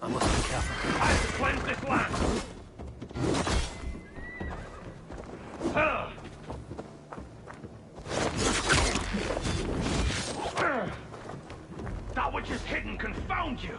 I must be careful. Time to cleanse this land! That which is hidden confound you!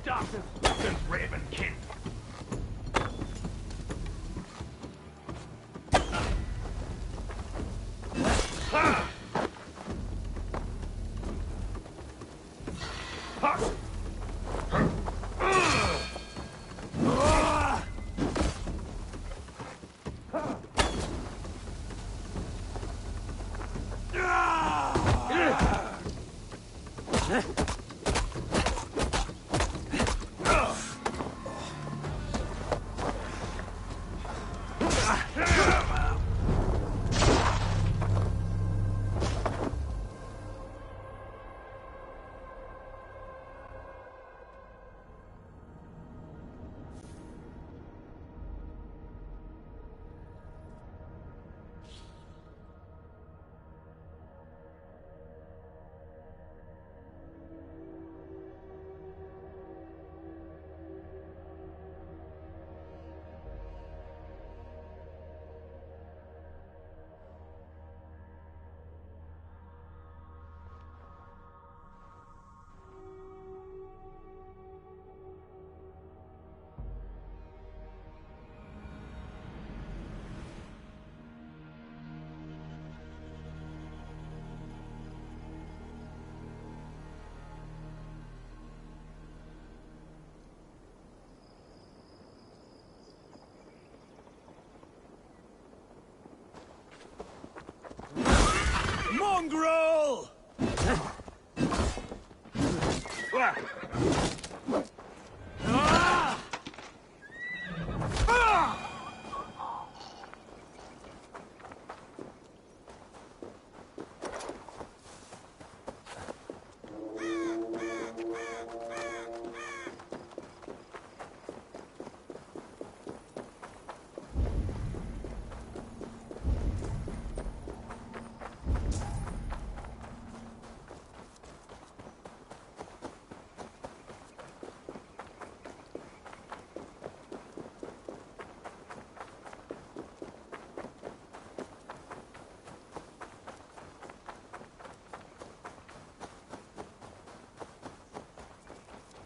Darkness raven kin. Mongrel!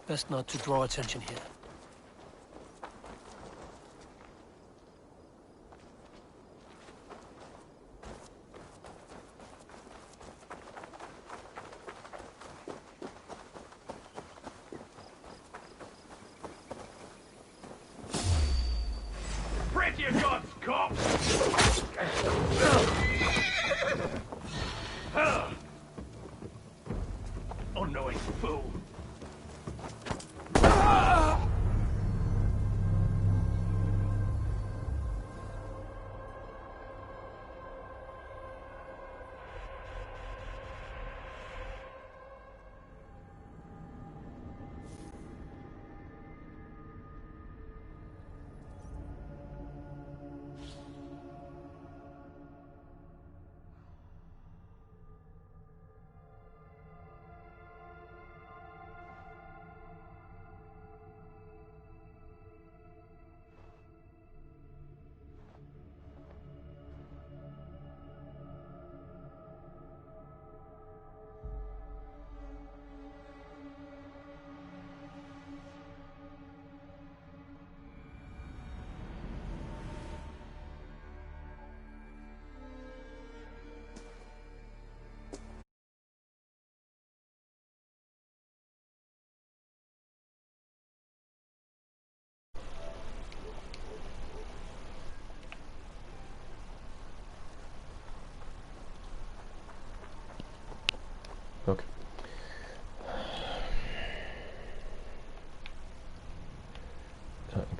Best not to draw attention here. Pray to your gods, cop! Unknowing fool.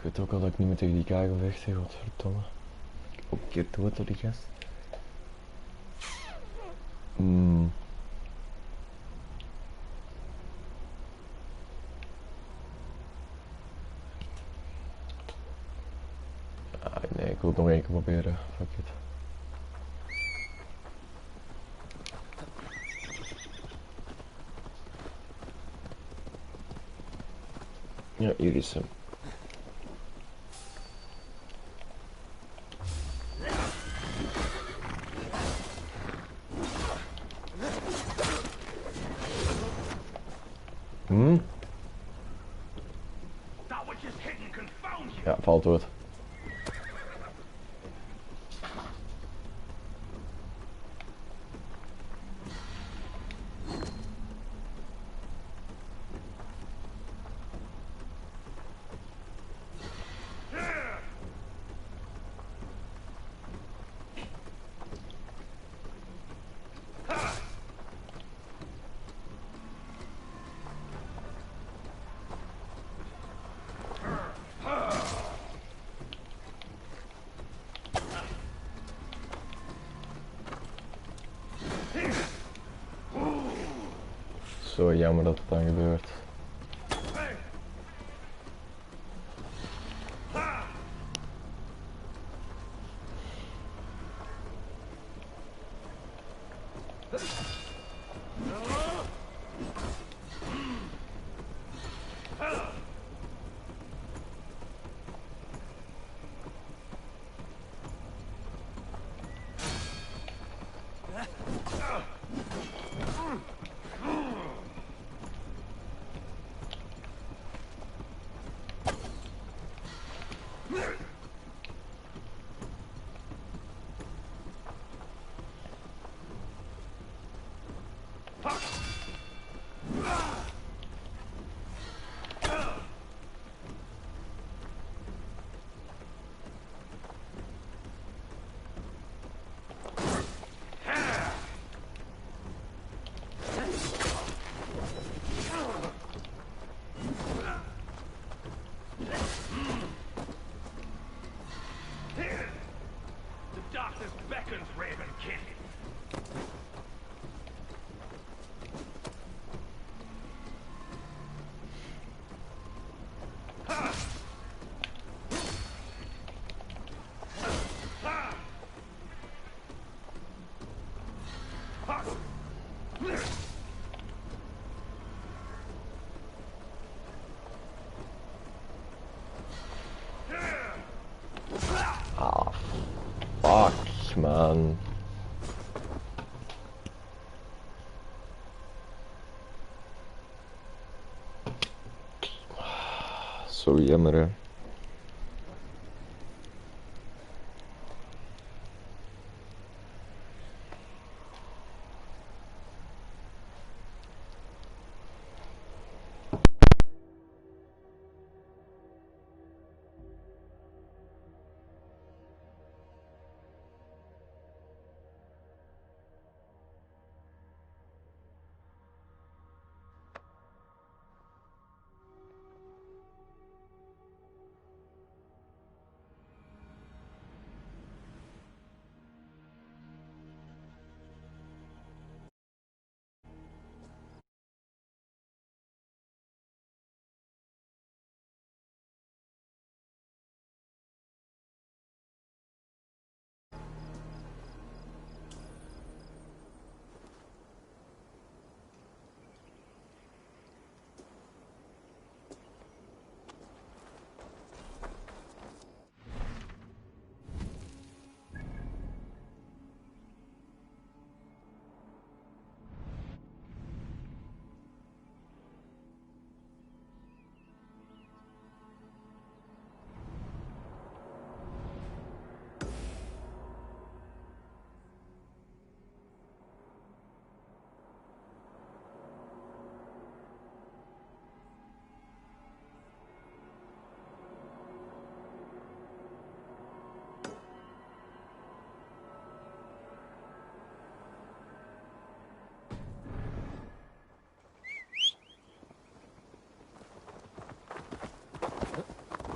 Ik weet ook al dat ik niet meer tegen die kagel vechten, godverdomme. Ik heb ook een keer dood door die gast. Ah, nee, ik wil het nog één keer proberen. Fuck it. Ja, hier is hem. That which is hidden confounds you. Ja, valt dood. Zo jammer dat het dan gebeurt. Ah, fuck, man. Zo jammer, hè.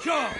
Sure.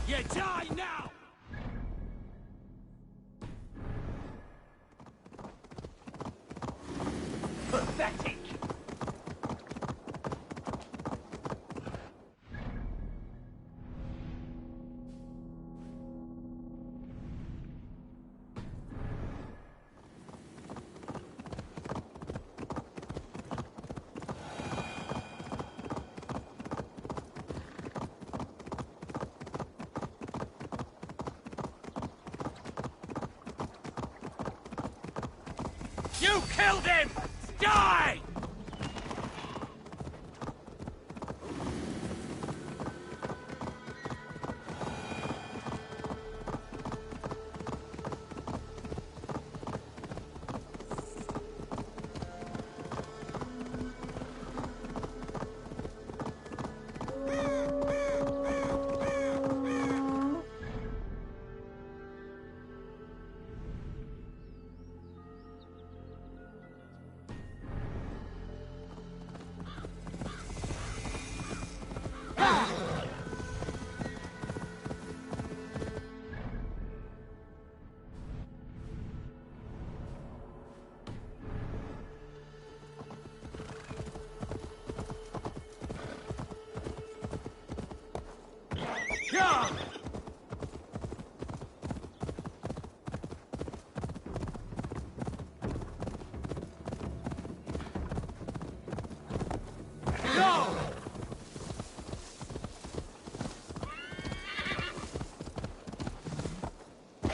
You die now! Pathetic! You killed him! Die! Yeah! No!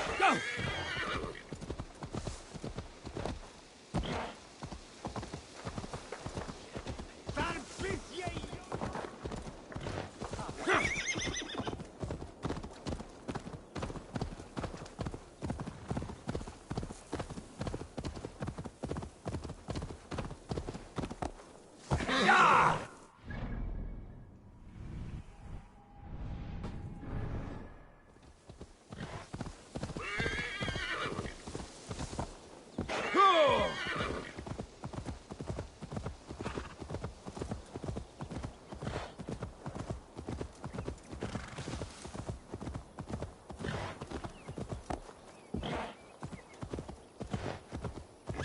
Go! Yeah!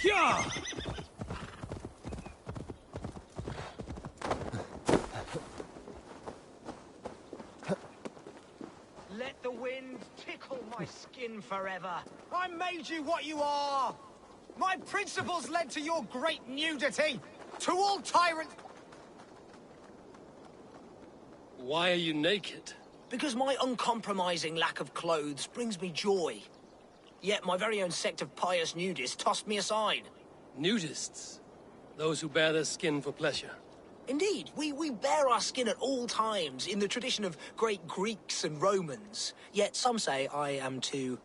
Yeah! Let the wind tickle my skin forever. I made you what you are. My principles led to your great nudity. To all tyrants... Why are you naked? Because my uncompromising lack of clothes brings me joy. Yet my very own sect of pious nudists tossed me aside. Nudists? Those who bare their skin for pleasure. Indeed, we bare our skin at all times in the tradition of great Greeks and Romans. Yet some say I am too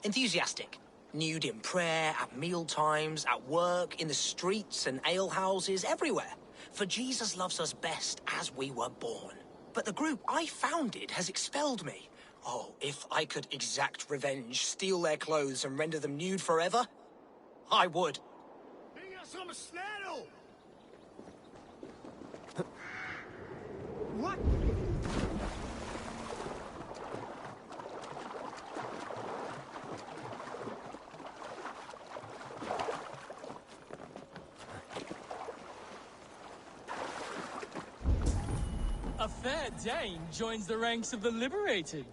enthusiastic. Nude in prayer, at meal times, at work, in the streets and alehouses, everywhere. For Jesus loves us best as we were born. But the group I founded has expelled me. Oh, if I could exact revenge, steal their clothes and render them nude forever, I would. Bring us some snail! A fair Dane joins the ranks of the liberated.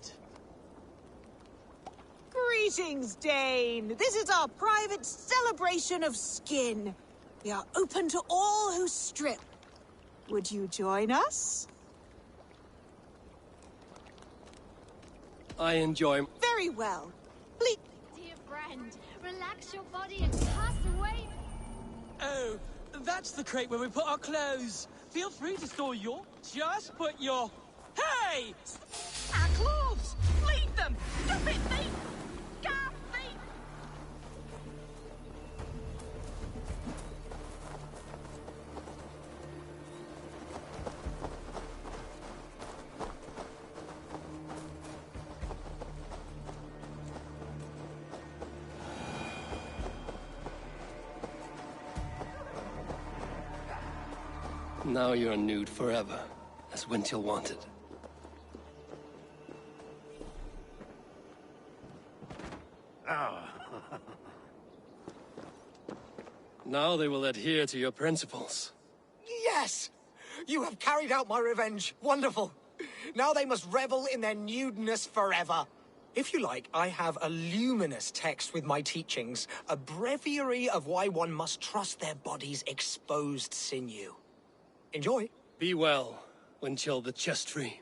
Greetings, Dane. This is our private celebration of skin. We are open to all who strip. Would you join us? I enjoy... Very well. Please. Dear friend, relax your body and cast away. Oh, that's the crate where we put our clothes. Feel free to store your... Just put your... Hey! Our clothes! Leave them! Stop it, thief! Scar thief! Now you're nude forever, as Wintil wanted. Now they will adhere to your principles. Yes! You have carried out my revenge. Wonderful. Now they must revel in their nudeness forever. If you like, I have a luminous text with my teachings, a breviary of why one must trust their body's exposed sinew. Enjoy. Be well, Wintil the chest-free.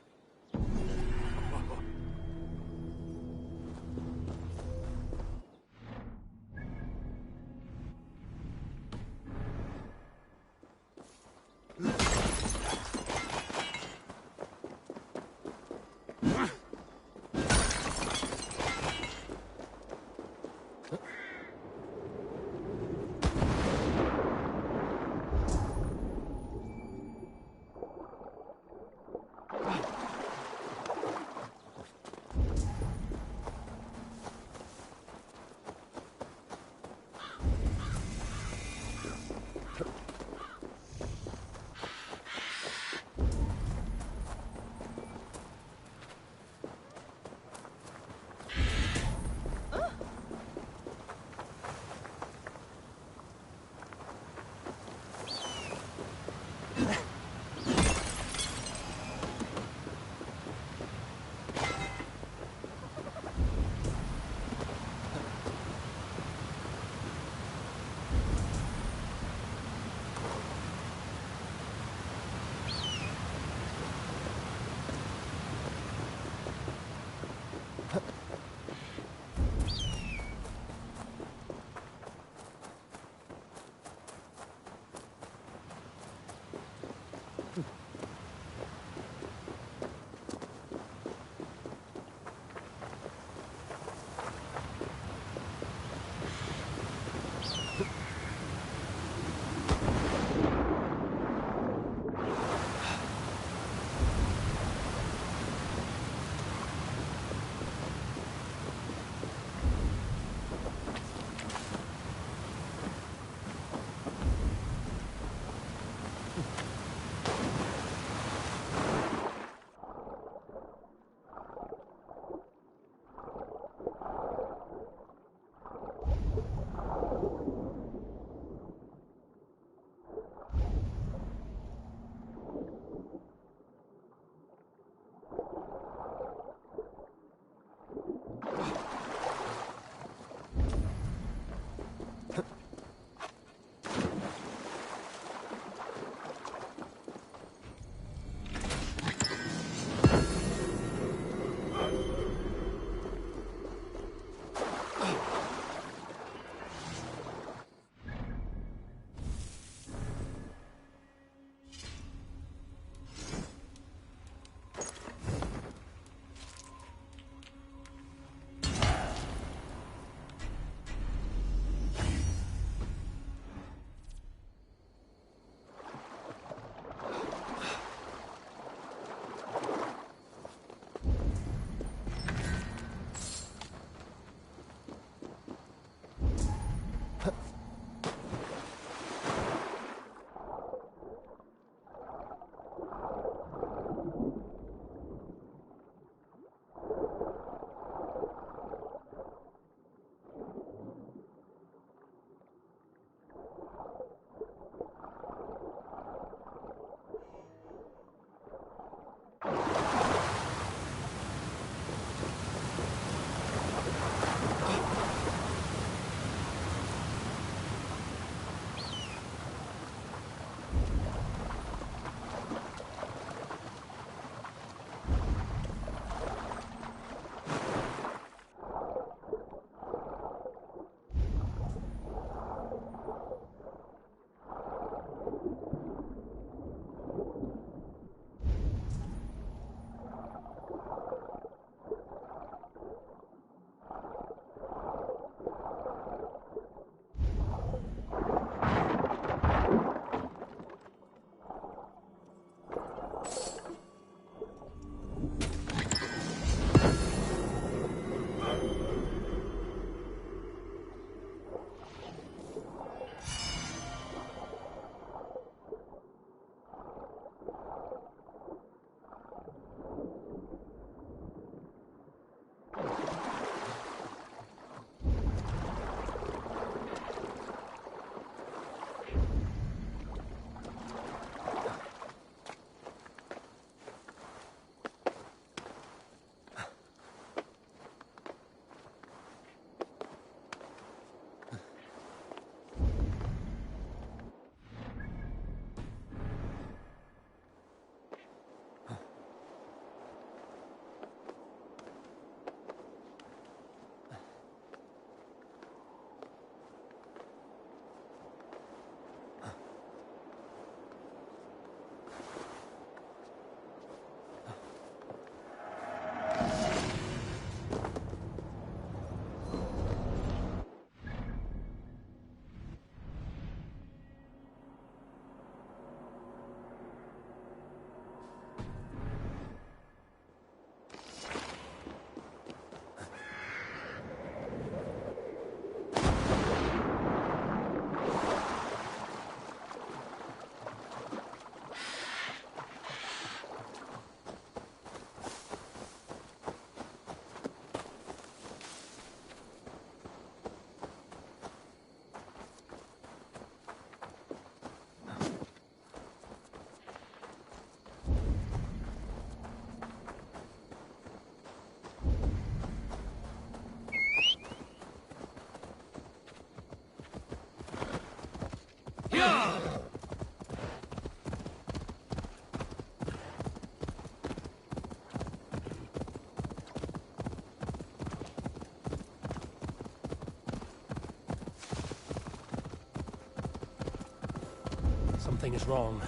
Something is wrong.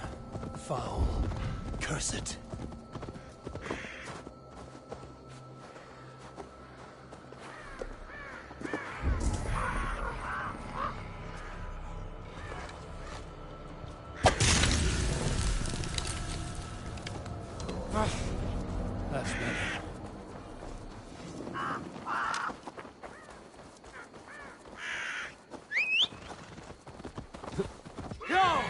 Foul. Curse it. That's better. Go!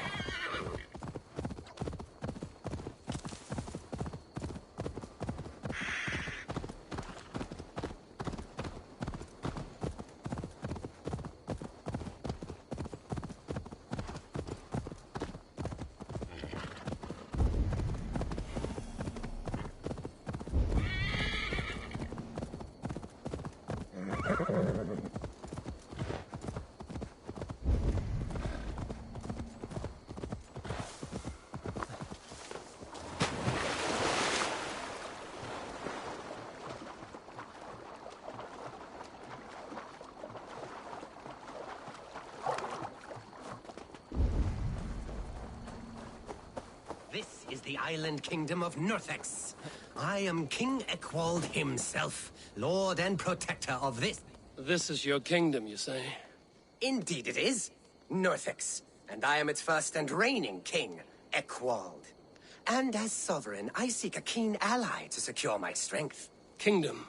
This is the island kingdom of Northex. I am King Eckwald himself, lord and protector of this. This is your kingdom, you say? Indeed it is, Northex, and I am its first and reigning king, Eckwald. And as sovereign, I seek a keen ally to secure my strength. Kingdom.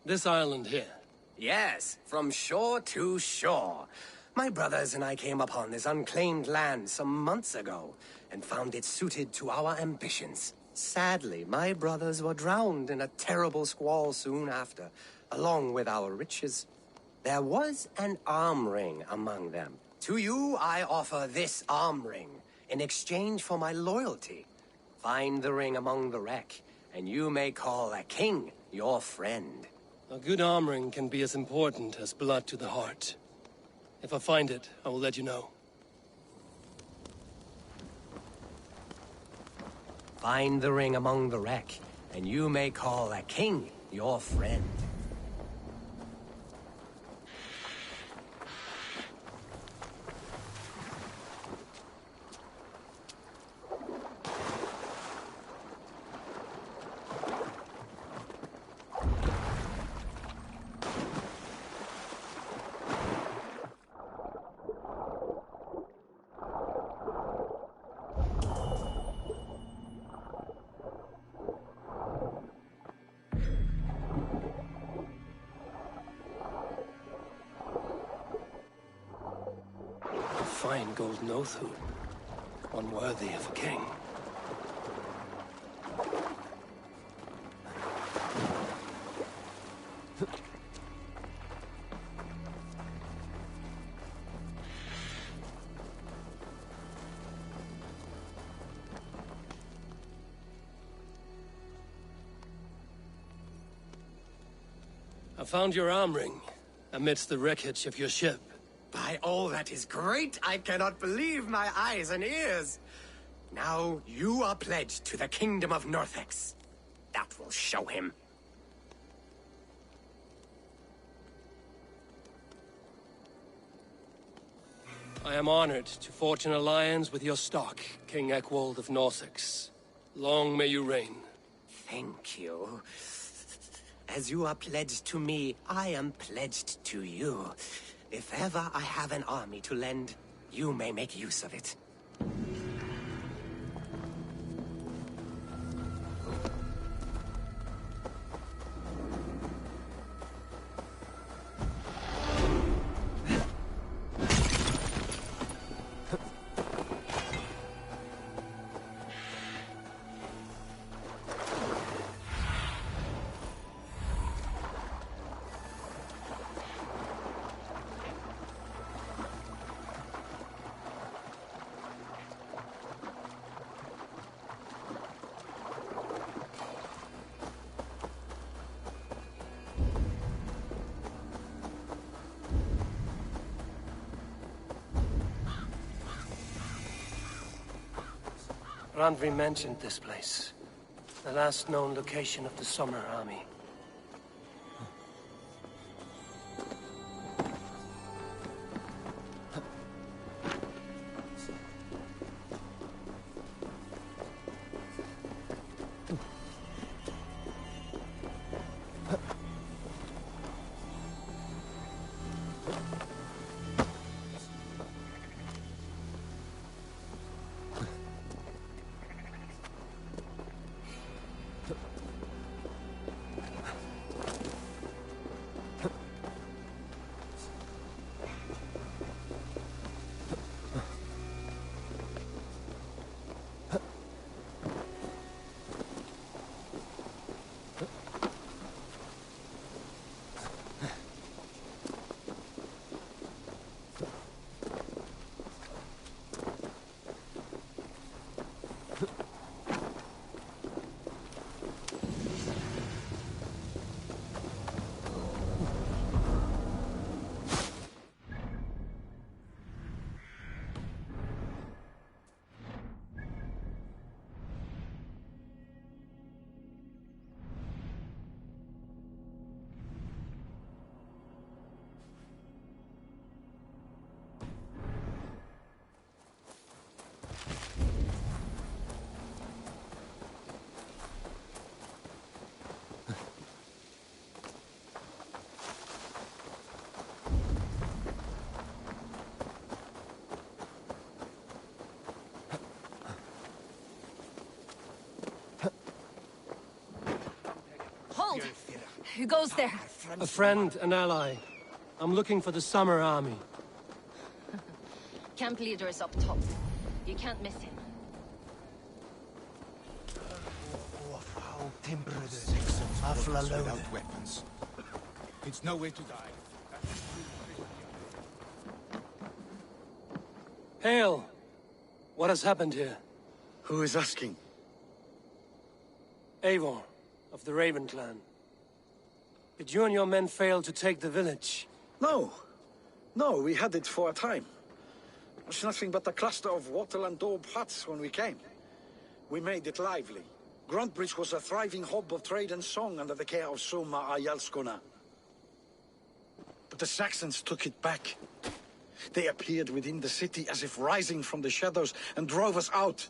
This island here. Yes, from shore to shore. My brothers and I came upon this unclaimed land some months ago, and found it suited to our ambitions. Sadly, my brothers were drowned in a terrible squall soon after, along with our riches. There was an arm ring among them. To you, I offer this arm ring, in exchange for my loyalty. Find the ring among the wreck, and you may call a king your friend. A good arm ring can be as important as blood to the heart. If I find it, I will let you know. Find the ring among the wreck, and you may call a king your friend. Fine golden oath hoop. One worthy of a king. I found your arm ring amidst the wreckage of your ship. By all that is great, I cannot believe my eyes and ears. Now you are pledged to the kingdom of Northex. That will show him. I am honored to forge an alliance with your stock, King Eckwald of Norsex. Long may you reign. Thank you. As you are pledged to me, I am pledged to you. If ever I have an army to lend, you may make use of it. Randvi mentioned this place. The last known location of the Summer Army. Hold! Who goes there? A friend, an ally. I'm looking for the Summer Army. Camp leader is up top. You can't miss him. Without weapons. It's no way to die. Hail! What has happened here? Who is asking? Eivor, of the Raven clan. Did you and your men fail to take the village? No. No, we had it for a time. It was nothing but a cluster of wattle and daub huts when we came. We made it lively. Grantebridge was a thriving hub of trade and song under the care of Soma Ayalskona. But the Saxons took it back. They appeared within the city as if rising from the shadows and drove us out.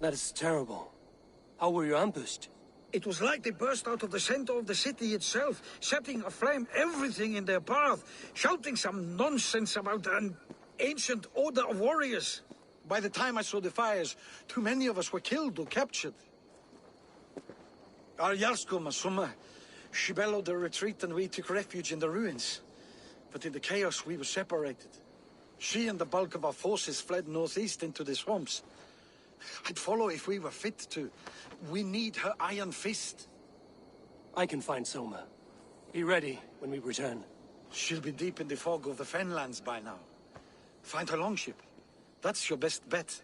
That is terrible. How were you ambushed? It was like they burst out of the center of the city itself, setting aflame everything in their path, shouting some nonsense about an ancient order of warriors. By the time I saw the fires, too many of us were killed or captured. Our Yarsko Summa, she bellowed a retreat and we took refuge in the ruins. But in the chaos we were separated. She and the bulk of our forces fled northeast into the swamps. I'd follow if we were fit to. We need her iron fist. I can find Soma. Be ready when we return. She'll be deep in the fog of the Fenlands by now. Find her longship. That's your best bet.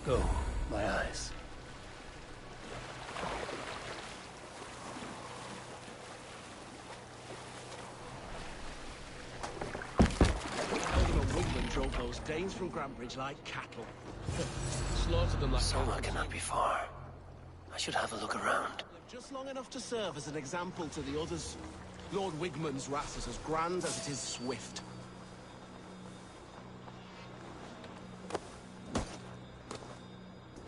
Go, my eyes. Drove those Danes from Grantebridge like cattle. Slaughtered them like Somewhere cannot be far. I should have a look around. just long enough to serve as an example to the others. Lord Wigmund's wrath is as grand as it is swift.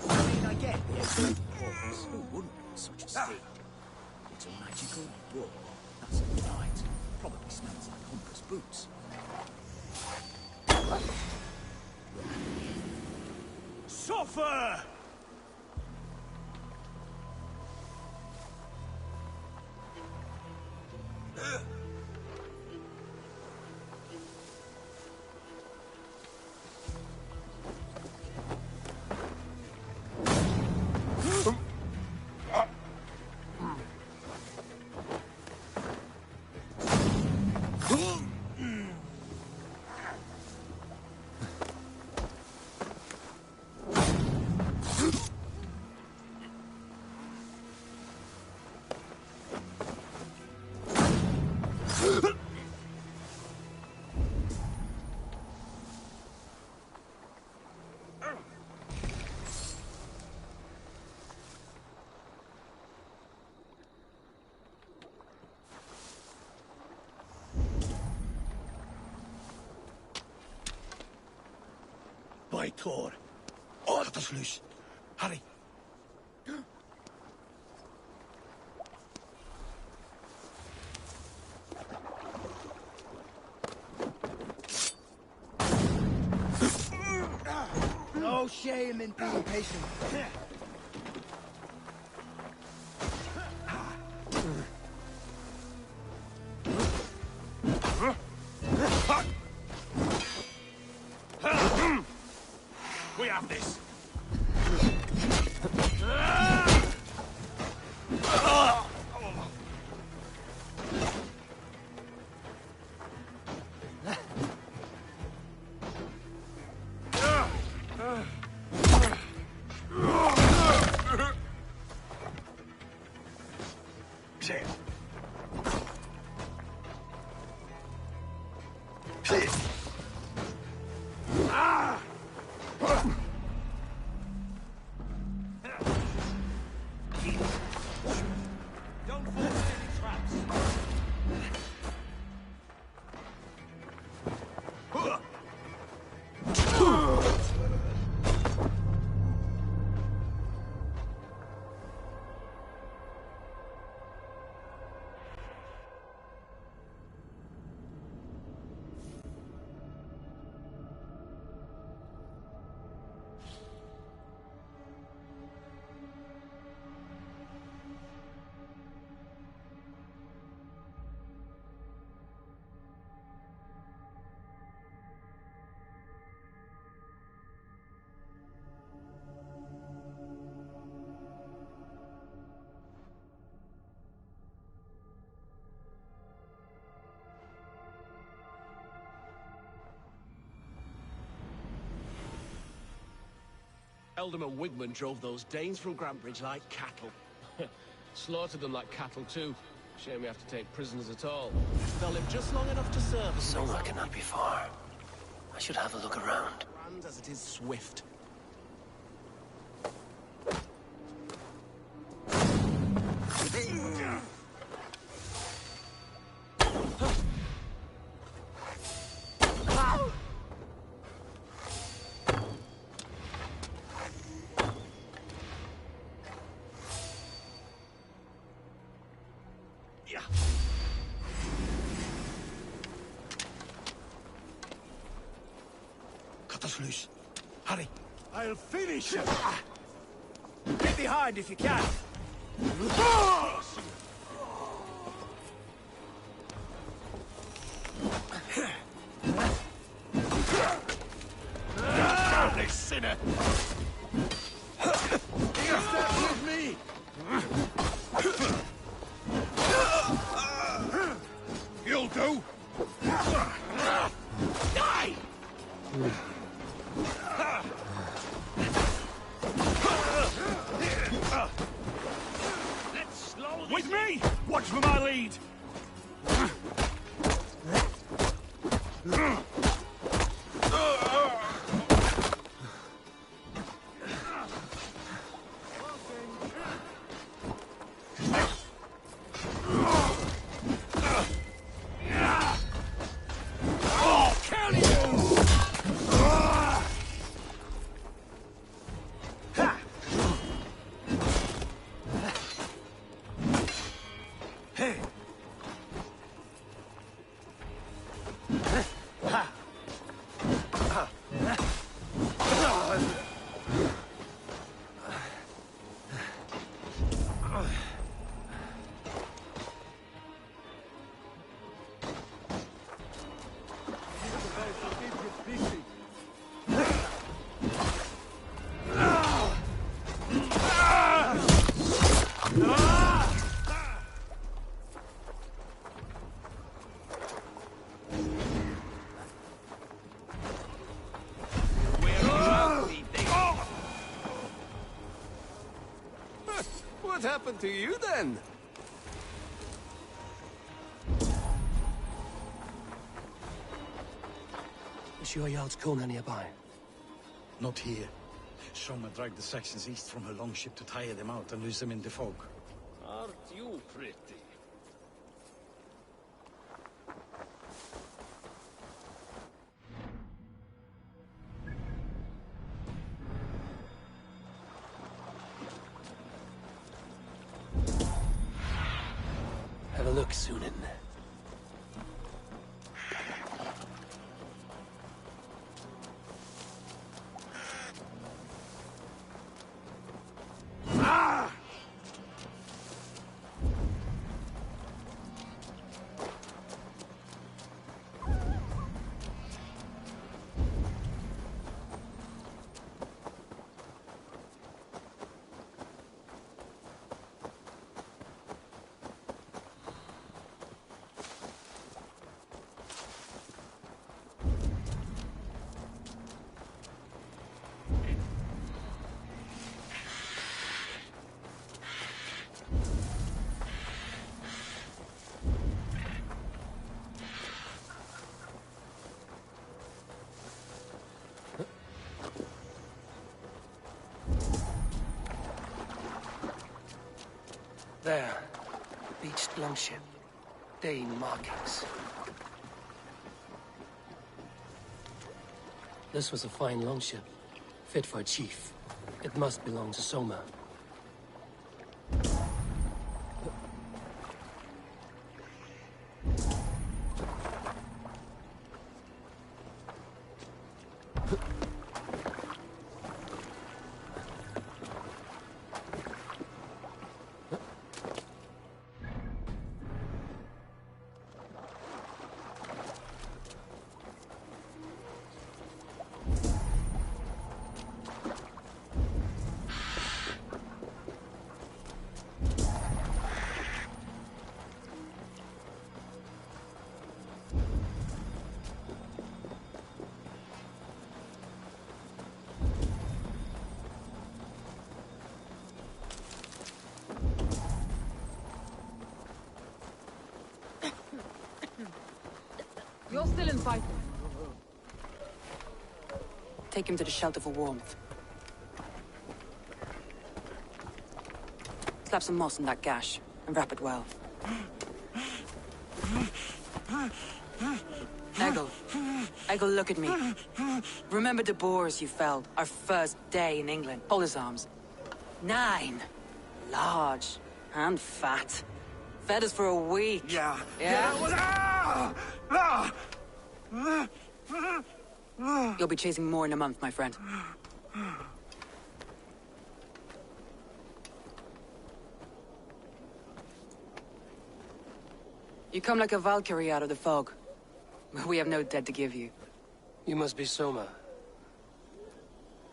I mean, I get the excellent performance. Who wouldn't want such a steed? It's a magical boar. That's right. Probably smells like Hunter's boots. Suffer! By Thor. Oh, cut us loose. Hurry. No shame in being patient. We have this. Ealdorman Wigmund drove those Danes from Grantebridge like cattle. Slaughtered them like cattle too. Shame we have to take prisoners at all. They'll live just long enough to serve as an Somewhere cannot be far. I should have a look around. grand as it is swift. Cut us loose. Hurry. I'll finish you! Get behind if you can. Down, this sinner! You step with me! You'll do. Die! What happened to you then? Is your Jarl's Kuna nearby? Not here. Soma dragged the Saxons east from her longship to tire them out and lose them in the fog. Aren't you pretty? Have a look, Sunan. There. Beached longship. Dane markings. This was a fine longship. Fit for a chief. It must belong to Soma. You're still in fight. Take him to the shelter for warmth. Slap some moss in that gash, and wrap it well. Eggle, look at me. Remember the boars you felled, our first day in England? Hold his arms. 9. Large and fat. Fed us for a week. Yeah. You'll be chasing more in a month, my friend. You come like a Valkyrie out of the fog. We have no dead to give you. You must be Soma.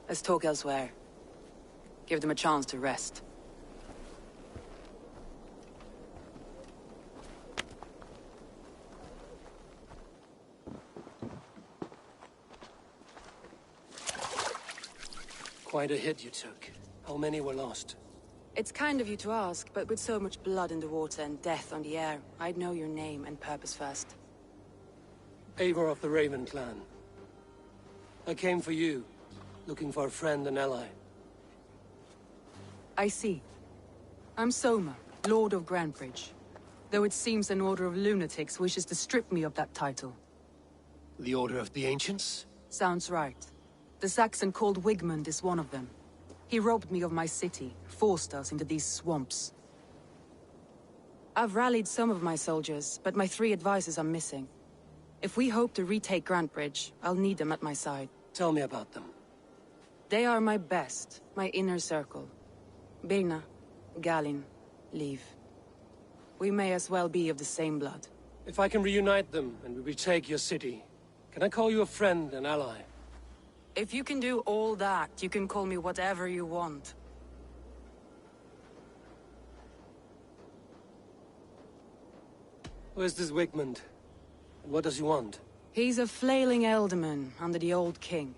Let's talk elsewhere. Give them a chance to rest. Quite a hit you took. How many were lost? It's kind of you to ask, but with so much blood in the water and death on the air, I'd know your name and purpose first. Eivor of the Raven clan. I came for you, looking for a friend and ally. I see. I'm Soma, Lord of Grantebridge. Though it seems an order of lunatics wishes to strip me of that title. The Order of the Ancients? Sounds right. The Saxon called Wigmund is one of them. He robbed me of my city, forced us into these swamps. I've rallied some of my soldiers, but my 3 advisors are missing. If we hope to retake Grantebridge, I'll need them at my side. Tell me about them. They are my best, my inner circle. Birna, Galin, Liv. We may as well be of the same blood. If I can reunite them and we retake your city, can I call you a friend and ally? If you can do all that, you can call me whatever you want. Where's this Wigmund? And what does he want? He's a flailing elderman under the old king.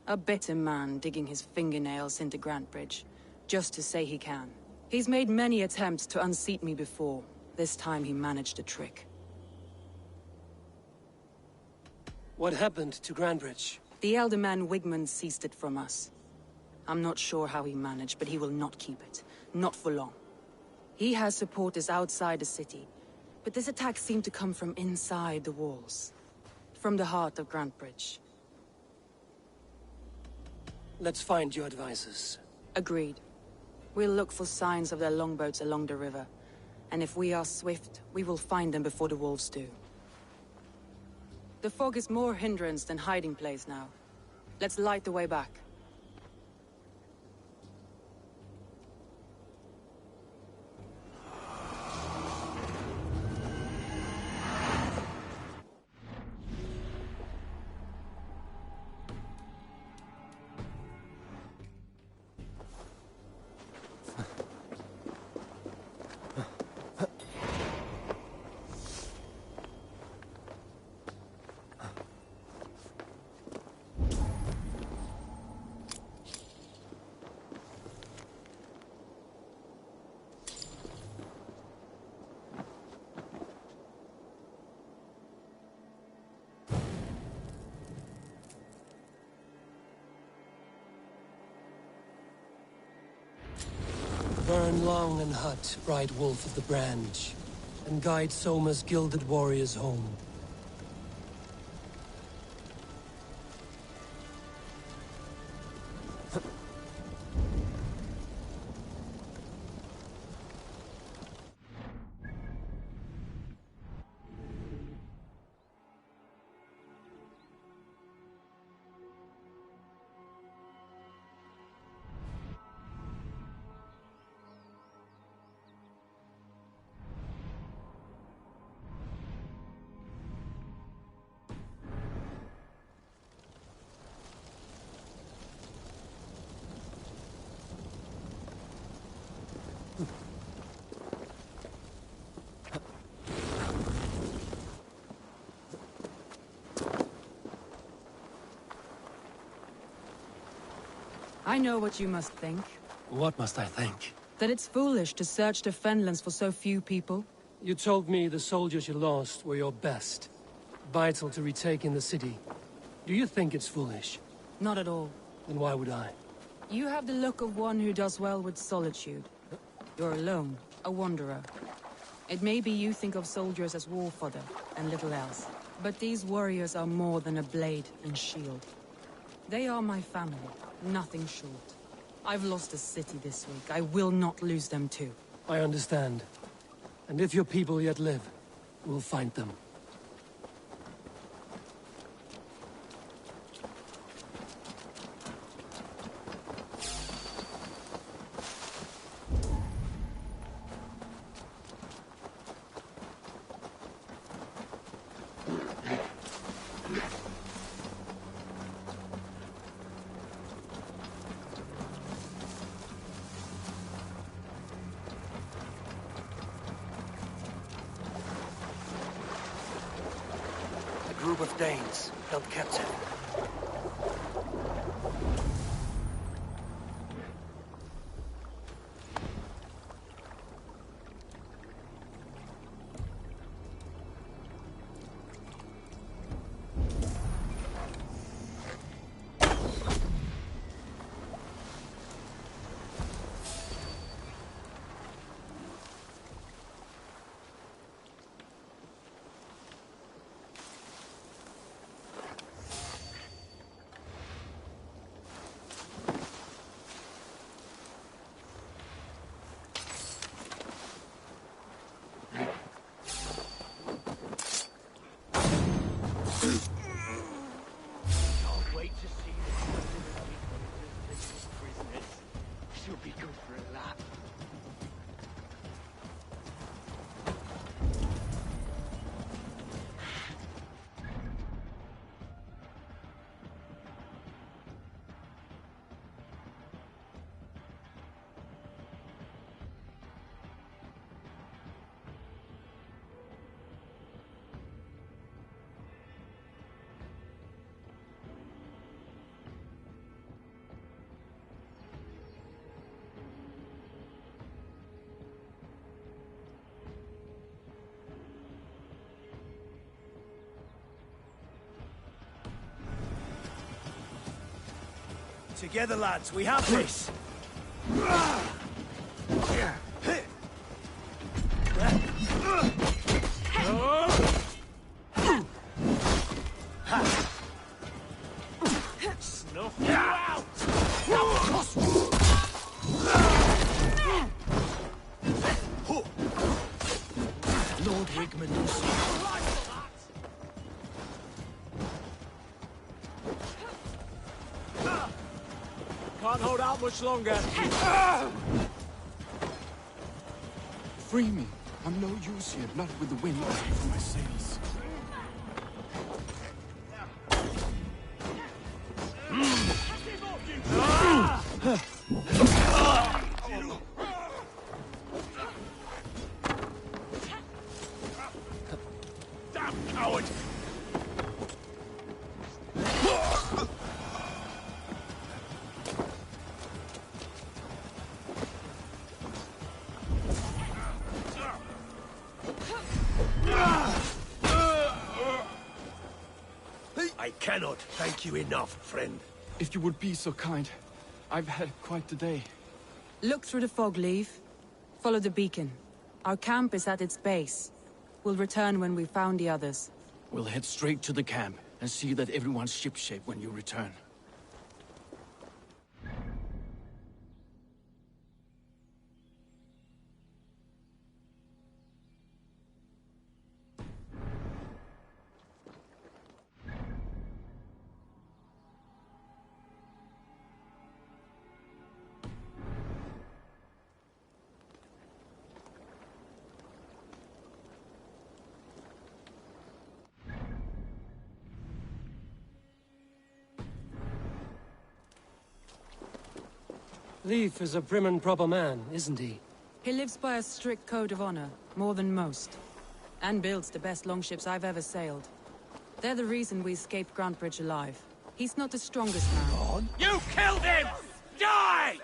A bitter man digging his fingernails into Grantebridge, just to say he can. He's made many attempts to unseat me before. This time he managed a trick. What happened to Grantebridge? The elder man Wigmund seized it from us. I'm not sure how he managed, but he will not keep it. Not for long. He has supporters outside the city, but this attack seemed to come from inside the walls. From the heart of Grantebridge. Let's find your advisors. Agreed. We'll look for signs of their longboats along the river. And if we are swift, we will find them before the wolves do. The fog is more hindrance than hiding place now. Let's light the way back. Burn long and hut, bright wolf of the branch, and guide Soma's gilded warriors home. I know what you must think. What must I think? That it's foolish to search the Fenlands for so few people. You told me the soldiers you lost were your best. Vital to retaking the city. Do you think it's foolish? Not at all. Then why would I? You have the look of one who does well with solitude. You're alone, a wanderer. It may be you think of soldiers as war fodder, and little else. But these warriors are more than a blade and shield. They are my family, nothing short. I've lost a city this week. I will not lose them too. I understand. And if your people yet live, we'll find them. Group of Danes, held captive. Together, lads, we have this. Snuff you out! Lord Wigman will see. Can't hold out much longer. Free me. I'm no use here, not with the wind blowing from my sails. Damn coward! I cannot thank you enough, friend. If you would be so kind. I've had quite the day. Look through the fog, Leaf. Follow the beacon. Our camp is at its base. We'll return when we've found the others. We'll head straight to the camp and see that everyone's shipshape when you return. Leif is a prim and proper man, isn't he? He lives by a strict code of honor, more than most. And builds the best longships I've ever sailed. They're the reason we escaped Grantebridge alive. He's not the strongest man. You killed him! Die!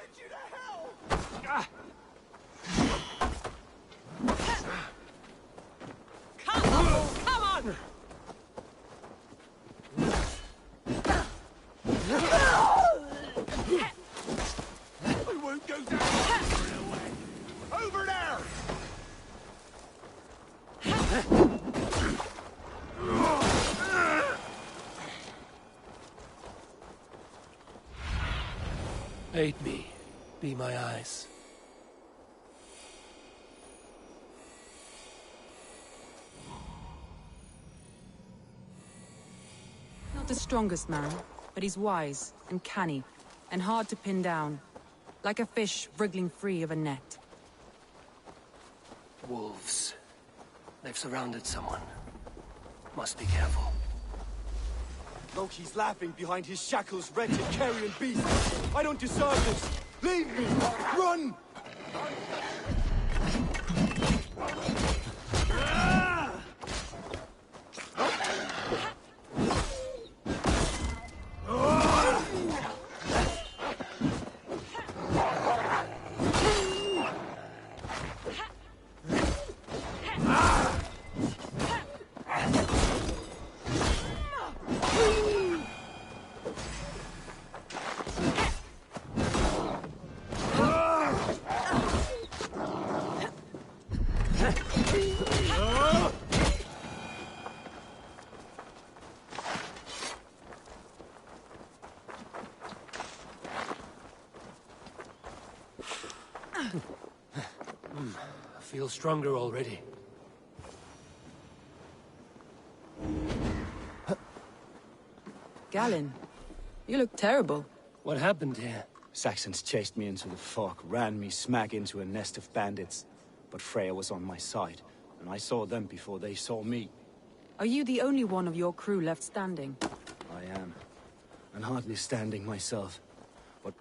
Come on! Come on! I won't go down! Over there! Aid me. Be my eyes. Not the strongest man, but he's wise and canny, and hard to pin down. Like a fish wriggling free of a net. Wolves. They've surrounded someone. Must be careful. Loki's laughing behind his shackles, wretched carrion beast. I don't deserve this. Leave me! Run! I feel stronger already. Galen, you look terrible. What happened here? Saxons chased me into the fog, ran me smack into a nest of bandits. But Freya was on my side, and I saw them before they saw me. Are you the only one of your crew left standing? I am. And hardly standing myself. But...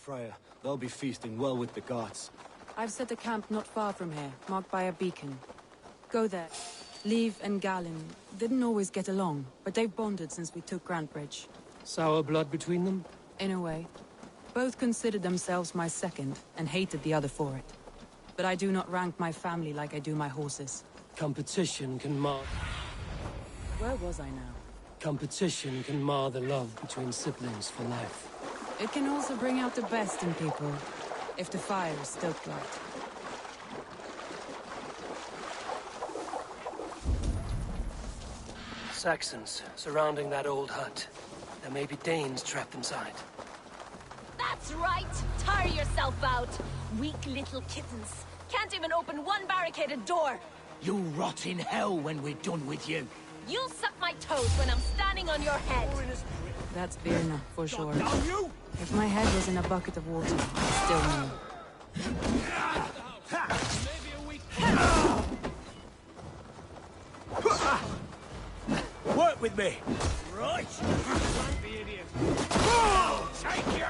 Freya. They'll be feasting well with the gods. I've set a camp not far from here, marked by a beacon. Go there. Leif and Galen didn't always get along, but they've bonded since we took Grantebridge. Sour blood between them? In a way. Both considered themselves my second, and hated the other for it. But I do not rank my family like I do my horses. Competition can mar... Where was I now? Competition can mar the love between siblings for life. It can also bring out the best in people, if the fire is stoked right. Saxons surrounding that old hut. There may be Danes trapped inside. That's right! Tire yourself out! Weak little kittens. Can't even open one barricaded door! You'll rot in hell when we're done with you. You'll suck my toes when I'm standing on your head! That's Birna, for sure. If my head was in a bucket of water, I'd still know. Work with me! Right! Oh, take you!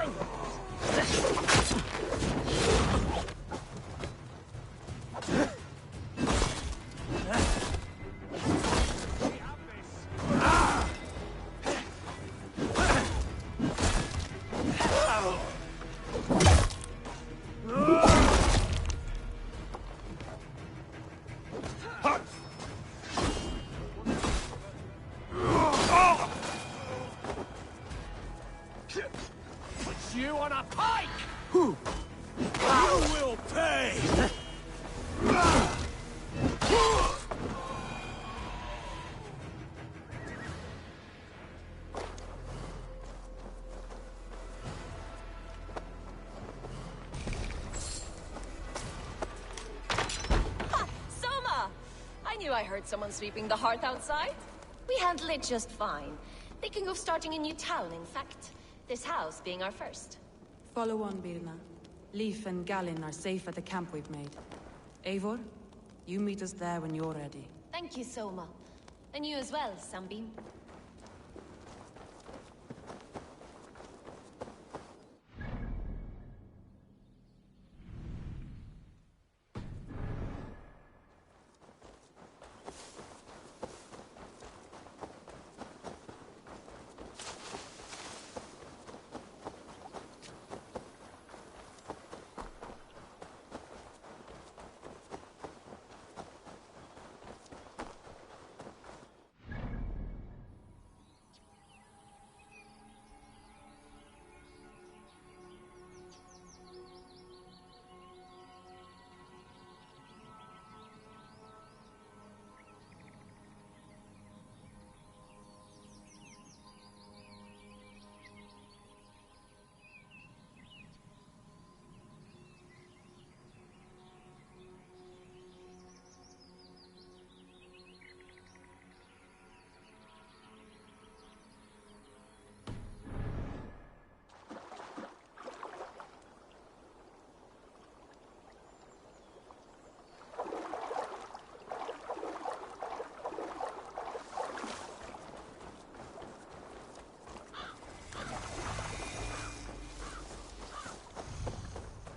You on a pike! You will pay! Ha! Soma! I knew I heard someone sweeping the hearth outside. We handle it just fine. Thinking of starting a new town, in fact. This house being our first. Follow on, Birna. Leif and Galen are safe at the camp we've made. Eivor, you meet us there when you're ready. Thank you, Soma. And you as well, Sunbeam.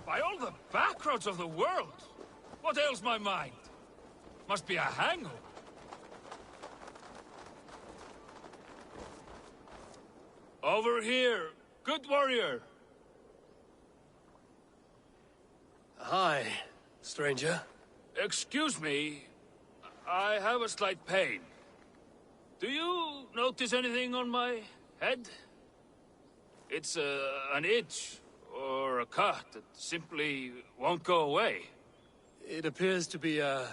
By all the backroads of the world! What ails my mind? Must be a hangover. Over here, good warrior. Hi, stranger. Excuse me, I have a slight pain. Do you notice anything on my head? It's an itch or a cut that simply won't go away. It appears to be a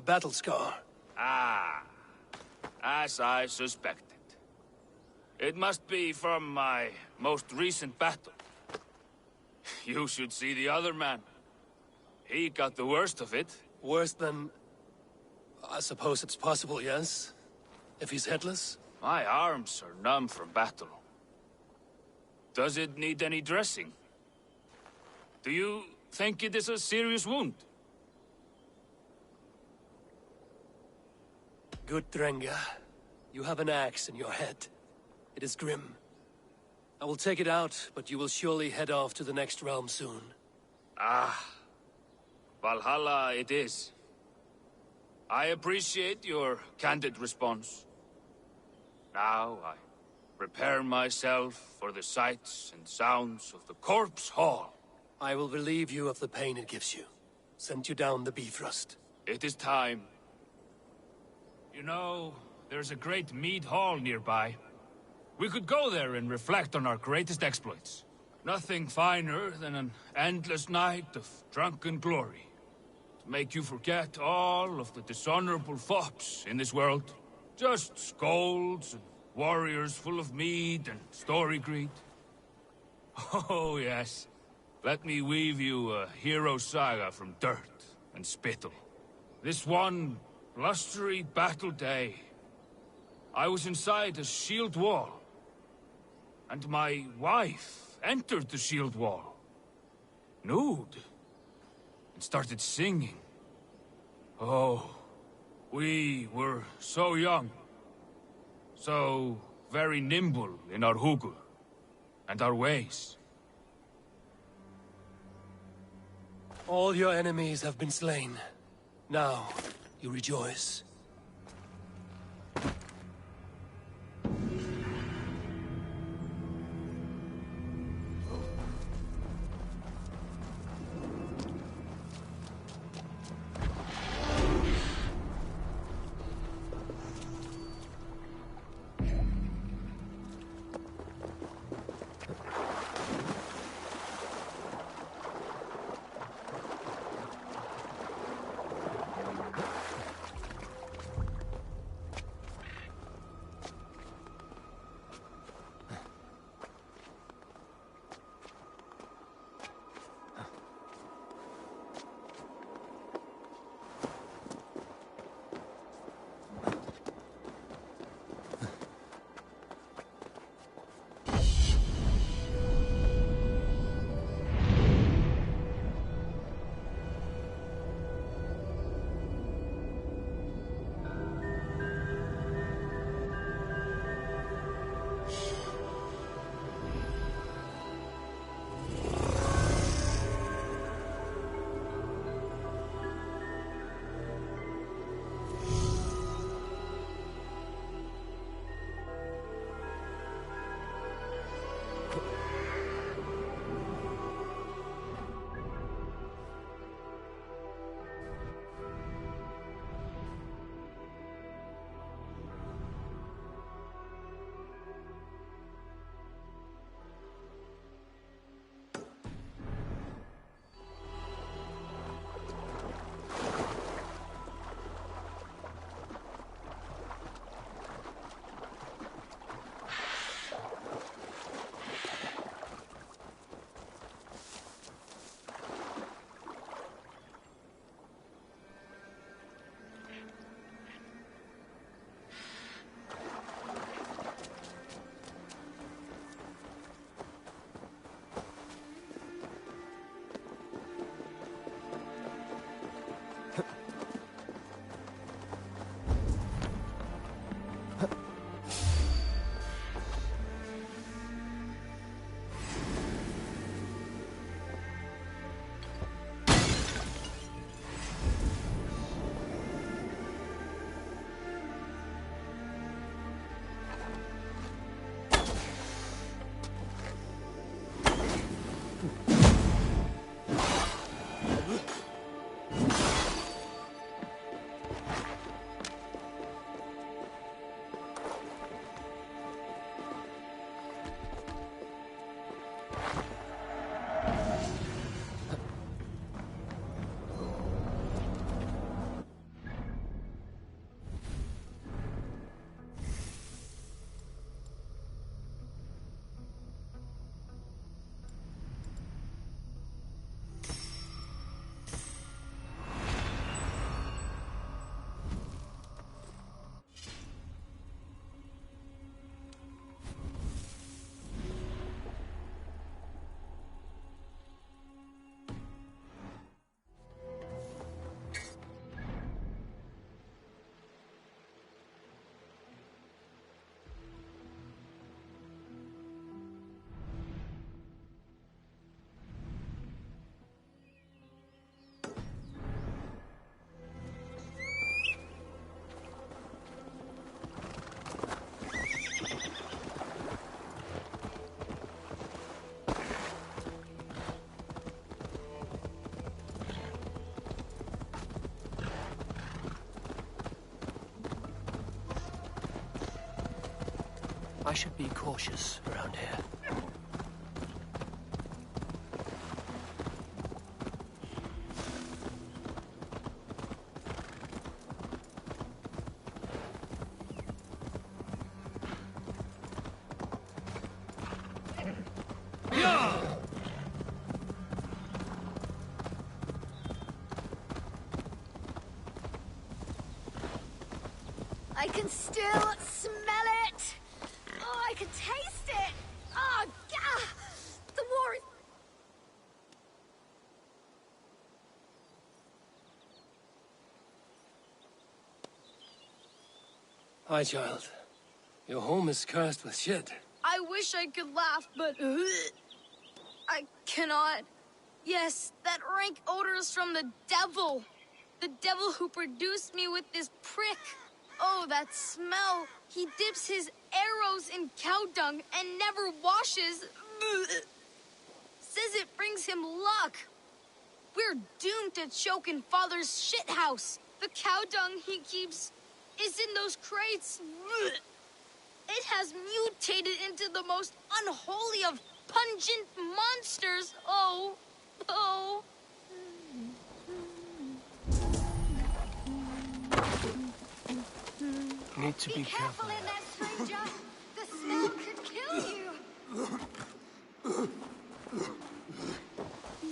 battle scar. Ah, as I suspected. It must be from my most recent battle. You should see the other man. He got the worst of it. Worse than... I suppose it's possible, yes? If he's headless? My arms are numb from battle. Does it need any dressing? Do you think it is a serious wound? Good Drengr. You have an axe in your head. It is grim. I will take it out, but you will surely head off to the next realm soon. Ah, Valhalla it is. I appreciate your candid response. Now I prepare myself for the sights and sounds of the Corpse Hall. I will relieve you of the pain it gives you. Send you down the Bifrost. It is time. You know, there's a great mead hall nearby. We could go there and reflect on our greatest exploits. Nothing finer than an endless night of drunken glory. To make you forget all of the dishonorable thoughts in this world. Just scolds and warriors full of mead and story greed. Oh, yes. Let me weave you a hero saga from dirt and spittle. This one blustery battle day, I was inside a shield wall. And my wife entered the shield wall, nude, and started singing. Oh, we were so young, so very nimble in our hugur and our ways. All your enemies have been slain. Now, you rejoice. I should be cautious around here. I can still smell it! Oh, I can taste it! Oh, gah! The war is... Hi, child. Your home is cursed with shit. I wish I could laugh, but... I cannot. Yes, that rank odor is from the devil. The devil who produced me with this prick. Oh, that smell. He dips his arrows in cow dung and never washes. Says it brings him luck. We're doomed to choke in Father's shit house. The cow dung he keeps is in those crates. It has mutated into the most unholy of pungent monsters. Oh, oh. Need to be careful in there, stranger. The smell could kill you.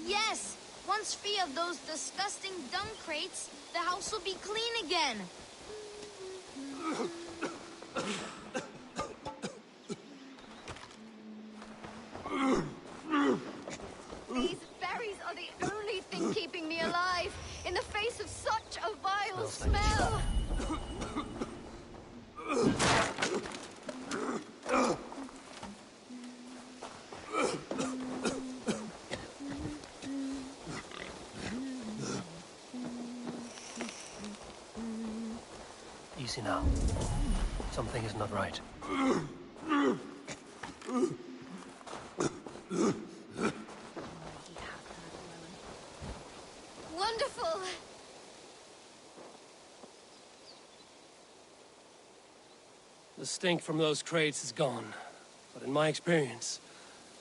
Yes, once free of those disgusting dung crates, the house will be clean again. These berries are the only thing keeping me alive in the face of such a vile smell. Easy now. Something is not right. Wonderful! The stink from those crates is gone. But in my experience,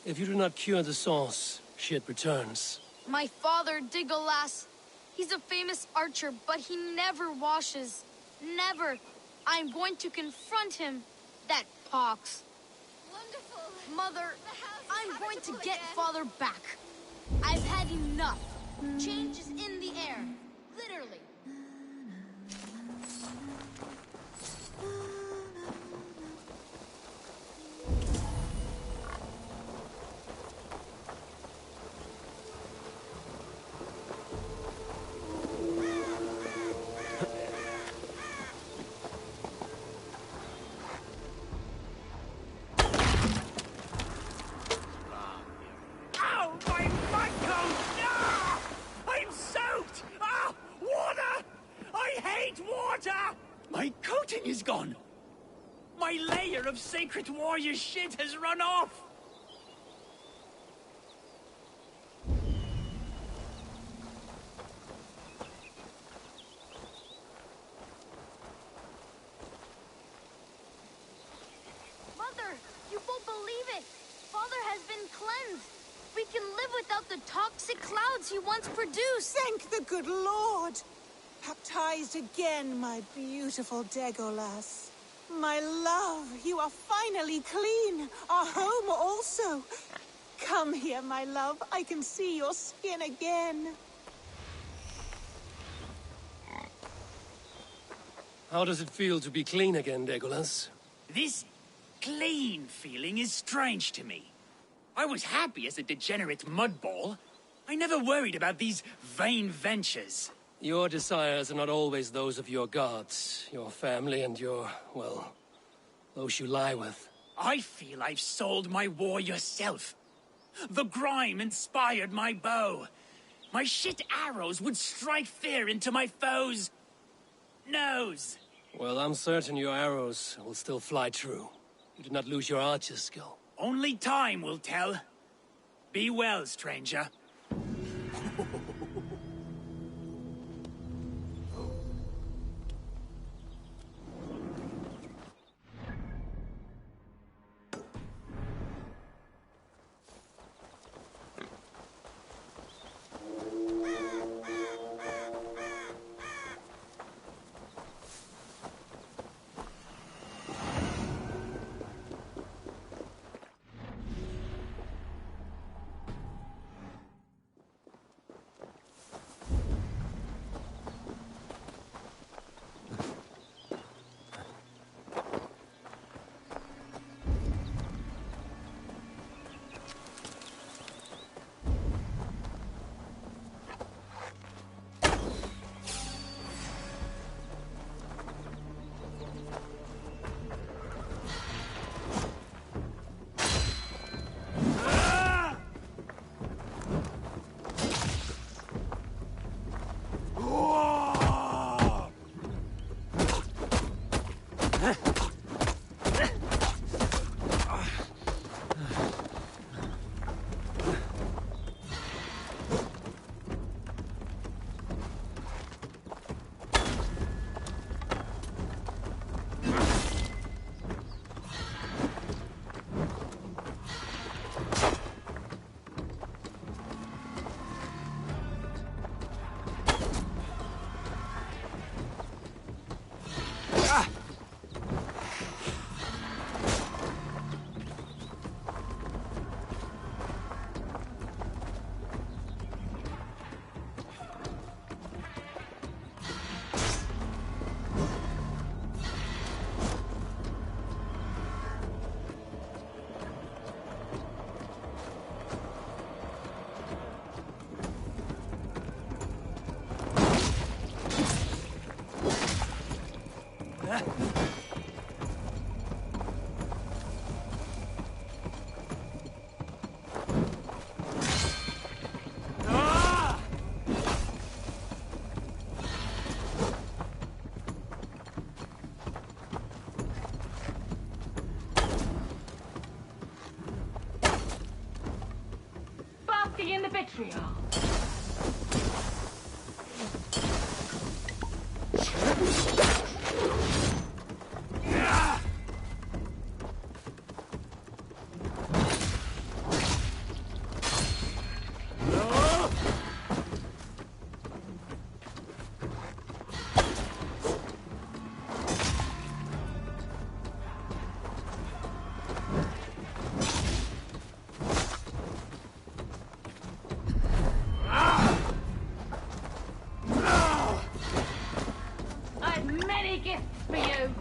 if you do not cure the sauce, shit returns. My father, Digolas, he's a famous archer, but he never washes. Never. I'm going to confront him. That pox. Wonderful. Mother, I'm going to get Father back. I've had enough. Change is in the air. Literally. My coating is gone! My layer of sacred warrior shit has run off! Mother, you won't believe it. Father has been cleansed. We can live without the toxic clouds he once produced. Thank the good Lord. Baptized again, my beautiful Degolas. My love, you are finally clean. Our home also. Come here, my love. I can see your skin again. How does it feel to be clean again, Legolas? This clean feeling is strange to me. I was happy as a degenerate mudball. I never worried about these vain ventures. Your desires are not always those of your gods, your family, and your, well, those you lie with. I feel I've sold my warrior self. The grime inspired my bow. My shit arrows would strike fear into my foes' nose. Well, I'm certain your arrows will still fly true. You did not lose your archer skill. Only time will tell. Be well, stranger. vitriol. Gifts for you.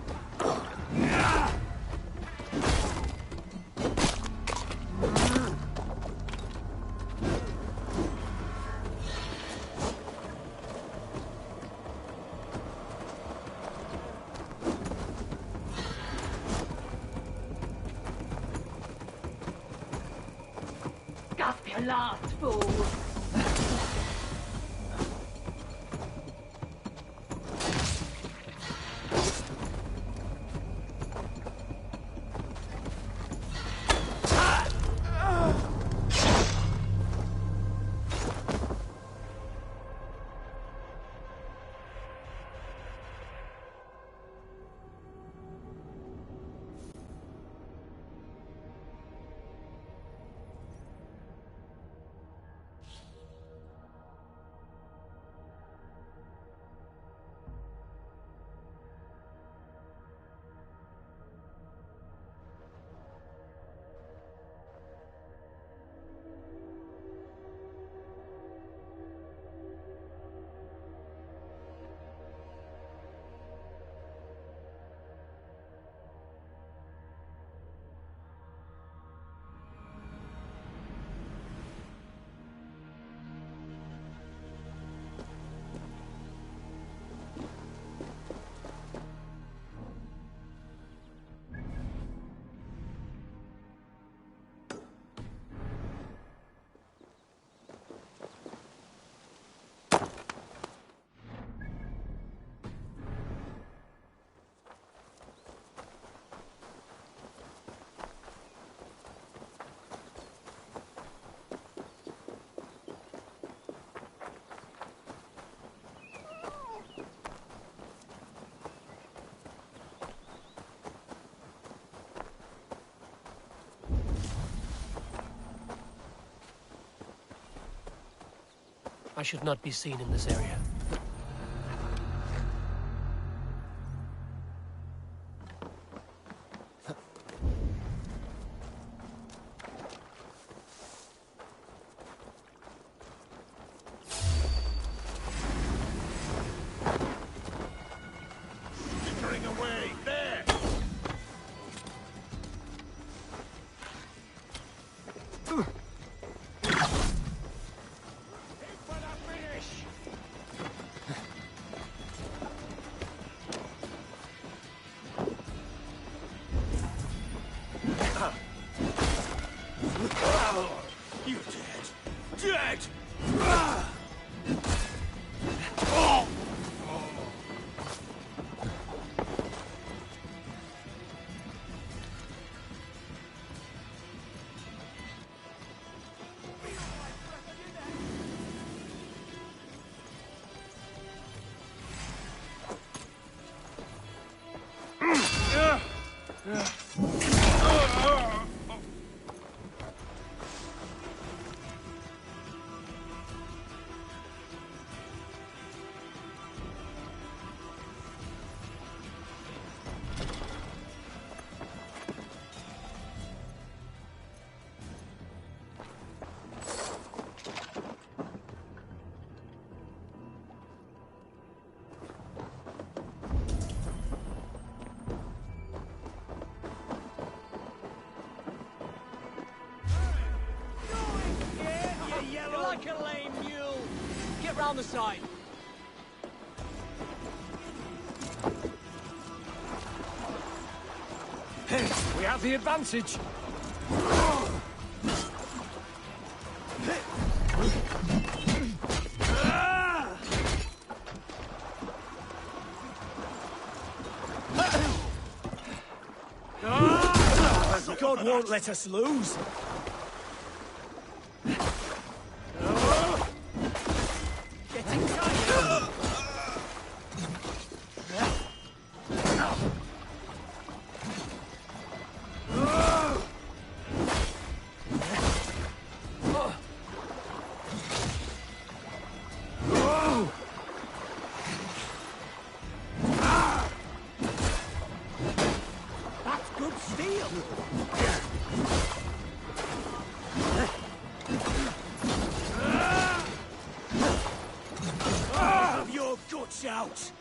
Gasp your last, fool. I should not be seen in this area. You're dead. Dead! Like a lame mule. Get round the side. Hey, we have the advantage. God won't let us lose. Watch out!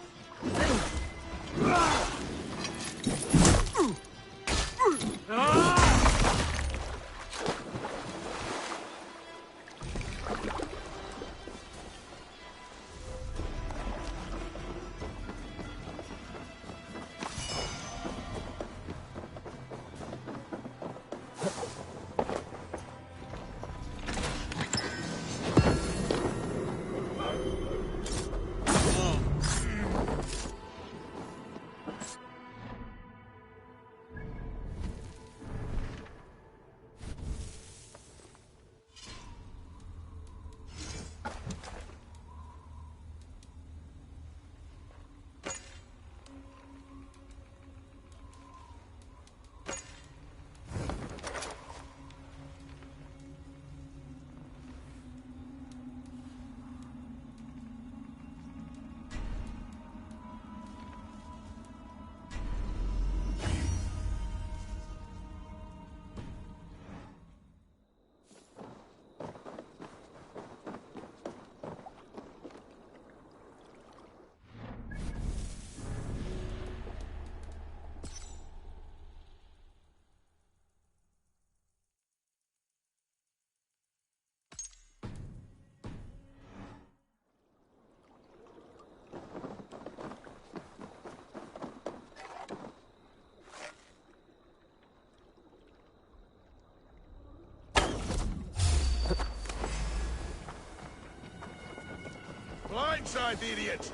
Blindside the idiot!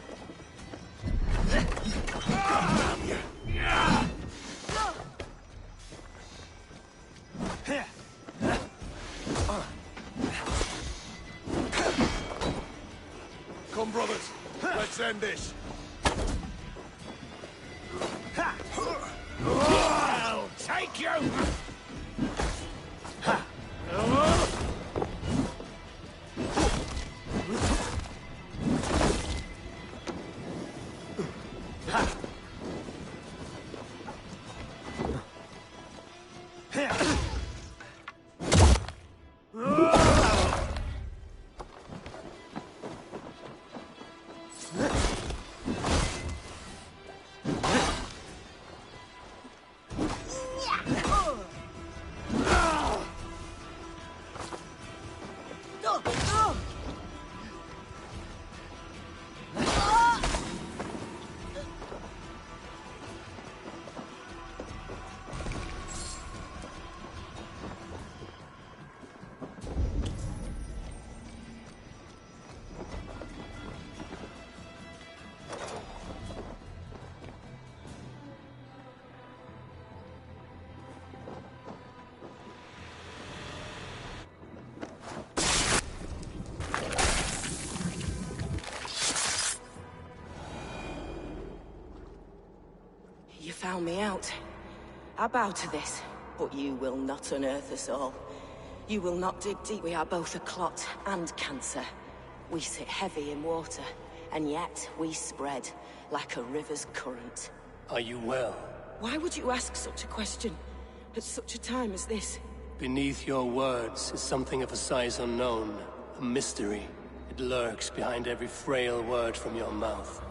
Come, brothers. Let's end this. I'll take you! You found me out. I bow to this, but you will not unearth us all. You will not dig deep. We are both a clot and cancer. We sit heavy in water, and yet we spread like a river's current. Are you well? Why would you ask such a question at such a time as this? Beneath your words is something of a size unknown, a mystery. It lurks behind every frail word from your mouth.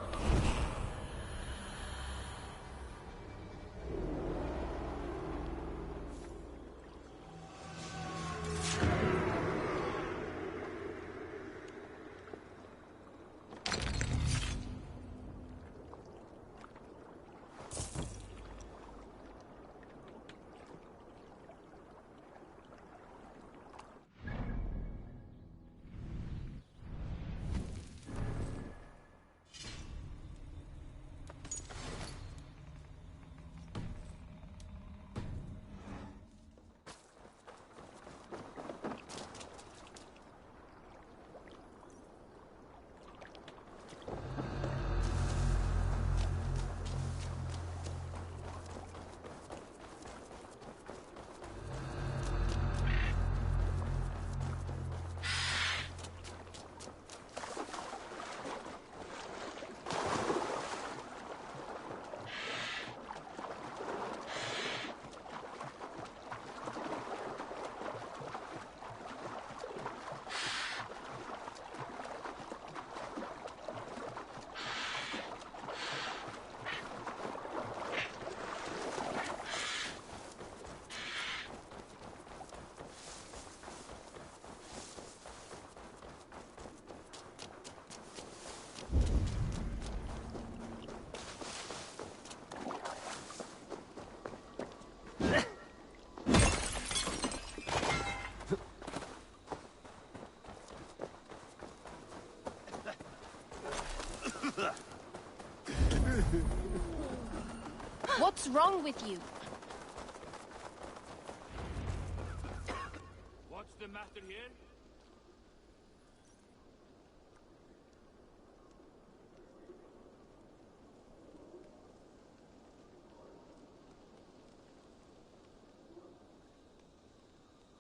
What's wrong with you? What's the matter here?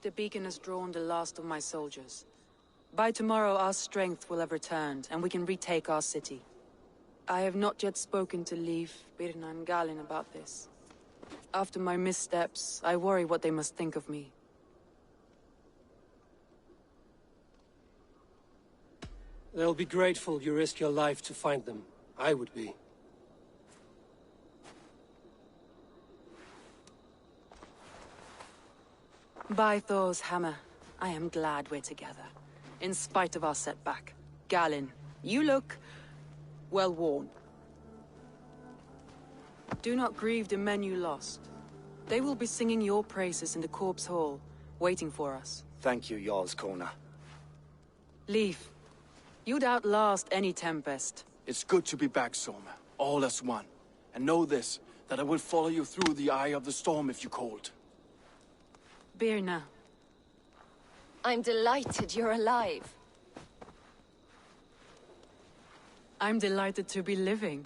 The beacon has drawn the last of my soldiers. By tomorrow our strength will have returned, and we can retake our city. I have not yet spoken to Leif, Birna and Galin about this. After my missteps, I worry what they must think of me. They'll be grateful you risk your life to find them. I would be. By Thor's hammer, I am glad we're together. In spite of our setback. Galin, you look well worn. Do not grieve the men you lost. They will be singing your praises in the corpse hall, waiting for us. Thank you, Jarl's Corner. Leif, you'd outlast any tempest. It's good to be back, Soma. All as one. And know this, that I will follow you through the eye of the storm if you called. Birna. I'm delighted you're alive. I'm delighted to be living.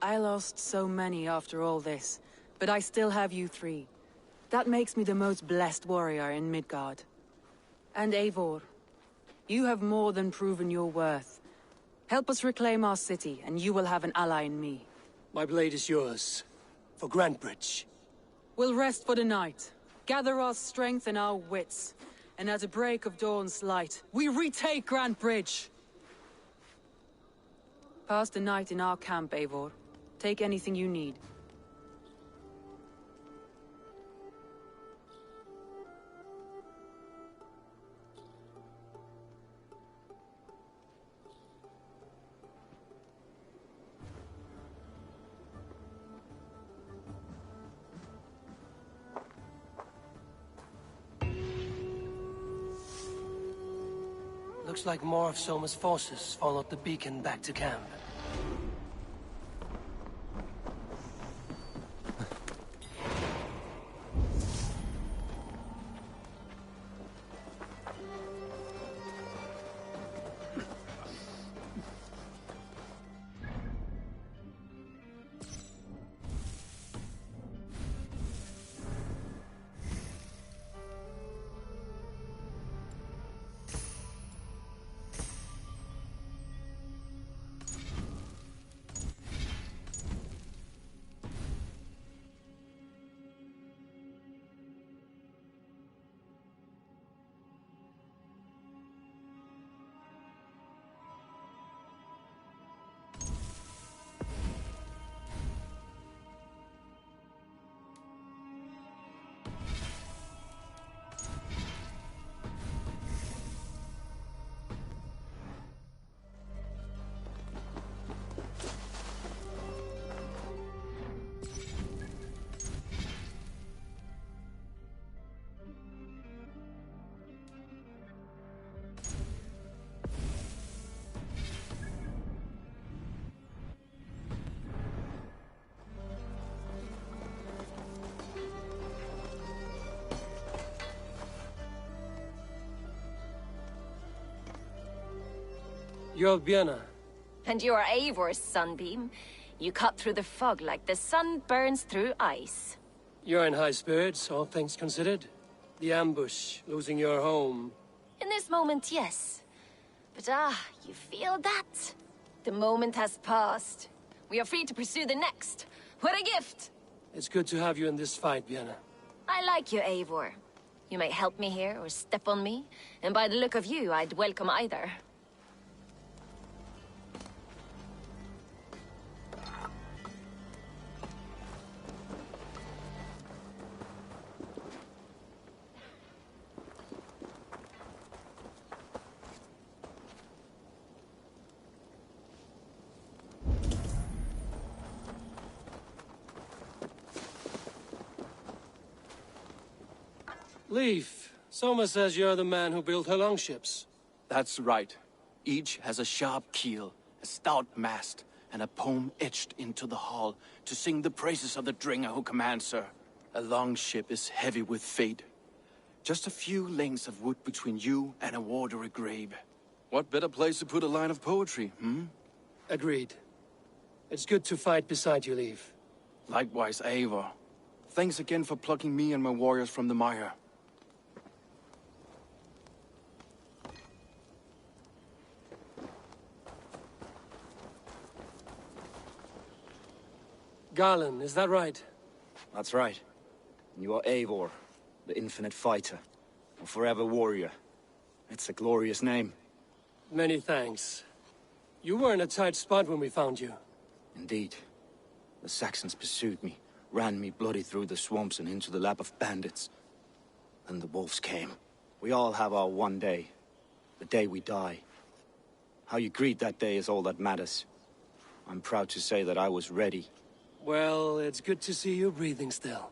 I lost so many after all this, but I still have you three. That makes me the most blessed warrior in Midgard. And Eivor, you have more than proven your worth. Help us reclaim our city, and you will have an ally in me. My blade is yours. For Grantebridge. We'll rest for the night. Gather our strength and our wits. And at the break of dawn's light, we retake Grantebridge! Pass the night in our camp, Eivor. Take anything you need. Looks like more of Soma's forces followed the beacon back to camp. You're Birna. And you're Eivor's sunbeam. You cut through the fog like the sun burns through ice. You're in high spirits, all things considered. The ambush, losing your home. In this moment, yes. But you feel that? The moment has passed. We are free to pursue the next. What a gift! It's good to have you in this fight, Birna. I like you, Eivor. You may help me here or step on me, and by the look of you, I'd welcome either. Leif, Soma says you're the man who built her longships. That's right. Each has a sharp keel, a stout mast, and a poem etched into the hull to sing the praises of the Drengr who commands her. A long ship is heavy with fate. Just a few lengths of wood between you and a watery grave. What better place to put a line of poetry, hmm? Agreed. It's good to fight beside you, Leif. Likewise, Eivor. Thanks again for plucking me and my warriors from the mire. Garland, is that right? That's right. And you are Eivor, the infinite fighter, a forever warrior. It's a glorious name. Many thanks. You were in a tight spot when we found you. Indeed. The Saxons pursued me, ran me bloody through the swamps and into the lap of bandits. Then the wolves came. We all have our one day. The day we die. How you greet that day is all that matters. I'm proud to say that I was ready. Well, it's good to see you breathing still.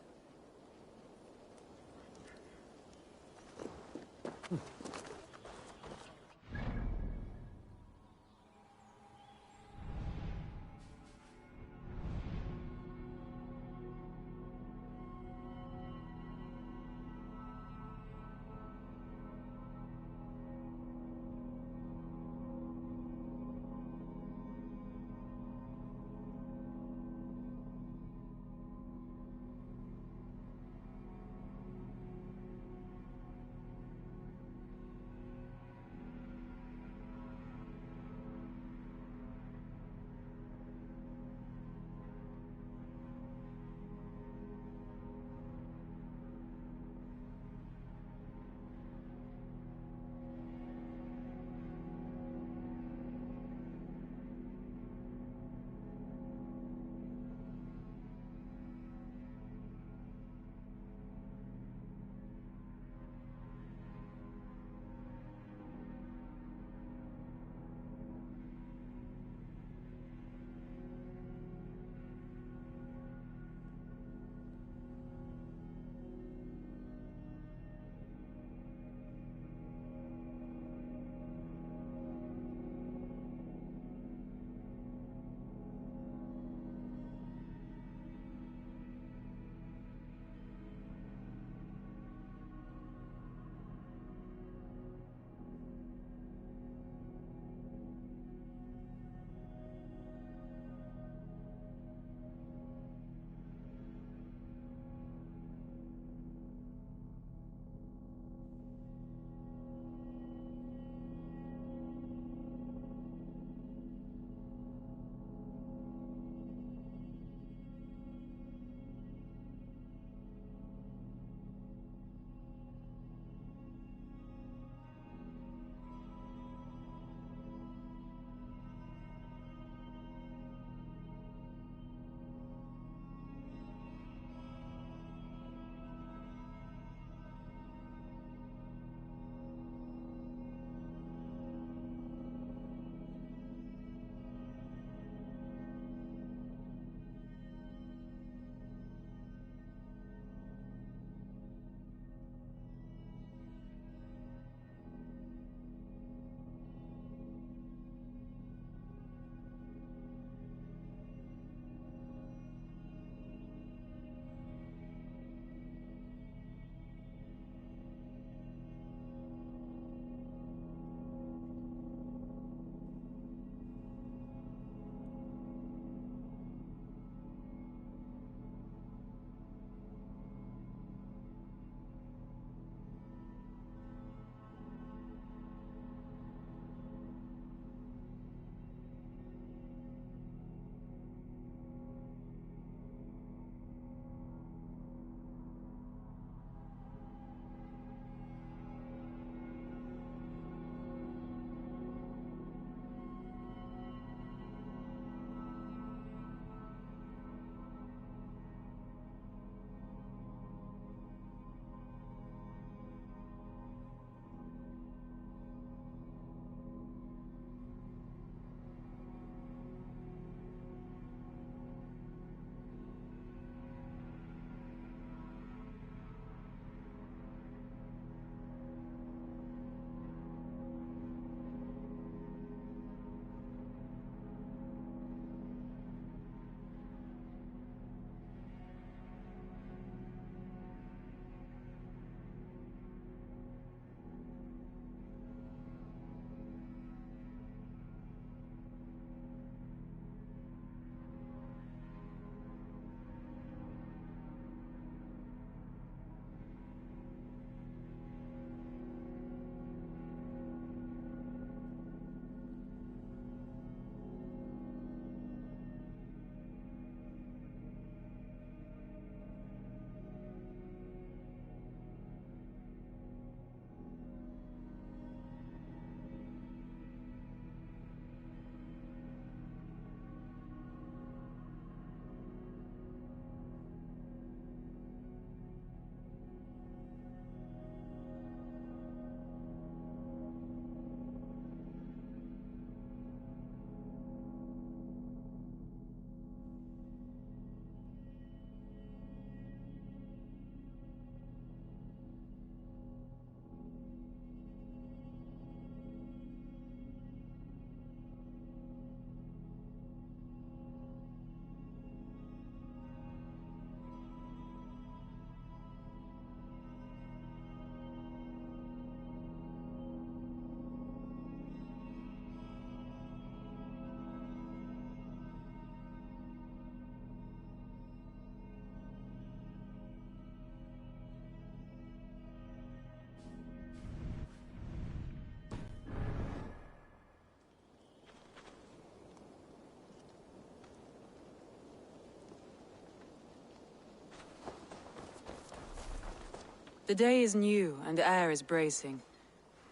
The day is new, and the air is bracing.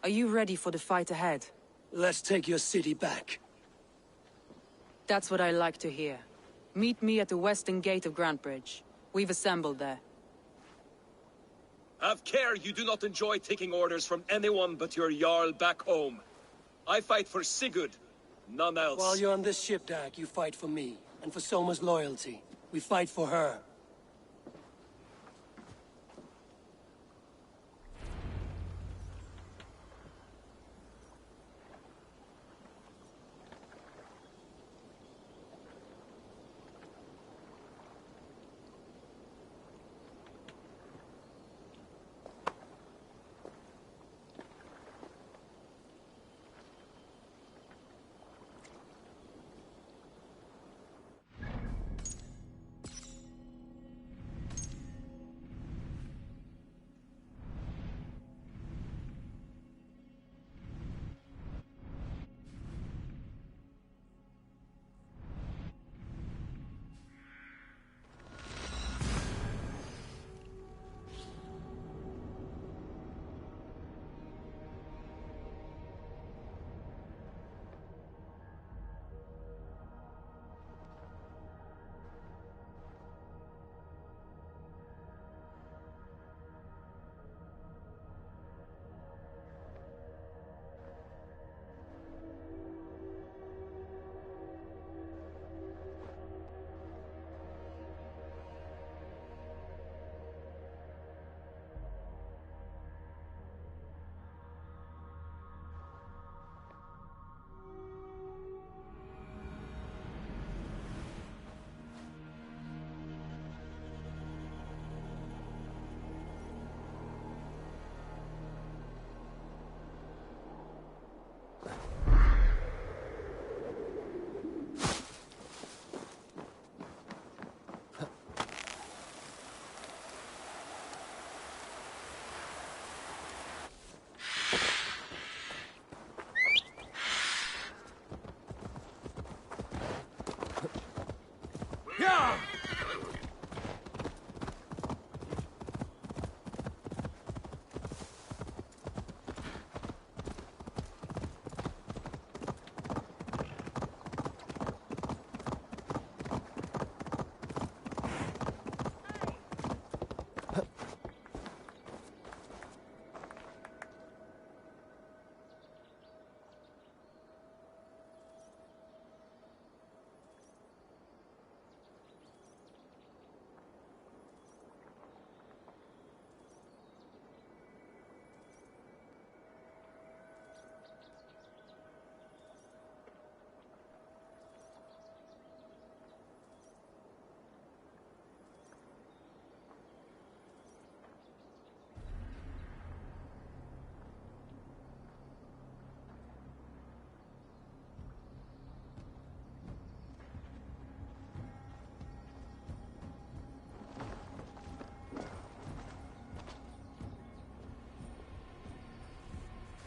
Are you ready for the fight ahead? Let's take your city back. That's what I like to hear. Meet me at the western gate of Grantebridge. We've assembled there. Have care you do not enjoy taking orders from anyone but your Jarl back home. I fight for Sigurd, none else. While you're on this ship, Dak, you fight for me, and for Soma's loyalty. We fight for her.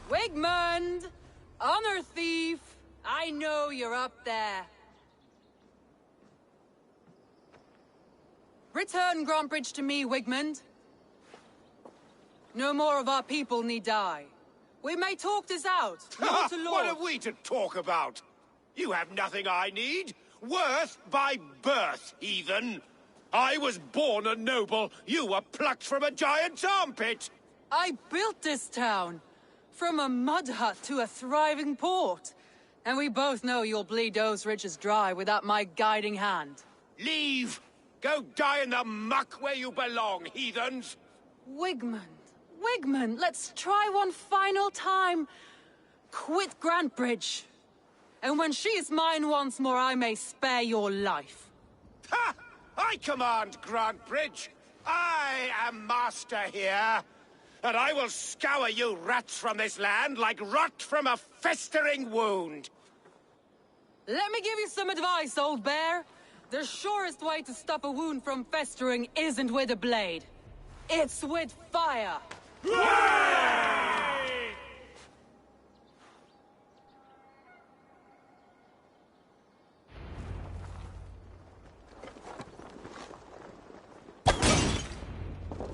Wigmund! Honor thief! I know you're up there. Return Grantebridge to me, Wigmund. No more of our people need die. We may talk this out, lord to lord. What have we to talk about? You have nothing I need. Worth by birth, heathen. I was born a noble. You were plucked from a giant's armpit. I built this town. From a mud hut to a thriving port. And we both know you'll bleed those riches dry without my guiding hand. Leave! Go die in the muck where you belong, heathens! Wigmund, let's try one final time. Quit Grantebridge. And when she is mine once more, I may spare your life. Ha! I command Grantebridge. I am master here. And I will scour you rats from this land like rot from a festering wound. Let me give you some advice, old bear. The surest way to stop a wound from festering isn't with a blade. It's with fire.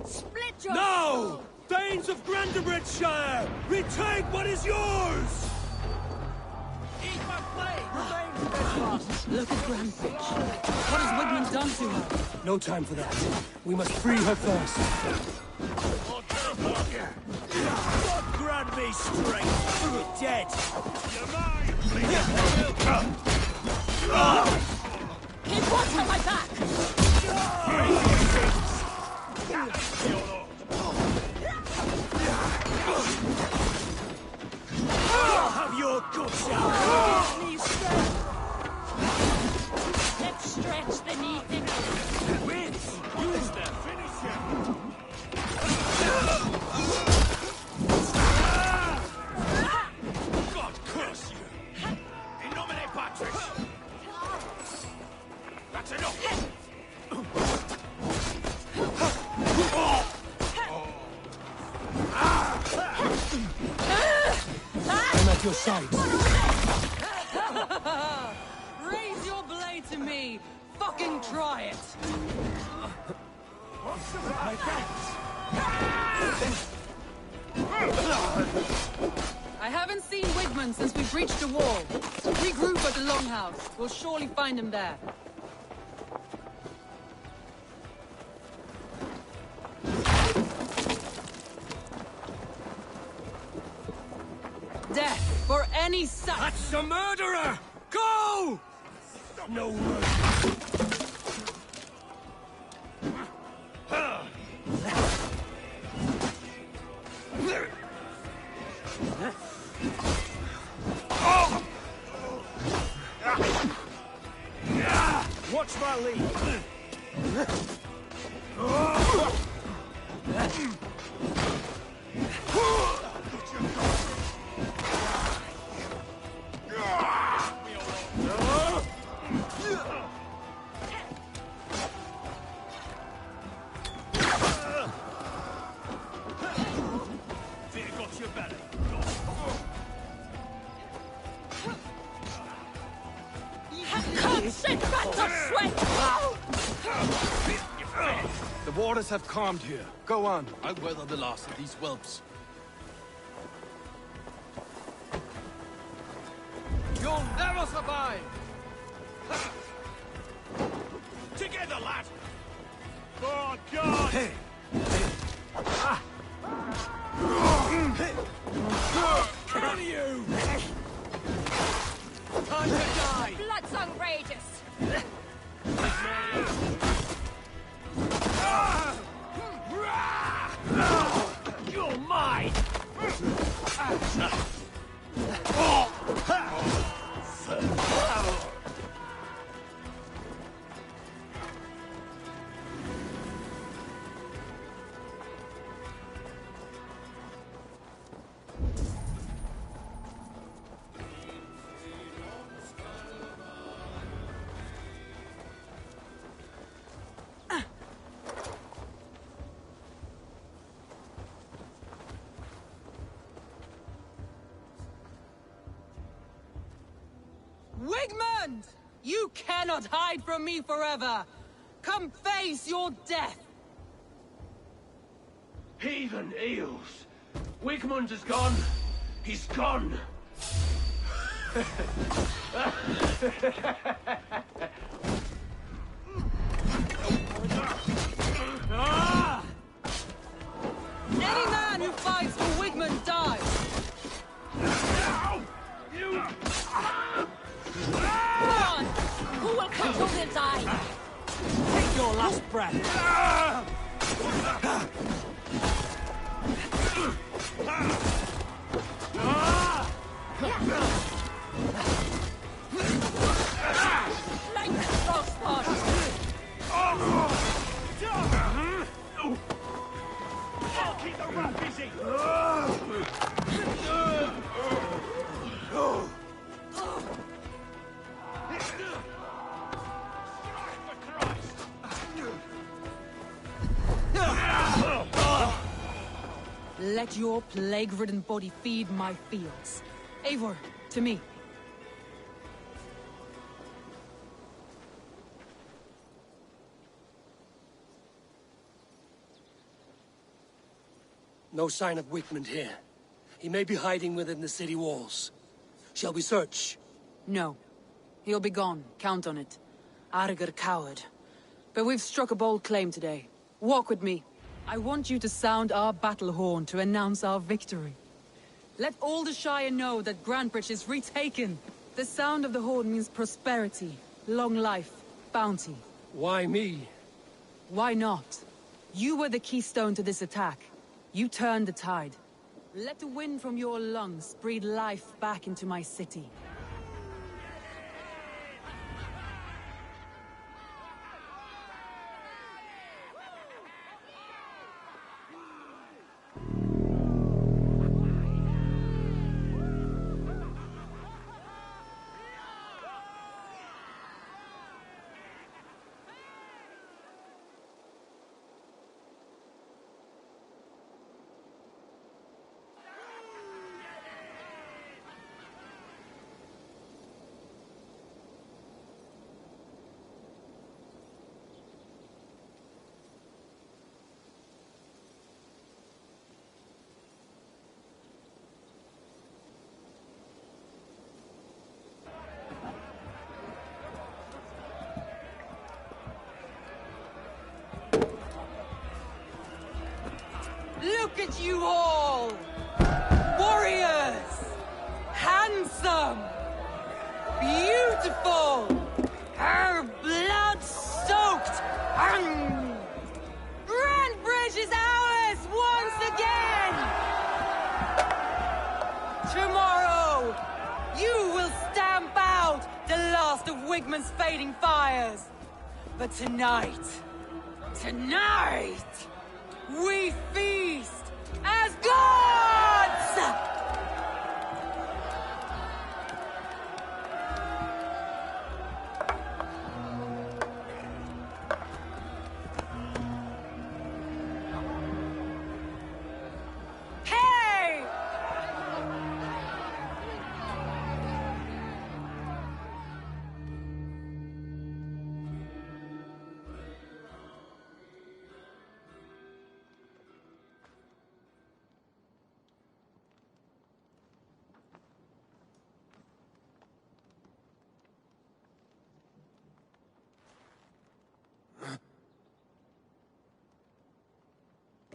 Split your No! Danes of Grantebridgescire! Retake what is yours! Look at Grantebridge. What has Wigmund done to her? No time for that. We must free her first. God grant me strength! You're dead! You're mine! Keep watch on my back! I'll have your guts out! Hip stretch the knee thicker. Wins! Use them! Finish him! God curse you! In nomine Patris! That's enough! I'm at your side. Raise your blade to me! Fucking try it! I haven't seen Wigmund since we breached the wall. Regroup at the Longhouse. We'll surely find him there. Death for any such. That's a murderer! Go! No word. Watch my lead! The waters have calmed here. Go on. I'll weather the last of these whelps. You'll never survive! Together, lad! Oh, God! Hey! Can you? Time to die! Bloodsong rages! You're mine! Wigmund! You cannot hide from me forever! Come face your death! Heathen eels! Wigmund is gone! He's gone! Any man who fights for Wigmund dies! Go on! Who will come to the die? Take your last breath! Like the frostpot! I'll keep the rat busy! Let your plague-ridden body feed my fields. Eivor, to me. No sign of Wigmund here. He may be hiding within the city walls. Shall we search? No. He'll be gone. Count on it. Arger coward. But we've struck a bold claim today. Walk with me. I want you to sound our battle horn to announce our victory. Let all the Shire know that Grantebridge is retaken. The sound of the horn means prosperity, long life, bounty. Why me? Why not? You were the keystone to this attack. You turned the tide. Let the wind from your lungs breathe life back into my city. Look at you all! Warriors! Handsome! Beautiful! Her blood-soaked! Grantebridge is ours once again! Tomorrow, you will stamp out the last of Wigmund's fading fires. But tonight, we feast as gods! Hey!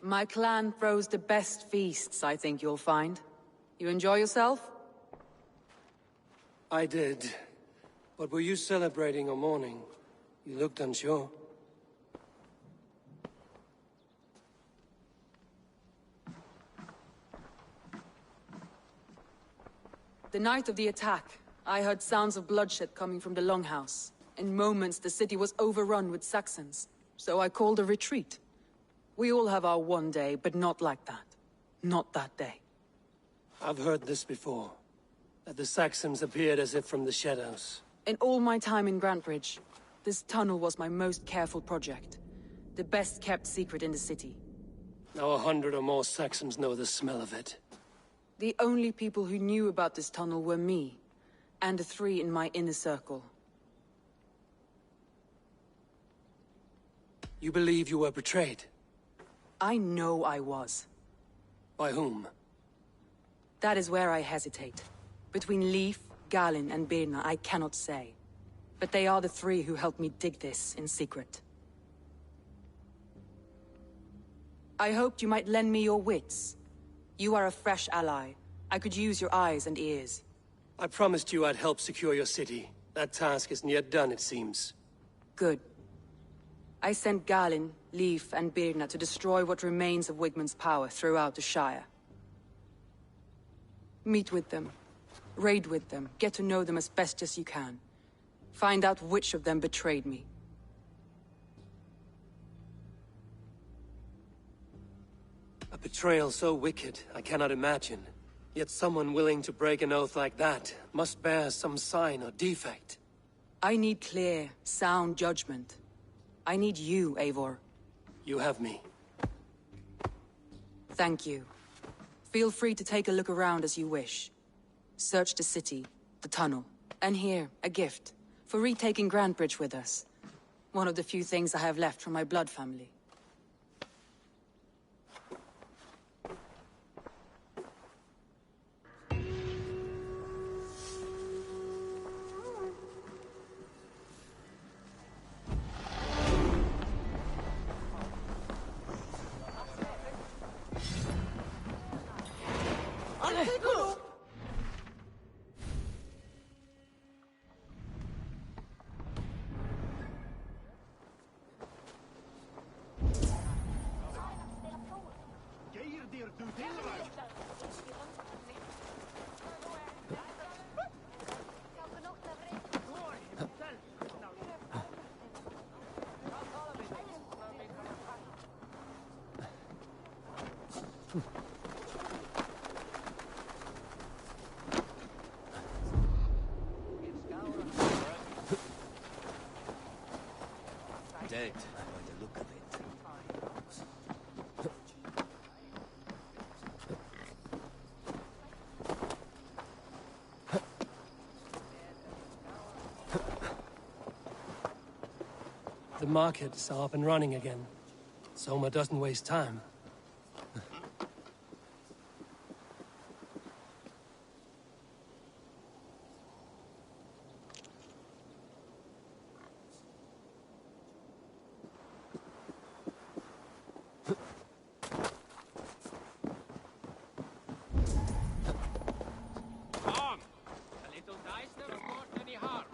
My clan throws the best feasts, I think you'll find. You enjoy yourself? I did. But were you celebrating or mourning? You looked unsure. The night of the attack, I heard sounds of bloodshed coming from the Longhouse. In moments, the city was overrun with Saxons, so I called a retreat. We all have our one day, but not like that. Not that day. I've heard this before. That the Saxons appeared as if from the shadows. In all my time in Grantebridge, this tunnel was my most careful project. The best kept secret in the city. Now 100 or more Saxons know the smell of it. The only people who knew about this tunnel were me, and the 3 in my inner circle. You believe you were betrayed? I know I was. By whom? That is where I hesitate. Between Leif, Galin, and Birna, I cannot say. But they are the 3 who helped me dig this in secret. I hoped you might lend me your wits. You are a fresh ally. I could use your eyes and ears. I promised you I'd help secure your city. That task isn't yet done, it seems. Good. I sent Galin, Leif, and Birna to destroy what remains of Wigmund's power throughout the Shire. Meet with them. Raid with them. Get to know them as best as you can. Find out which of them betrayed me. A betrayal so wicked, I cannot imagine. Yet someone willing to break an oath like that must bear some sign or defect. I need clear, sound judgment. I need you, Eivor. You have me. Thank you. Feel free to take a look around as you wish. Search the city, the tunnel, and here, a gift, for retaking Grantebridge with us. One of the few things I have left from my blood family. dead, by the look of it. The markets are up and running again. Soma doesn't waste time. Come! A little dice never caused any harm.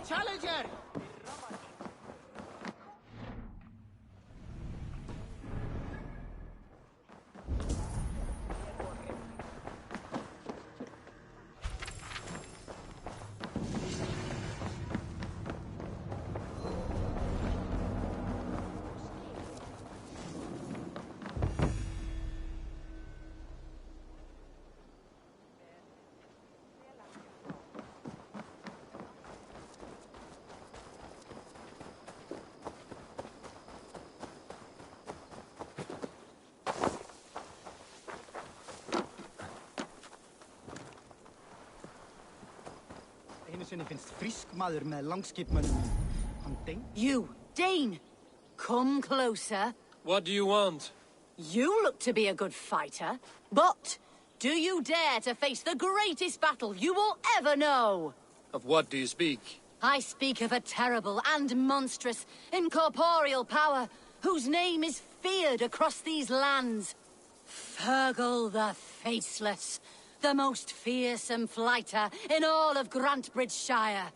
Challenger! You, Dane! Come closer. What do you want? You look to be a good fighter, but do you dare to face the greatest battle you will ever know? Of what do you speak? I speak of a terrible and monstrous, incorporeal power whose name is feared across these lands. Fergal the Faceless, the most fearsome fighter in all of Grantebridgescire.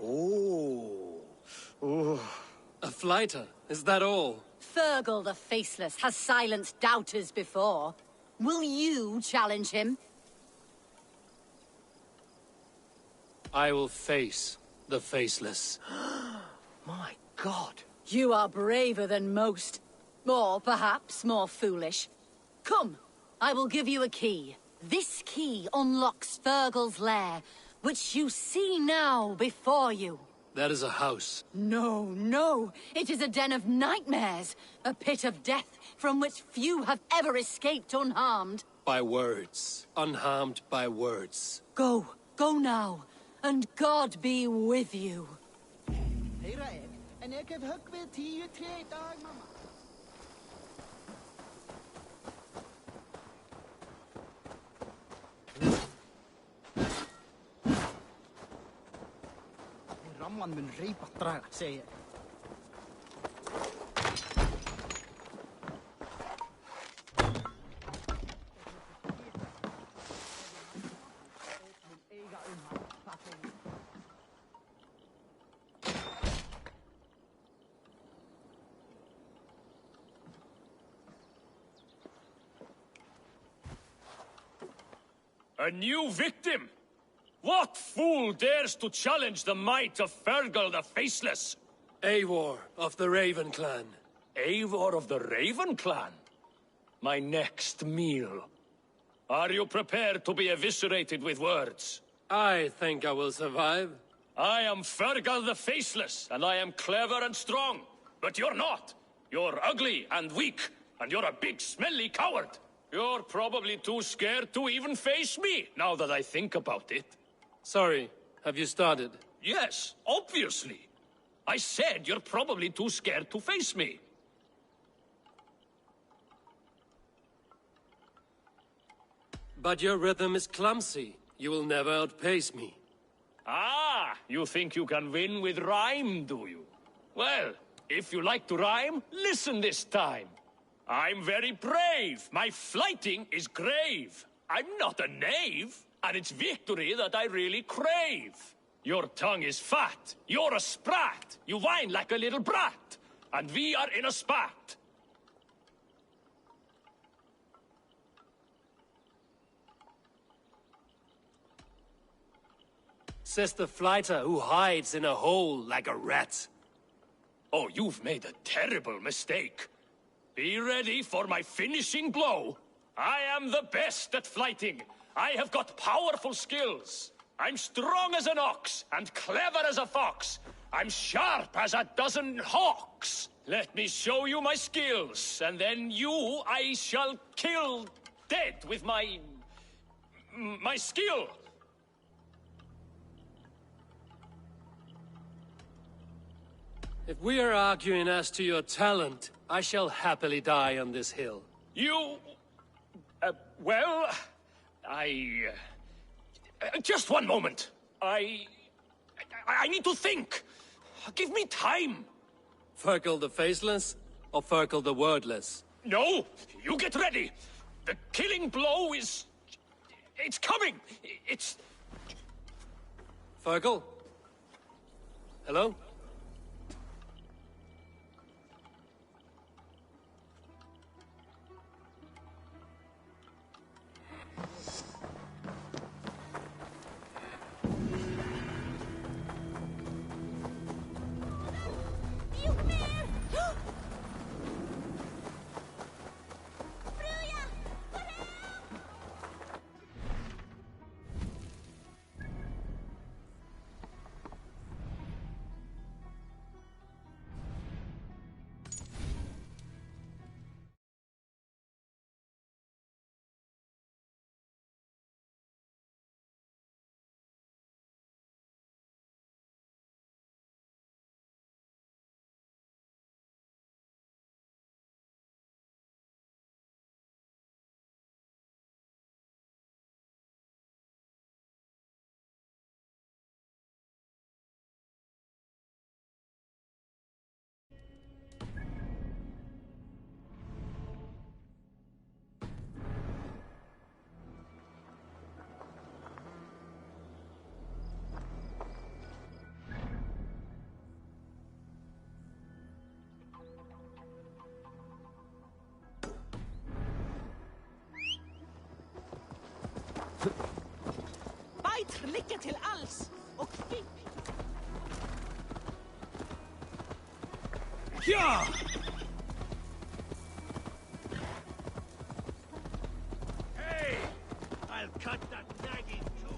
A fighter? Is that all? Fergal the Faceless has silenced doubters before. Will you challenge him? I will face the Faceless. My God. You are braver than most. Or perhaps more foolish. Come, I will give you a key. This key unlocks Fergal's lair, which you see now before you. That is a house. No, no. It is a den of nightmares. A pit of death from which few have ever escaped unharmed. By words. Unharmed by words. Go. Go now. And God be with you. Ramman mun reipa draga, segi ég. A new victim? What fool dares to challenge the might of Fergal the Faceless? Eivor of the Raven Clan. Eivor of the Raven Clan? My next meal. Are you prepared to be eviscerated with words? I think I will survive. I am Fergal the Faceless, and I am clever and strong. But you're not. You're ugly and weak, and you're a big, smelly coward. You're probably too scared to even face me, now that I think about it. Sorry, have you started? Yes, obviously. I said you're probably too scared to face me. But your rhythm is clumsy. You will never outpace me. Ah, you think you can win with rhyme, do you? Well, if you like to rhyme, listen this time. I'm very brave. My flighting is grave. I'm not a knave, and it's victory that I really crave. Your tongue is fat. You're a sprat. You whine like a little brat. And we are in a spat. Says the flighter who hides in a hole like a rat. Oh, you've made a terrible mistake. Be ready for my finishing blow. I am the best at flighting. I have got powerful skills. I'm strong as an ox and clever as a fox. I'm sharp as a dozen hawks. Let me show you my skills, and then you I shall kill dead with my skill. If we are arguing as to your talent, I shall happily die on this hill. You... well... just one moment. I need to think. Give me time. Fergal the Faceless, or Fergal the Wordless? No, you get ready. The killing blow is... it's coming. It's... Fergal? Hello? Beit lycka till alls och fick. Ja! Hey! I'll cut that nag in two.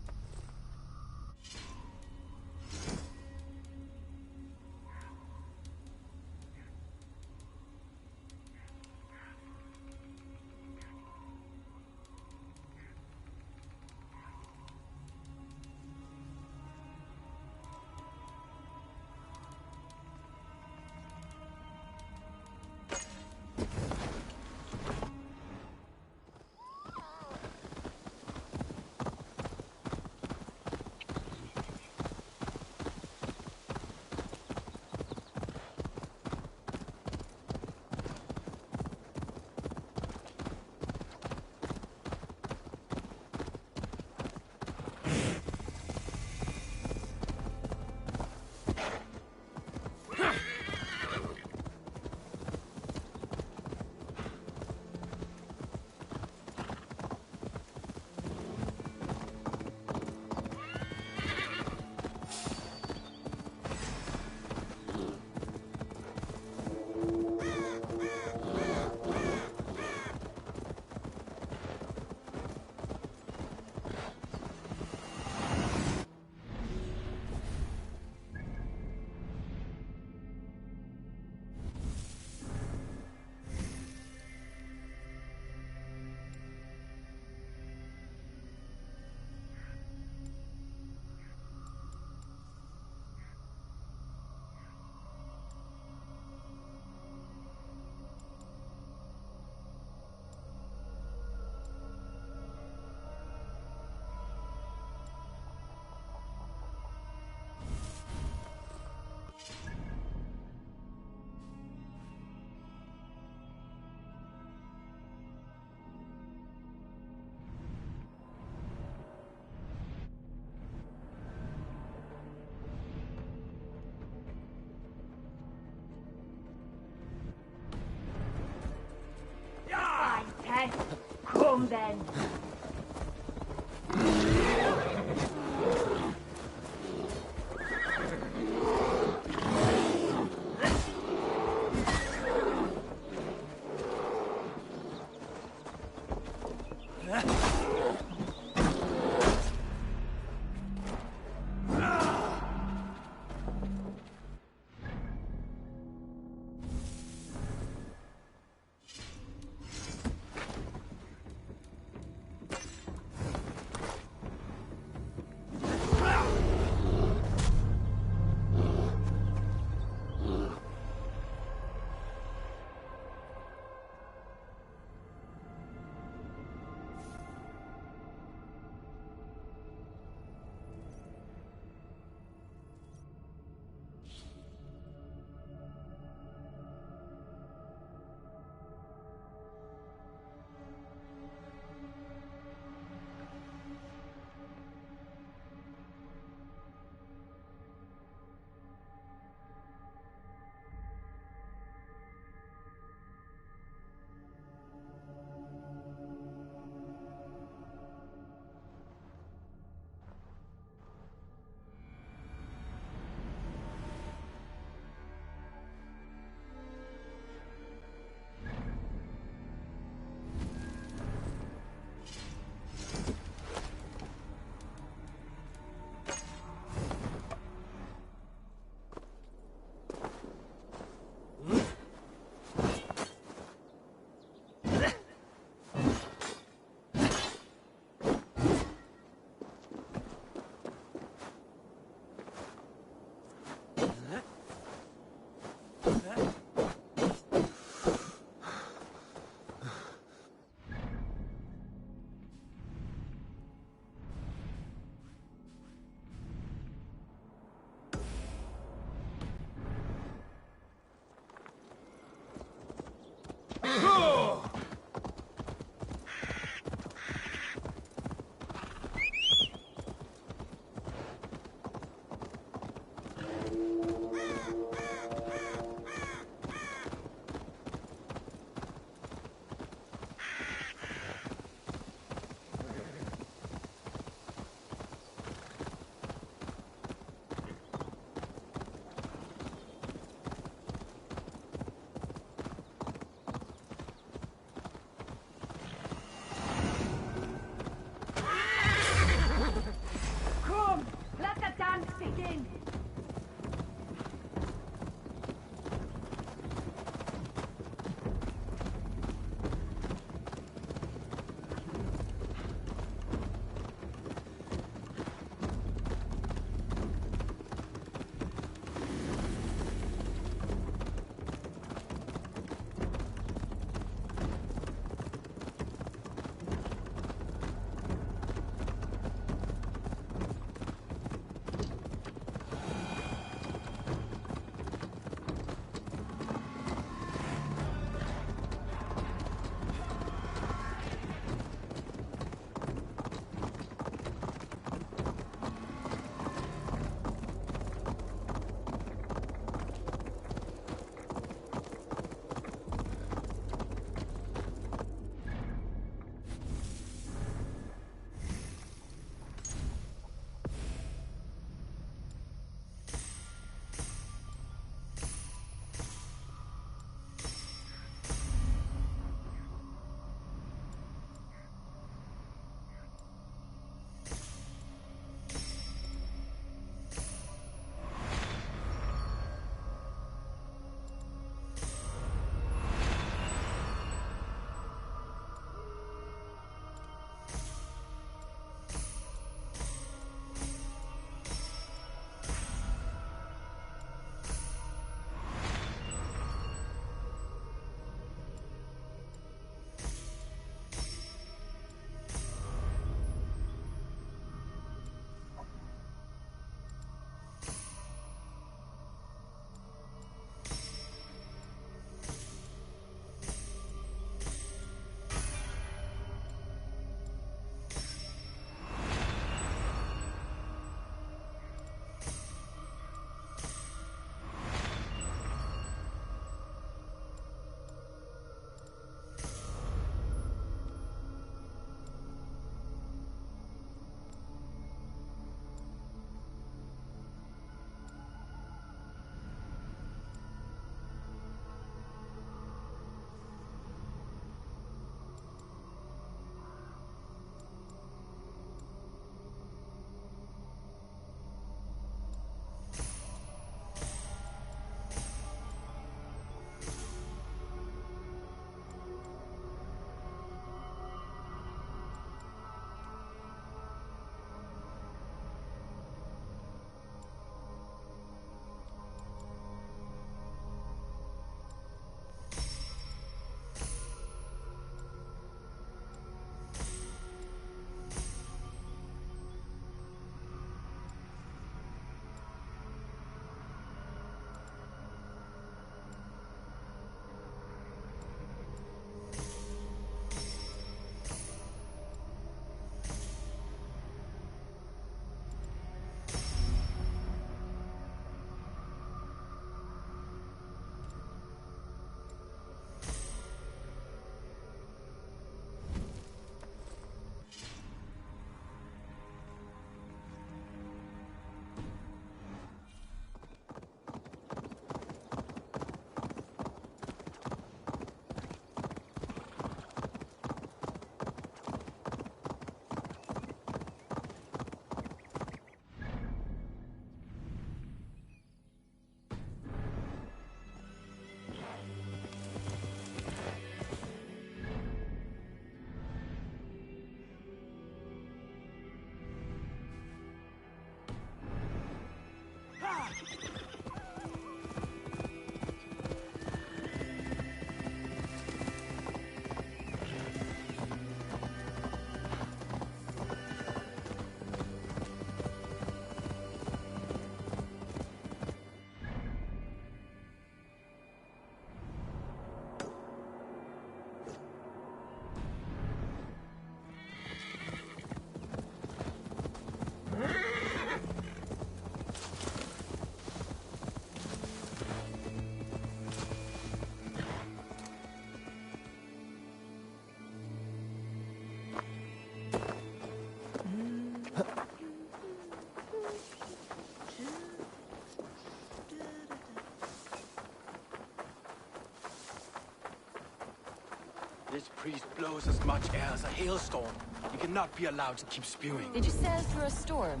This priest blows as much air as a hailstorm. He cannot be allowed to keep spewing. Did you sail through a storm?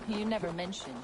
You never mentioned.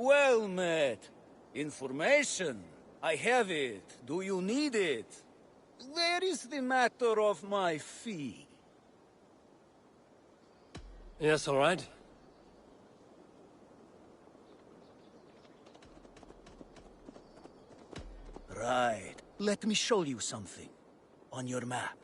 Well met. Information. I have it. Do you need it? Where is the matter of my fee? Yes, all right. Right. Let me show you something. On your map.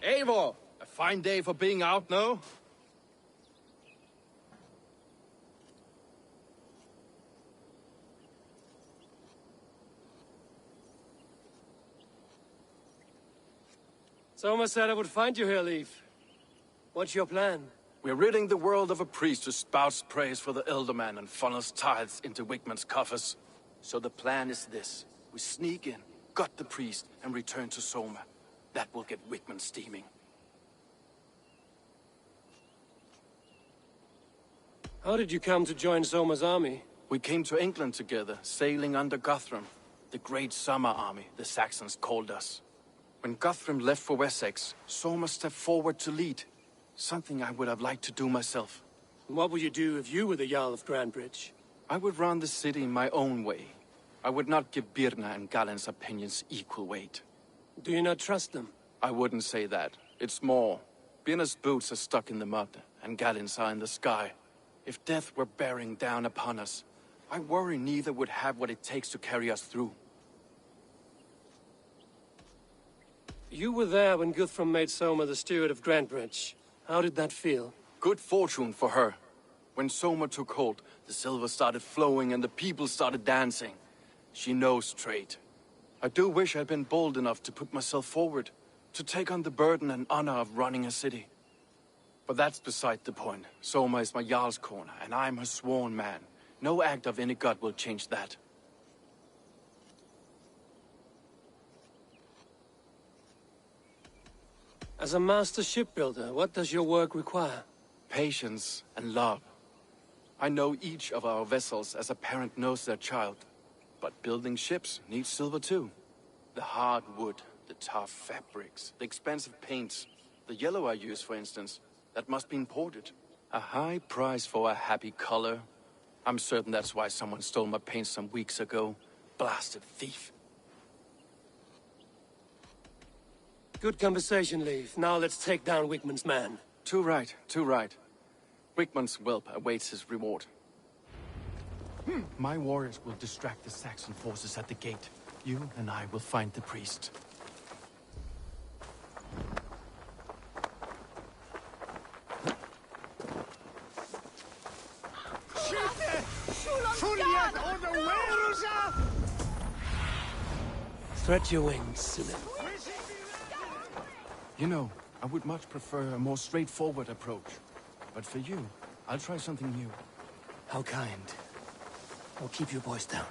Eivor! A fine day for being out, no? Soma said I would find you here, Leif. What's your plan? We're ridding the world of a priest who spouts praise for the Elderman and funnels tithes into Wigman's coffers. So the plan is this. We sneak in, gut the priest, and return to Soma. That will get Wigman steaming. How did you come to join Soma's army? We came to England together, sailing under Guthrum. The Great Summer Army, the Saxons called us. When Guthrum left for Wessex, Soma stepped forward to lead. Something I would have liked to do myself. What would you do if you were the Jarl of Grantebridge? I would run the city in my own way. I would not give Birna and Galen's opinions equal weight. Do you not trust them? I wouldn't say that. It's more. Birna's boots are stuck in the mud, and Galen's are in the sky. If death were bearing down upon us, I worry neither would have what it takes to carry us through. You were there when Guthrum made Soma the steward of Grantebridge. How did that feel? Good fortune for her. When Soma took hold, the silver started flowing and the people started dancing. She knows trade. I do wish I'd been bold enough to put myself forward, to take on the burden and honor of running a city. But that's beside the point. Soma is my Jarl's corner, and I'm her sworn man. No act of any god will change that. As a master shipbuilder, what does your work require? Patience and love. I know each of our vessels as a parent knows their child. But building ships needs silver too. The hard wood, the tough fabrics, the expensive paints. The yellow I use, for instance, that must be imported. A high price for a happy color. I'm certain that's why someone stole my paint some weeks ago. Blasted thief. Good conversation, Leif. Now let's take down Wigman's man. Too right, too right. Wigman's whelp awaits his reward. My warriors will distract the Saxon forces at the gate. You and I will find the priest. Stretch your wings, Sule. You know, I would much prefer a more straightforward approach. But for you, I'll try something new. How kind. I'll keep your voice down.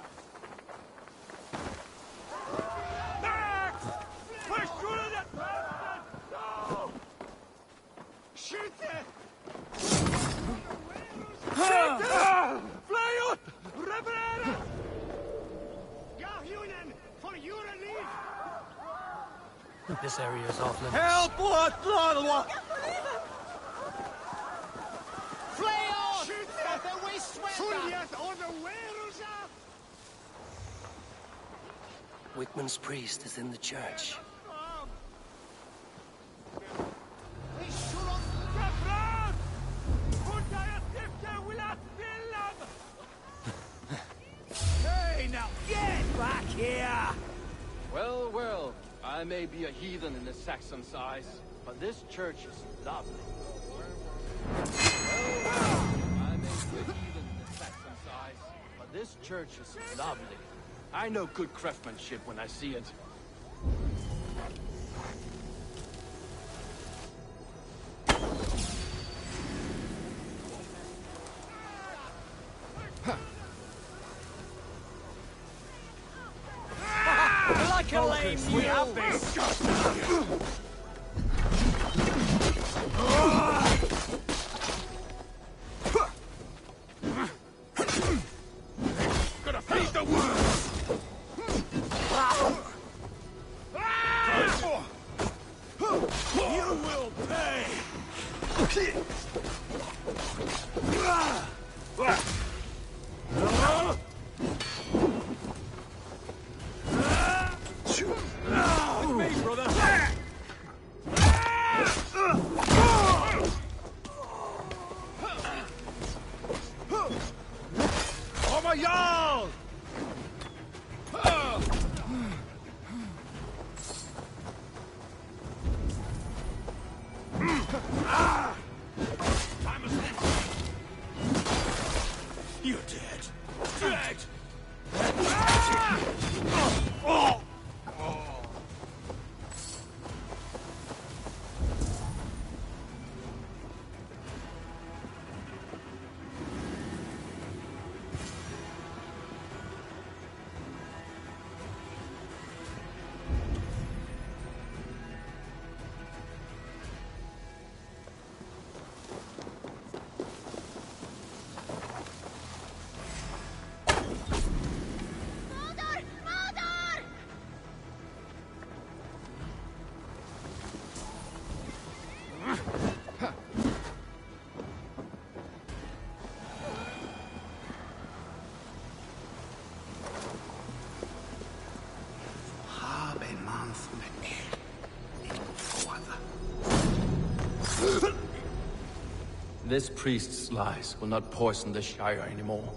This area is off limits. Help! What? Wickman's priest is in the church. Hey, now get back here! Well, well, I may be a heathen in the Saxon size, but this church is lovely. Well, I may be a heathen in the Saxon size, but this church is lovely. I know good craftsmanship when I see it. Like a lame mule! We have this! Gonna feed the worms! You will pay! With me, brother! Oh my Jarl! You're dead. Dead! Oh! This priest's lies will not poison the Shire anymore.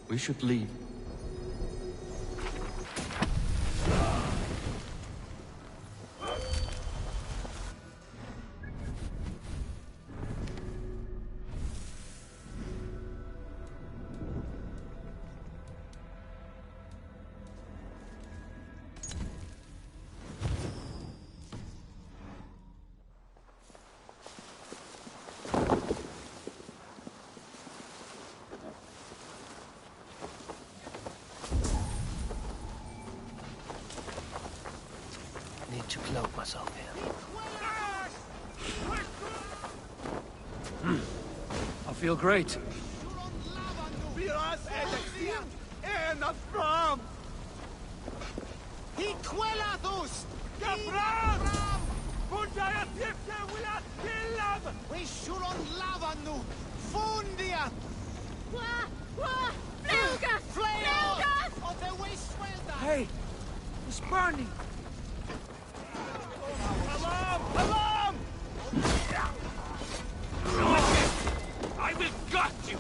We should leave. To cloak myself here. I feel great. Hey! It's burning! Alarm! Alarm! I will gut you!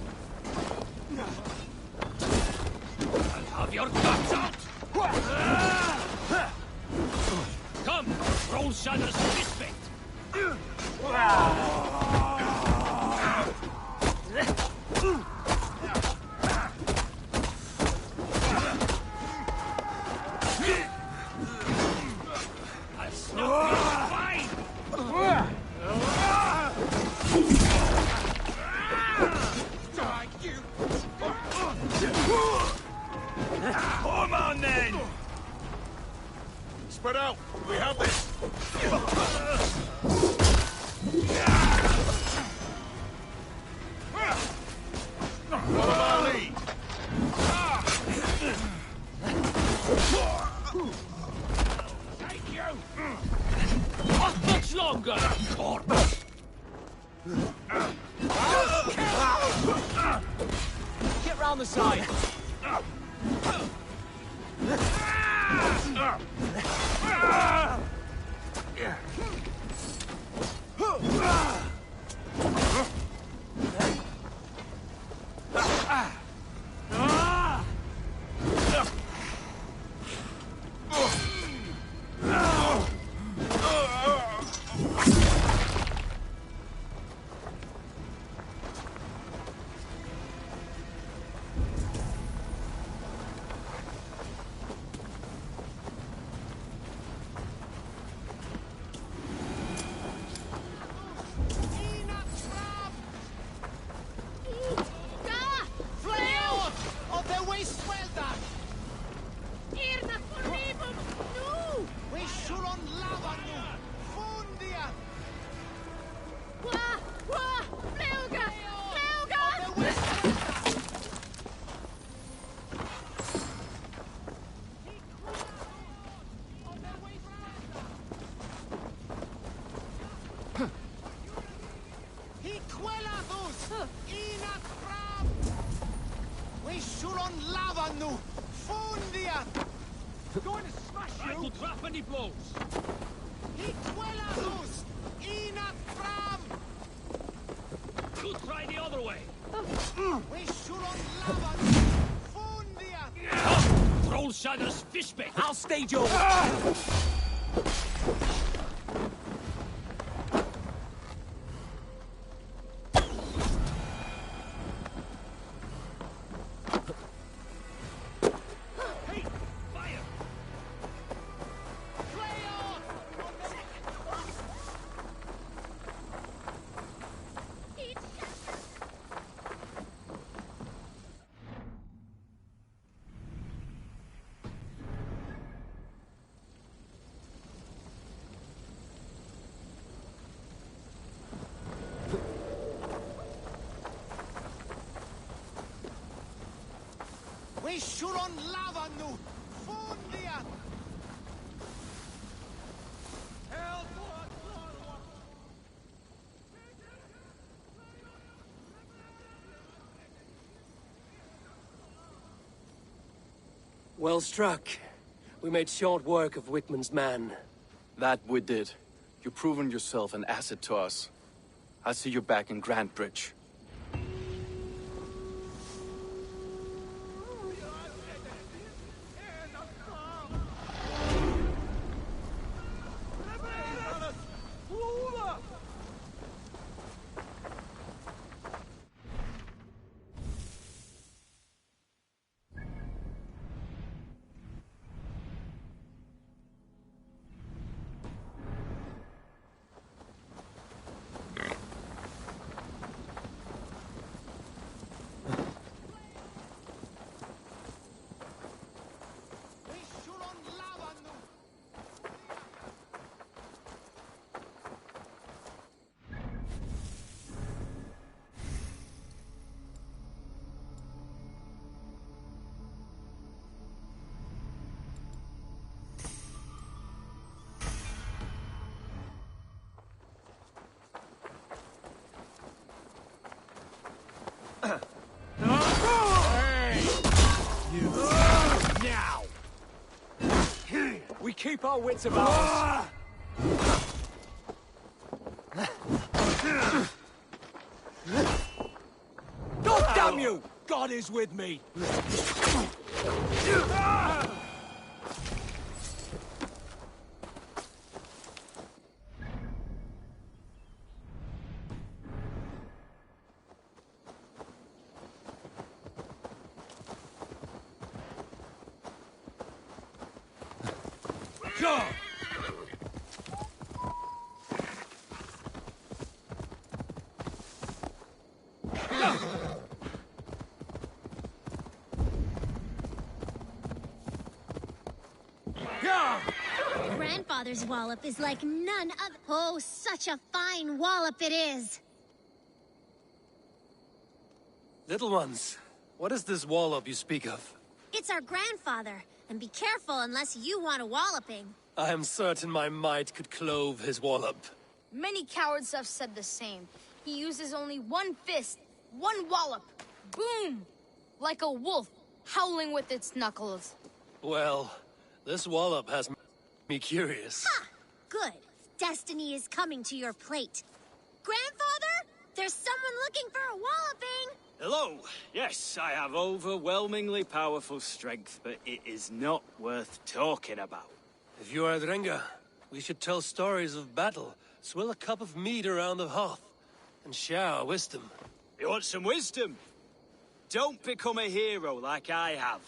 I'll have your guts out! Come, roll shadows fist fight! I'll snap you fine! down the side! Going to smash you! I could drop any blows! Could try the other way! Troll Shadow's fishbait! I'll stage over! Well struck. We made short work of Wickman's man. That we did. You've proven yourself an asset to us. I'll see you back in Grantebridge. Now! We keep our wits about us. God damn you! God is with me! Grandfather's wallop is like none other. Oh, such a fine wallop it is. Little ones, what is this wallop you speak of? It's our grandfather, and be careful unless you want a walloping. I am certain my might could clove his wallop. Many cowards have said the same. He uses only one fist, one wallop. Boom! like a wolf howling with its knuckles. Well, this wallop has me curious. Ha! Good. Destiny is coming to your plate. Grandfather, there's someone looking for a walloping. Hello. Yes, I have overwhelmingly powerful strength, but it is not worth talking about. If you are Drengr, we should tell stories of battle, swill a cup of mead around the hearth, and share our wisdom. You want some wisdom? Don't become a hero like I have.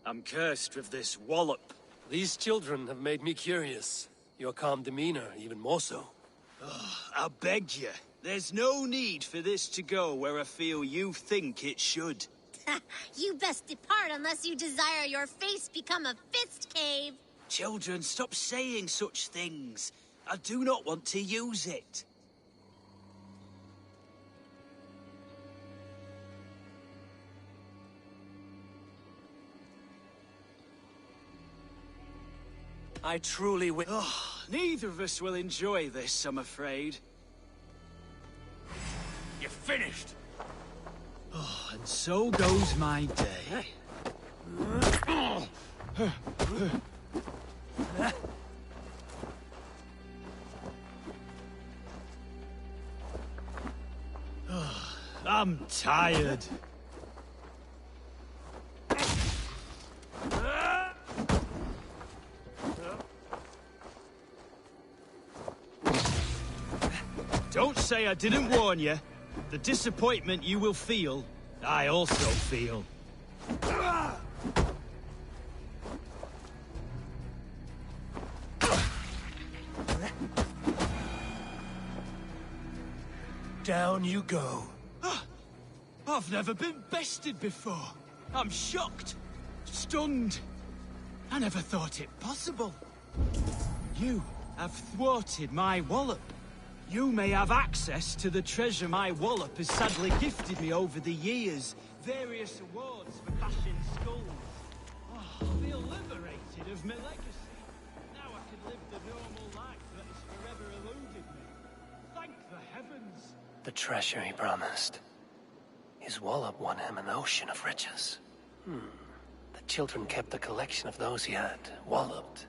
I'm cursed with this wallop. These children have made me curious. Your calm demeanor, even more so. Oh, I beg you. There's no need for this to go where I feel you think it should. You best depart unless you desire your face become a fist cave. Children, stop saying such things. I do not want to use it. I truly wish... Oh, neither of us will enjoy this, I'm afraid. You're finished. Oh, and so goes my day. Oh, I'm tired. Don't say I didn't warn you. The disappointment you will feel, I also feel. Down you go. I've never been bested before. I'm shocked, stunned. I never thought it possible. You have thwarted my wallop. You may have access to the treasure my wallop has sadly gifted me over the years. Various awards for bashing skulls. Oh, I feel liberated of my legacy. Now I can live the normal life that has forever eluded me. Thank the heavens. The treasure he promised. His wallop won him an ocean of riches. The children kept a collection of those he had walloped.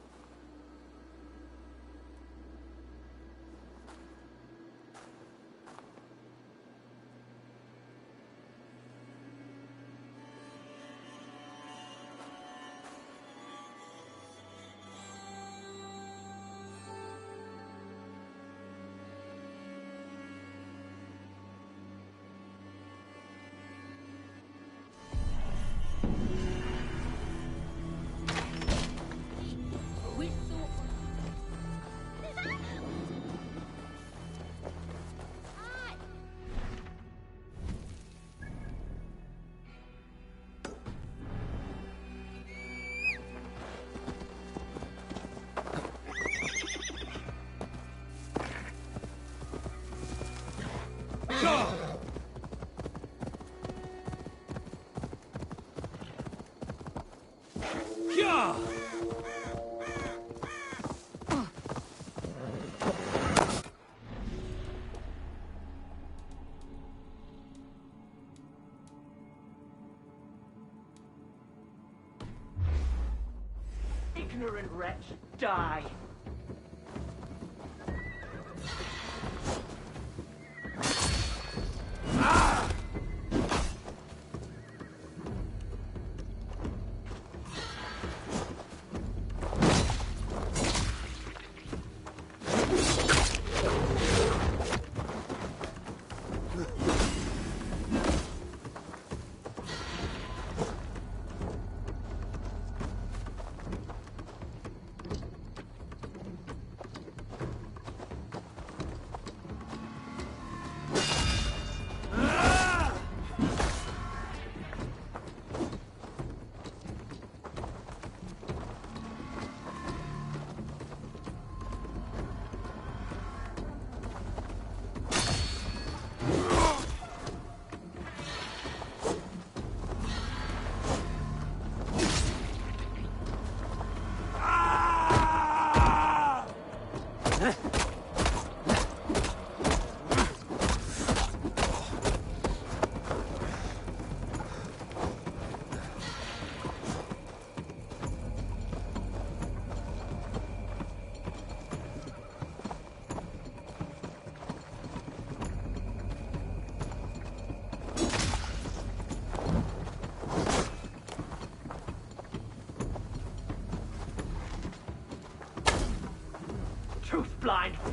Ignorant wretch, die!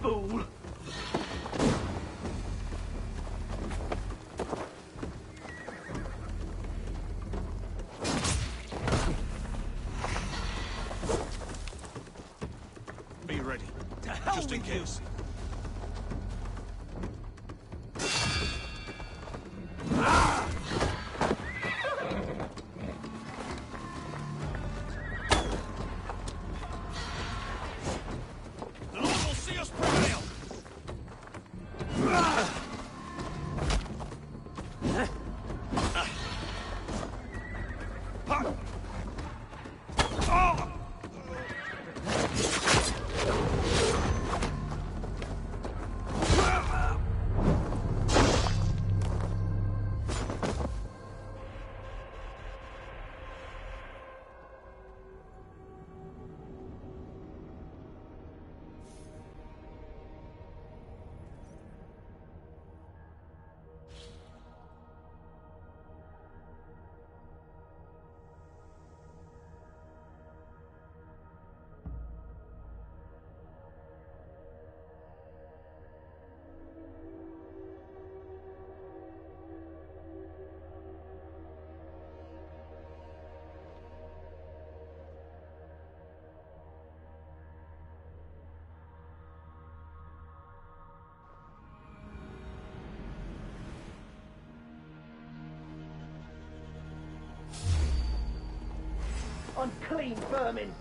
fool! Be ready. Just in case. Unclean vermin!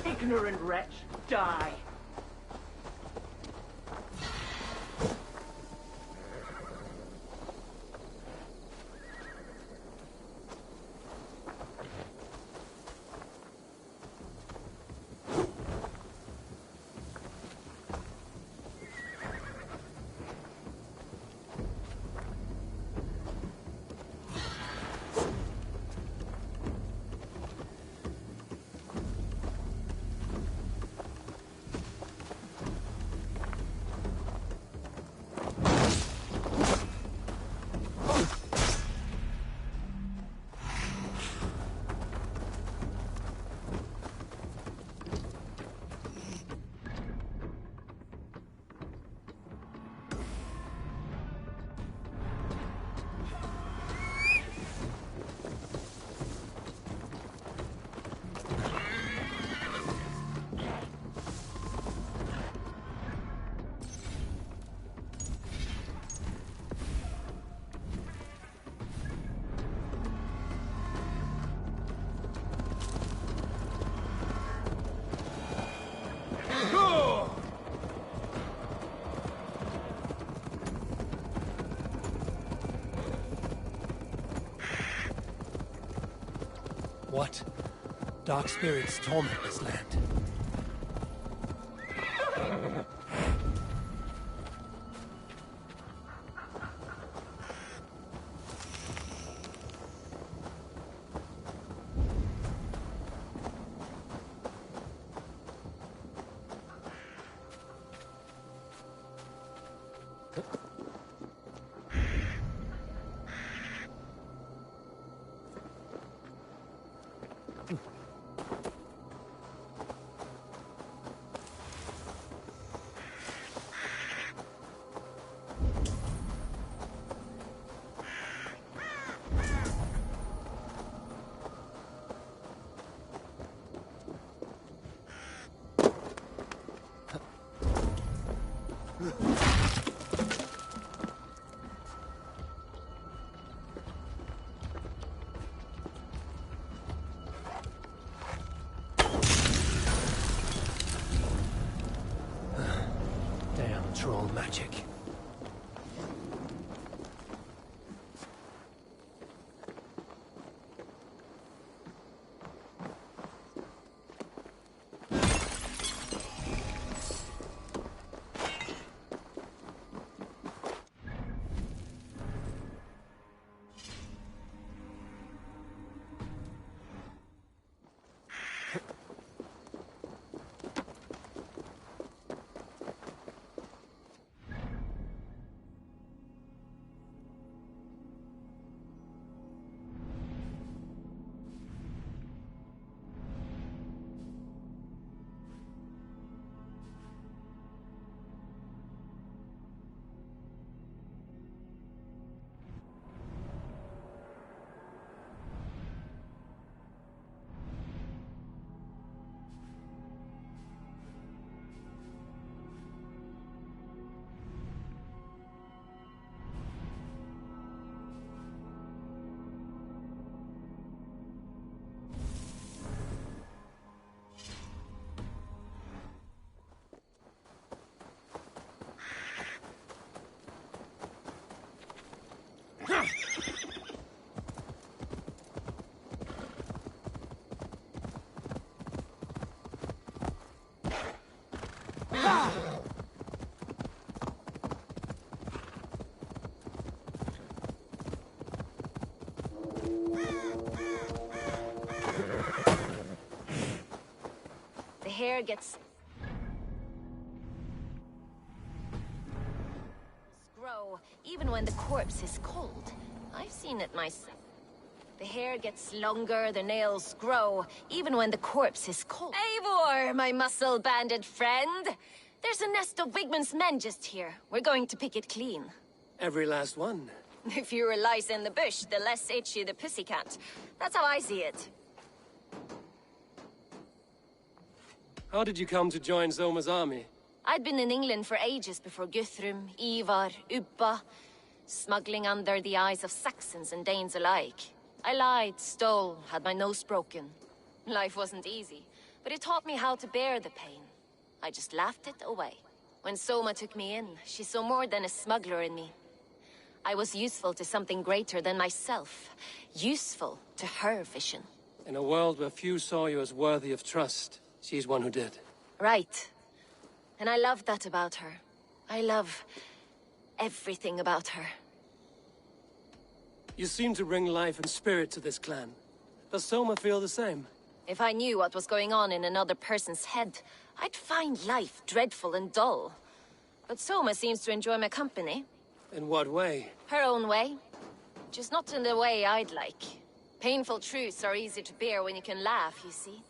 Ignorant wretch, die! what? Dark spirits torment this land. Damn troll magic. The hair gets... grow even when the corpse is cold. I've seen it myself. The hair gets longer, the nails grow, even when the corpse is cold. Eivor, my muscle-banded friend! There's a nest of Wigmund's men just here. We're going to pick it clean. Every last one. The fewer lice in the bush, the less itchy the pussycat. That's how I see it. How did you come to join Zoma's army? I'd been in England for ages before Guthrum, Ivar, Ubba, smuggling under the eyes of Saxons and Danes alike. I lied, stole, had my nose broken. Life wasn't easy, but it taught me how to bear the pain. I just laughed it away. When Soma took me in, she saw more than a smuggler in me. I was useful to something greater than myself. Useful to her vision. In a world where few saw you as worthy of trust, she's one who did. Right. And I love that about her. I love everything about her. You seem to bring life and spirit to this clan. Does Soma feel the same? If I knew what was going on in another person's head, I'd find life dreadful and dull. But Soma seems to enjoy my company. In what way? Her own way. Just not in the way I'd like. Painful truths are easy to bear when you can laugh, you see.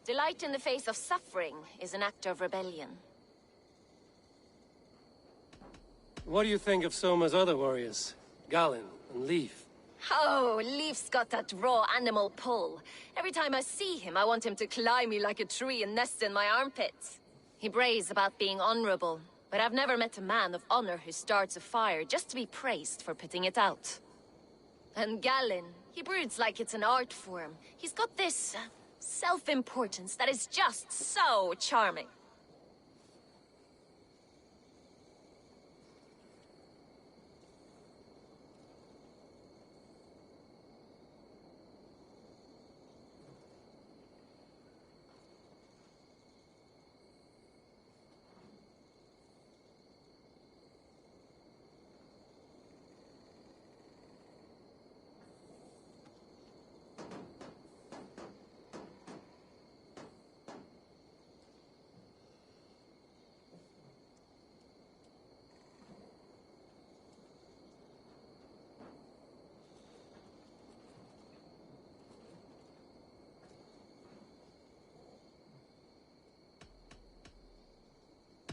Delight in the face of suffering is an act of rebellion. What do you think of Soma's other warriors? Galin and Leaf? Oh, Leaf's got that raw animal pull. Every time I see him, I want him to climb me like a tree and nest in my armpits. He brays about being honorable, but I've never met a man of honor who starts a fire just to be praised for putting it out. And Galin, he broods like it's an art form. He's got this self-importance that is just so charming.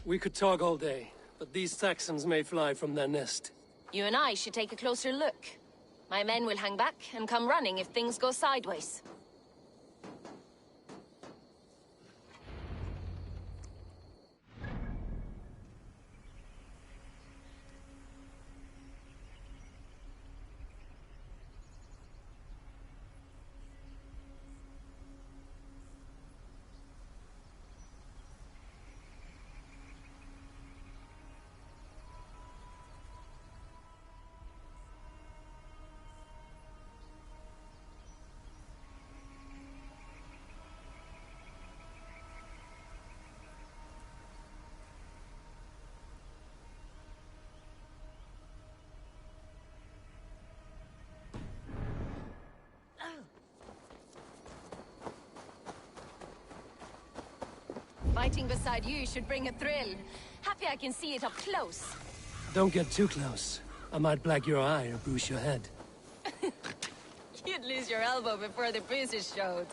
We could talk all day, but these Saxons may fly from their nest. You and I should take a closer look. My men will hang back and come running if things go sideways. Fighting beside you should bring a thrill. Happy I can see it up close. Don't get too close. I might black your eye or bruise your head. You'd lose your elbow before the bruises showed.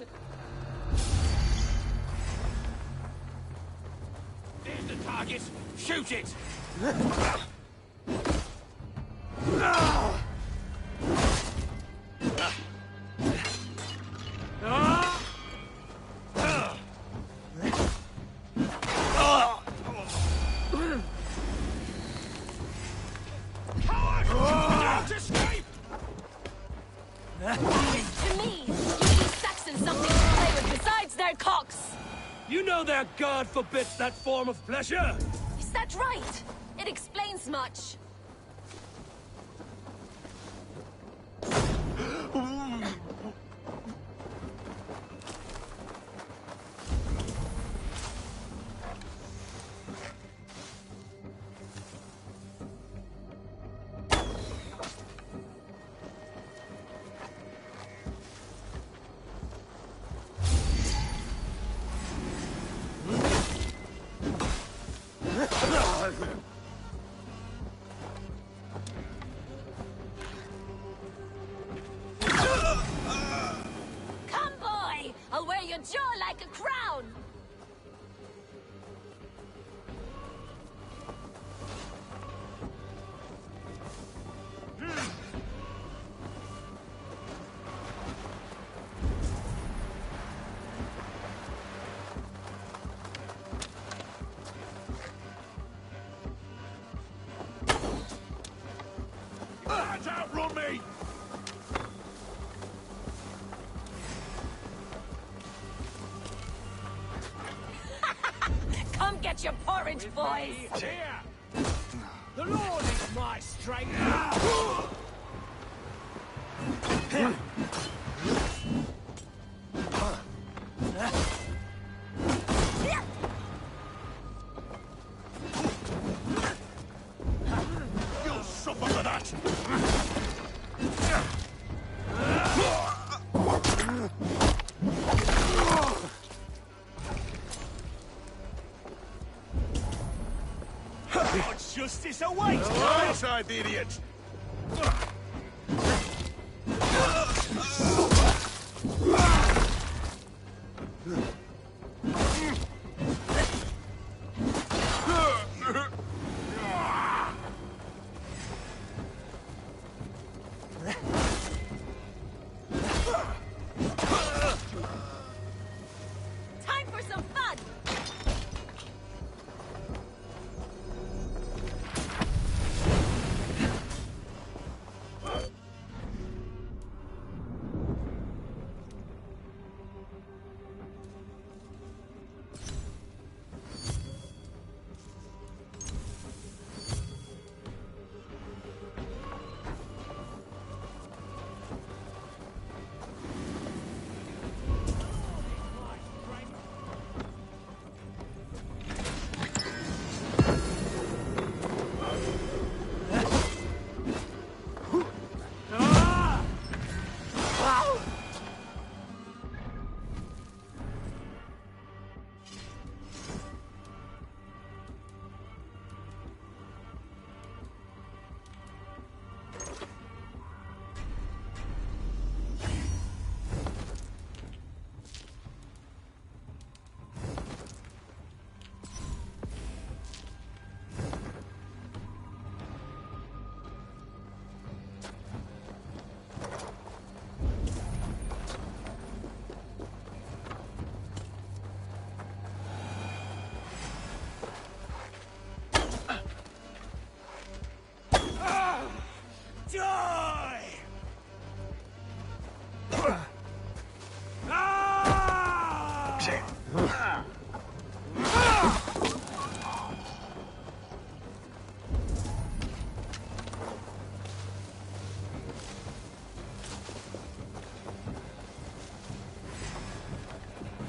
There's the target! Shoot it! To me, you give Saxons something to play with besides their cocks. You know their God forbids that form of pleasure. Is that right? It explains much. Come, boy! I'll wear your jaw like a crown! Outrun me! Come get your porridge, boys! Here! The Lord is my strength! You'll suffer for that! God's justice awaits! Go inside, the idiot! Time for some fun!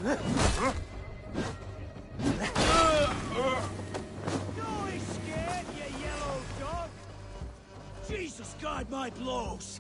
Don't scared, you yellow dog! Jesus, guide my blows!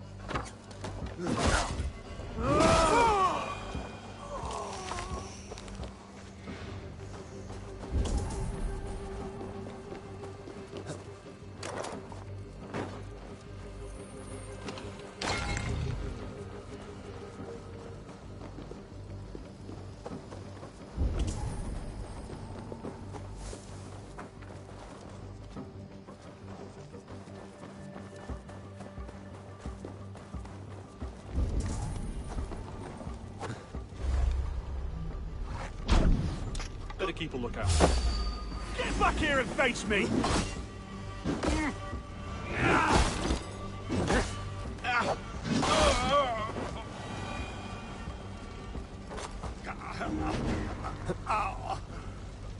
Better keep a lookout. Get back here and face me!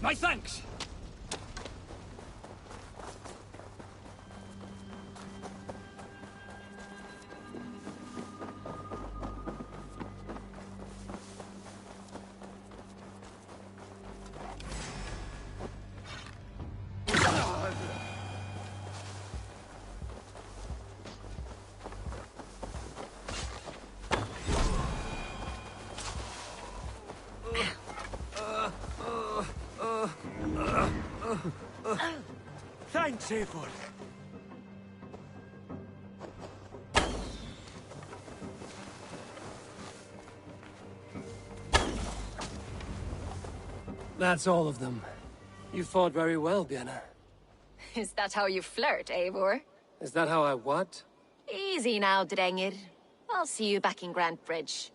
My thanks! Thanks, Eivor. That's all of them. You fought very well, Bianna. Is that how you flirt, Eivor? Is that how I what? Easy now, Drengr. I'll see you back in Grantebridge.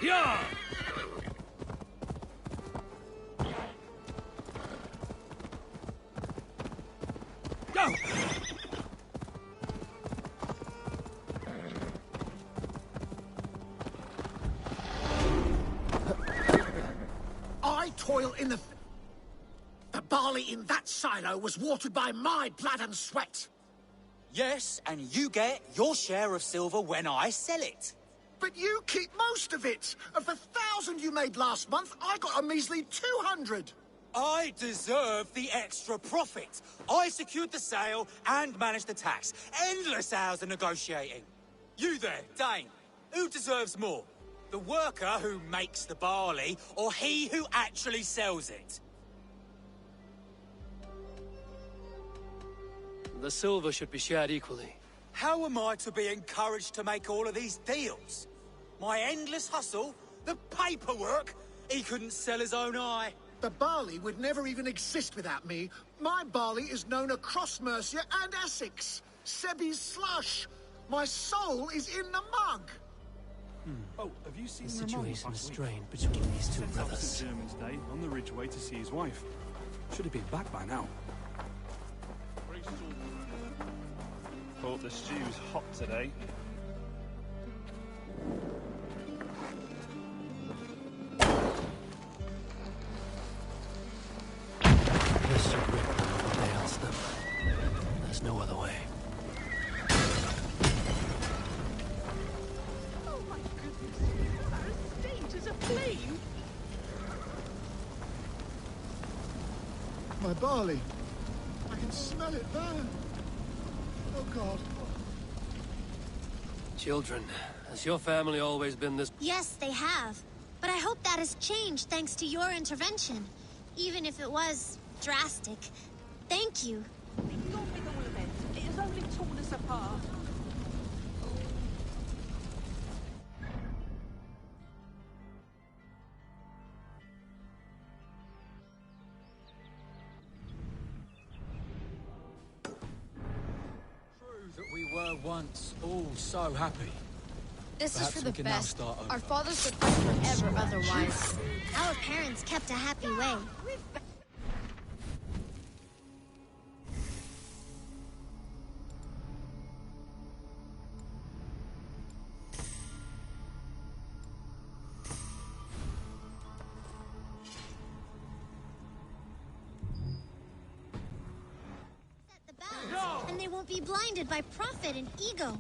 Yeah! Go! I toil in the barley in that silo was watered by my blood and sweat. Yes, and you get your share of silver when I sell it. But you keep most of it. Of the 1,000 you made last month, I got a measly 200. I deserve the extra profit. I secured the sale and managed the tax. Endless hours of negotiating. You there, Dane. Who deserves more? The worker who makes the barley, or he who actually sells it? The silver should be shared equally. How am I to be encouraged to make all of these deals? My endless hustle? The paperwork? He couldn't sell his own eye. The barley would never even exist without me. My barley is known across Mercia and Essex. Sebi's slush. My soul is in the mug. Oh, have you seen The Ramon situation is last week? strained between these two Sent out brothers. St. German's Day on the Ridgeway to see his wife. Should have been back by now. Hope the stew's hot today. This should rip them or nails them. There's no other way. Oh my goodness! Our estate is aflame! My barley. I can smell it burn. Oh, God. Children, has your family always been this... Yes, they have. But I hope that has changed thanks to your intervention. Even if it was drastic. Thank you. Be gone with all of it. It has only torn us apart. That we were once all so happy. This Perhaps is for we the can now best. start over. Our fathers would fight forever otherwise. Our parents kept a happy way. Set the bells, and they won't be blinded by profit and ego.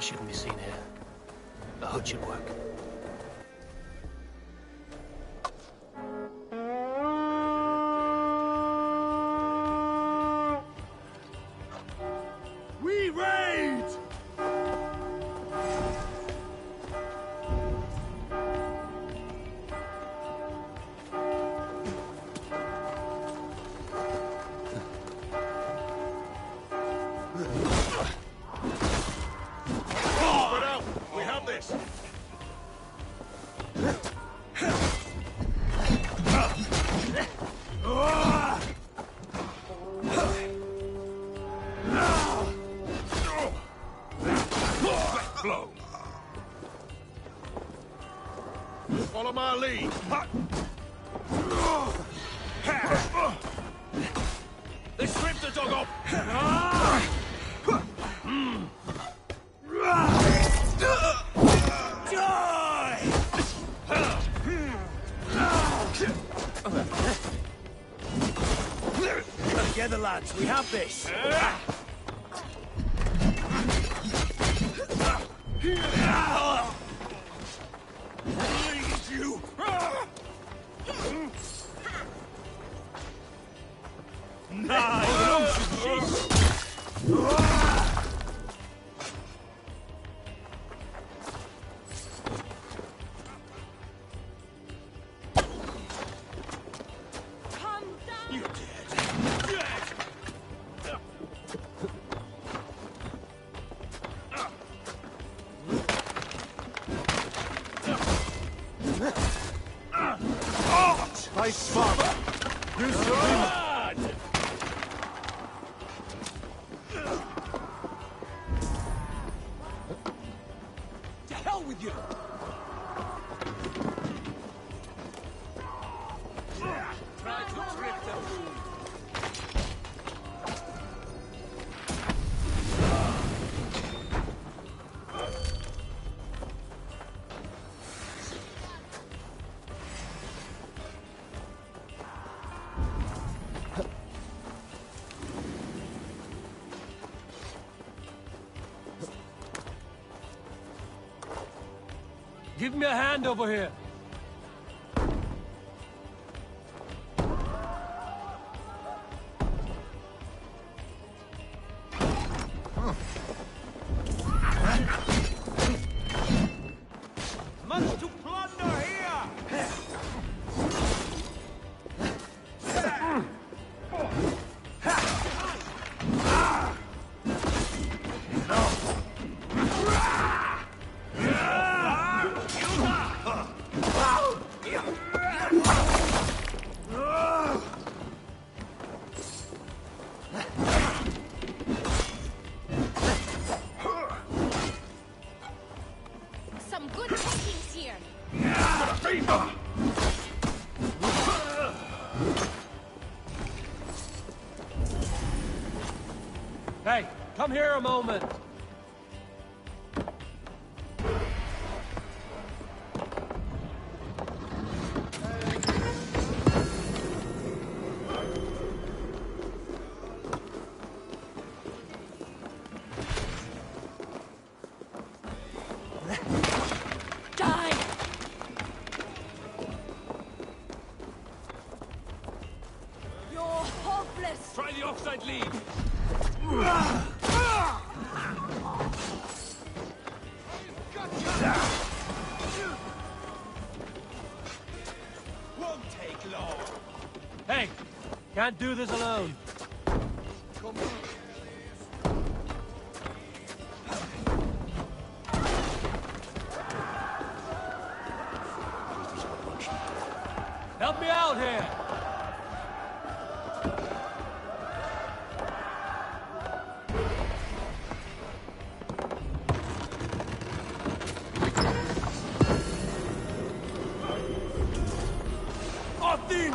Shouldn't be seen here. A hood should work. We raid! Follow my lead. They stripped the dog off! Together, lads, we have this. You! Nice spot. Use your limit. To hell with you! Try to trip the fool. Give me a hand over here. Much to plunder here! Some good takings here. Hey, come here a moment. Die! You're hopeless! Try the offside lead! Won't take long. Hey, can't do this alone. Come on. Help me out here. Off-in!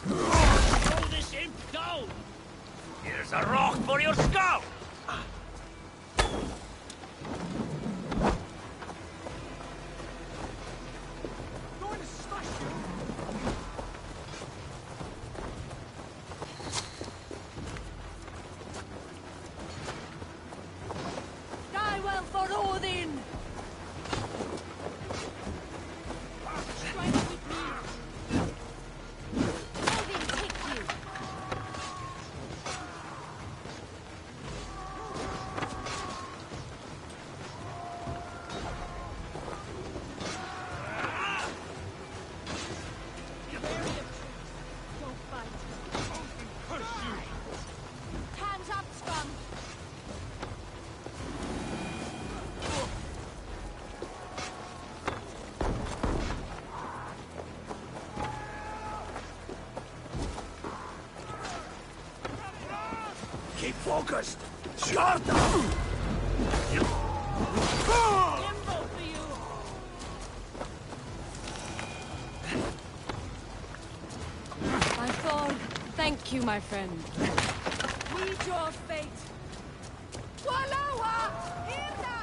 Throw this imp down! Here's a rock for your skull! Going to smash you! Focused! Scarta! My sword. Thank you, my friend. Meet your fate. Walawa! Irna!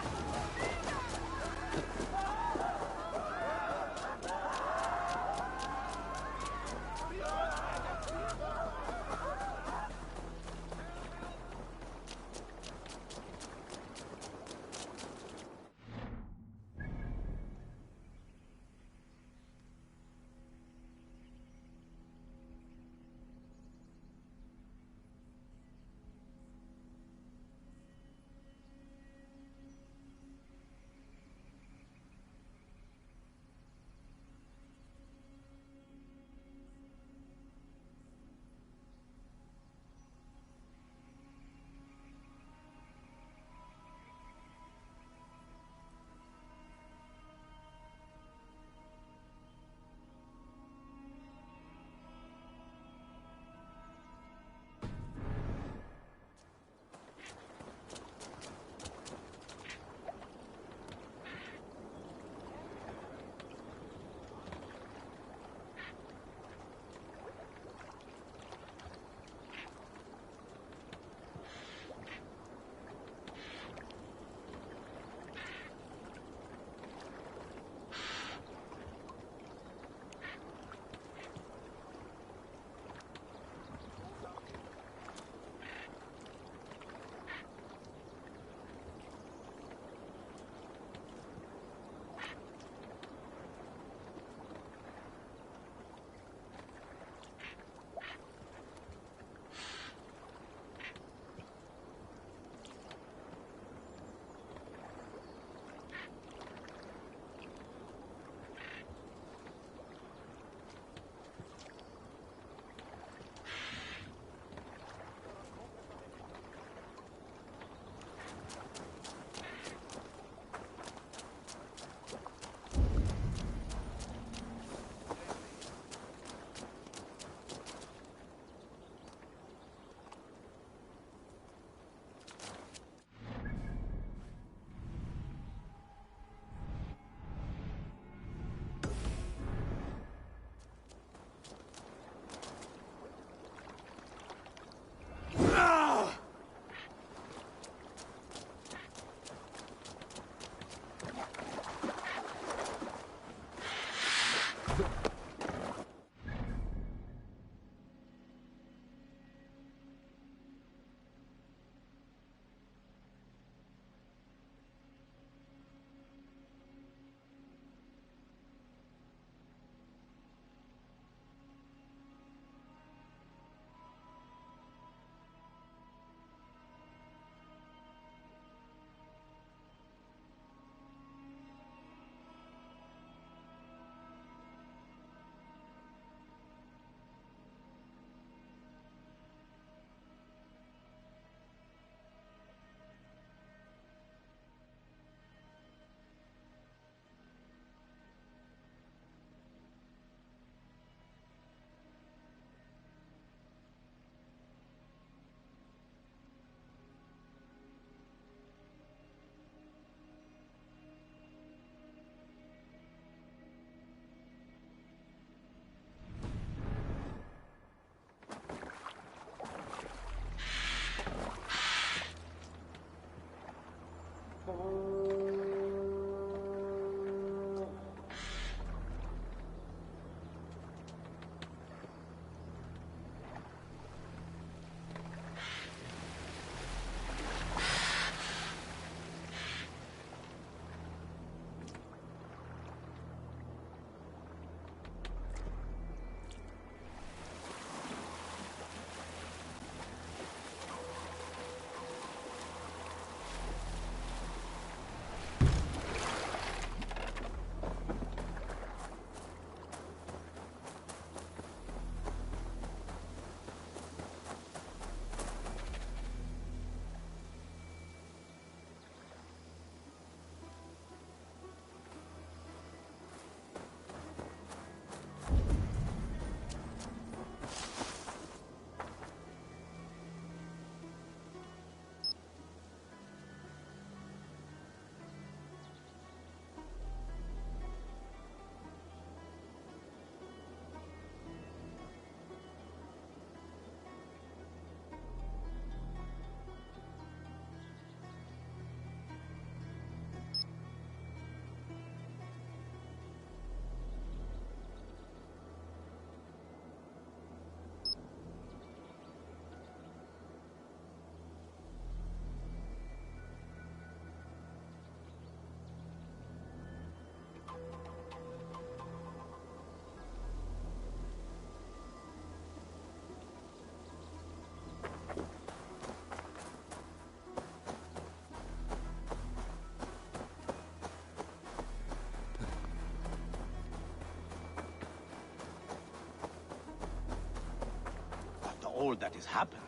all that has happened.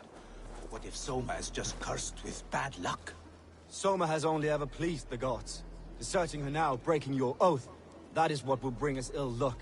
What if Soma is just cursed with bad luck? Soma has only ever pleased the gods. Deserting her now, breaking your oath, that is what will bring us ill luck.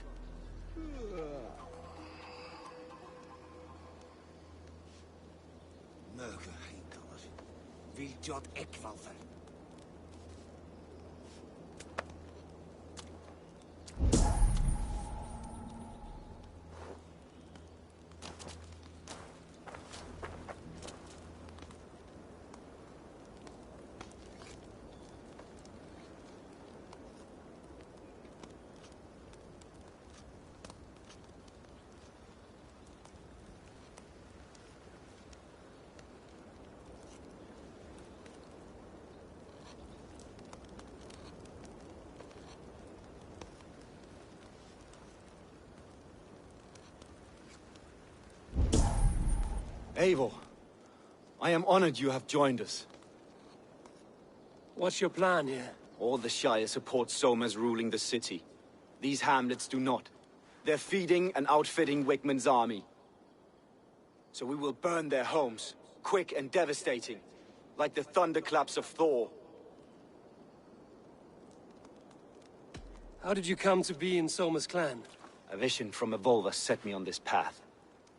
Eivor, I am honored you have joined us. What's your plan here? All the Shire support Soma's ruling the city. These hamlets do not. They're feeding and outfitting Wickman's army. So we will burn their homes, quick and devastating, like the thunderclaps of Thor. How did you come to be in Soma's clan? A vision from Evolva set me on this path.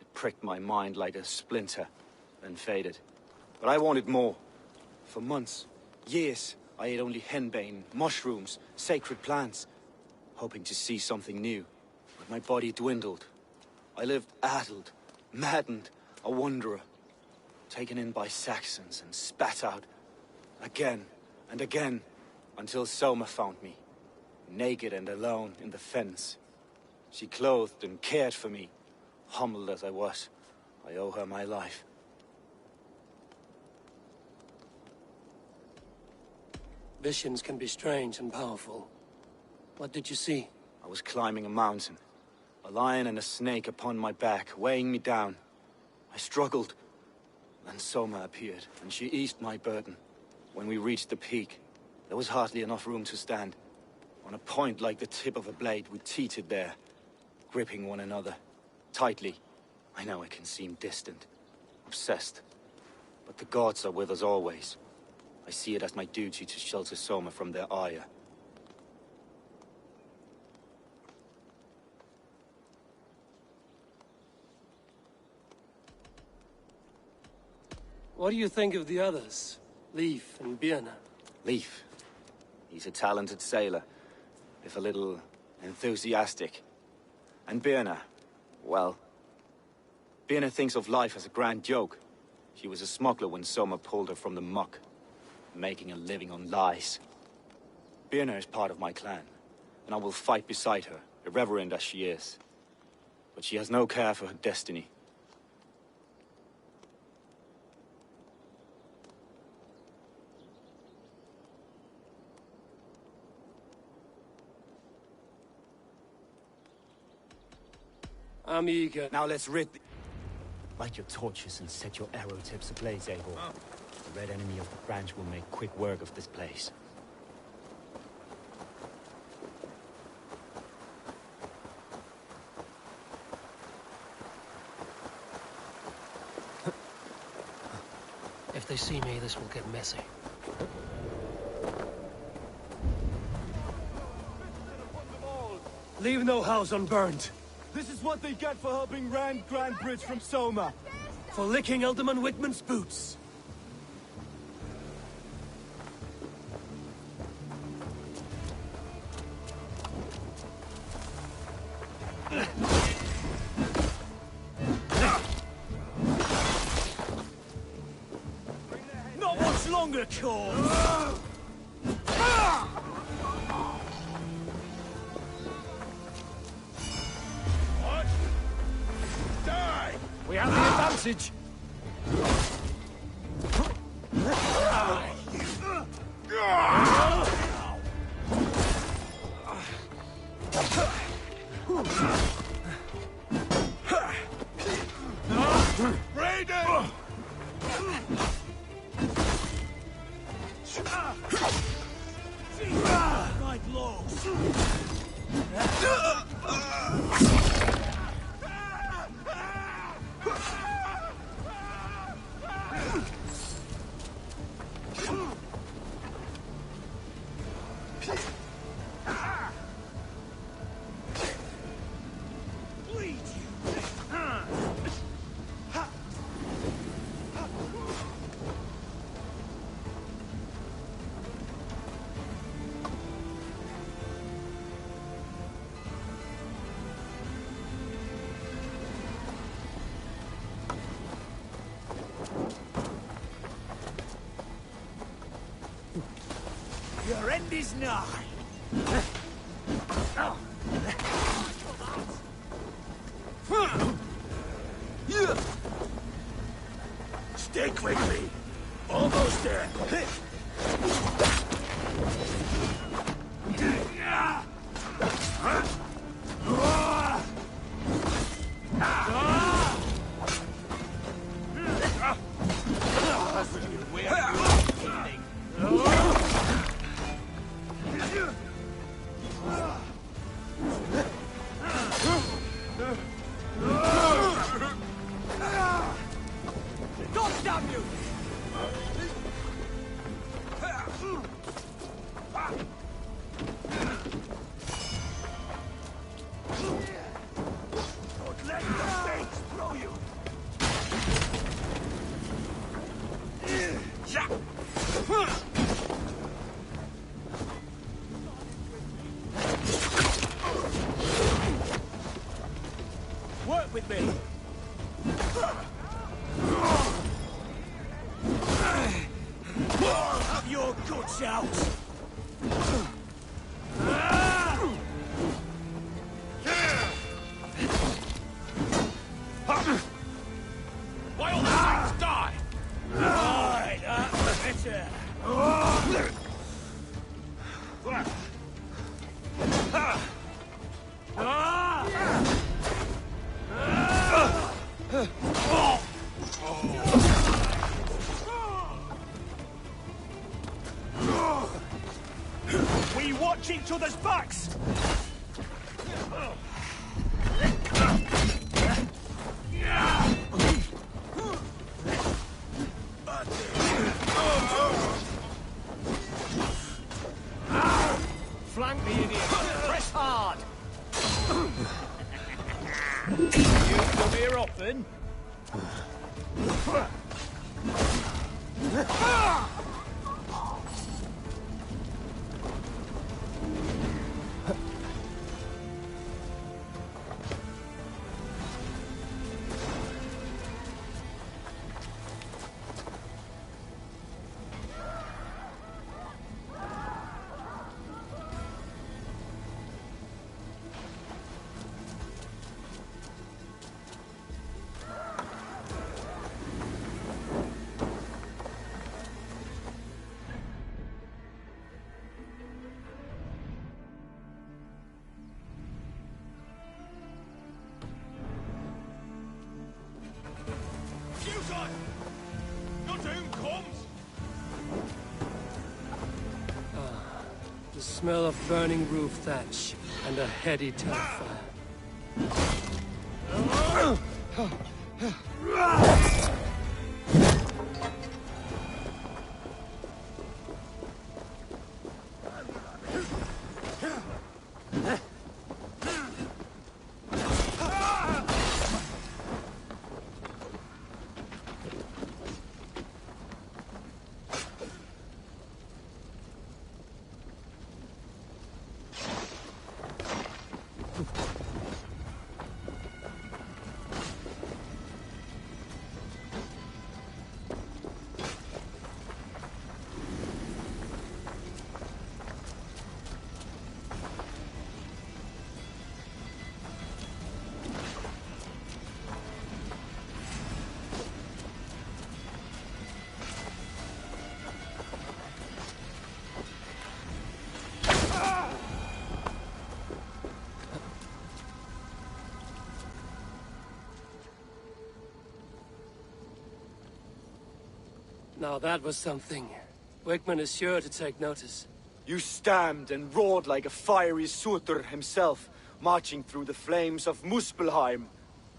It pricked my mind like a splinter, then faded. But I wanted more. For months, years, I ate only henbane, mushrooms, sacred plants, hoping to see something new. But my body dwindled. I lived addled, maddened, a wanderer, taken in by Saxons and spat out again and again, until Soma found me, naked and alone in the fens. She clothed and cared for me. Humbled as I was, I owe her my life. Visions can be strange and powerful. What did you see? I was climbing a mountain. A lion and a snake upon my back, weighing me down. I struggled. Then Soma appeared, and she eased my burden. When we reached the peak, there was hardly enough room to stand. On a point like the tip of a blade, we teetered there, gripping one another. Tightly. I know it can seem distant, obsessed. But the gods are with us always. I see it as my duty to shelter Soma from their ire. What do you think of the others? Leif and Birna? Leif. He's a talented sailor, if a little enthusiastic. And Birna, well, Birna thinks of life as a grand joke. She was a smuggler when Soma pulled her from the muck, making a living on lies. Birna is part of my clan, and I will fight beside her, irreverent as she is. But she has no care for her destiny. I'm eager. Now let's rid the... Light your torches and set your arrow tips ablaze, Eivor. The red enemy of the branch will make quick work of this place. If they see me, this will get messy. Leave no house unburned. This is what they get for helping Rand Grantebridge from Soma. For licking Alderman Wickman's boots. Not much longer, Cor! We have the advantage. Raiden! Right blows. end is nigh. Stick with me. Almost there. Work with me. Have your guts out. Why all the things die? Right, that's better. We watch each other's backs! Flank me, idiot. Press hard. You come here often? Your doom comes! The smell of burning roof thatch and a heady turf fire. Now that was something. Wickman is sure to take notice. You stamped and roared like a fiery Surtur himself, marching through the flames of Muspelheim.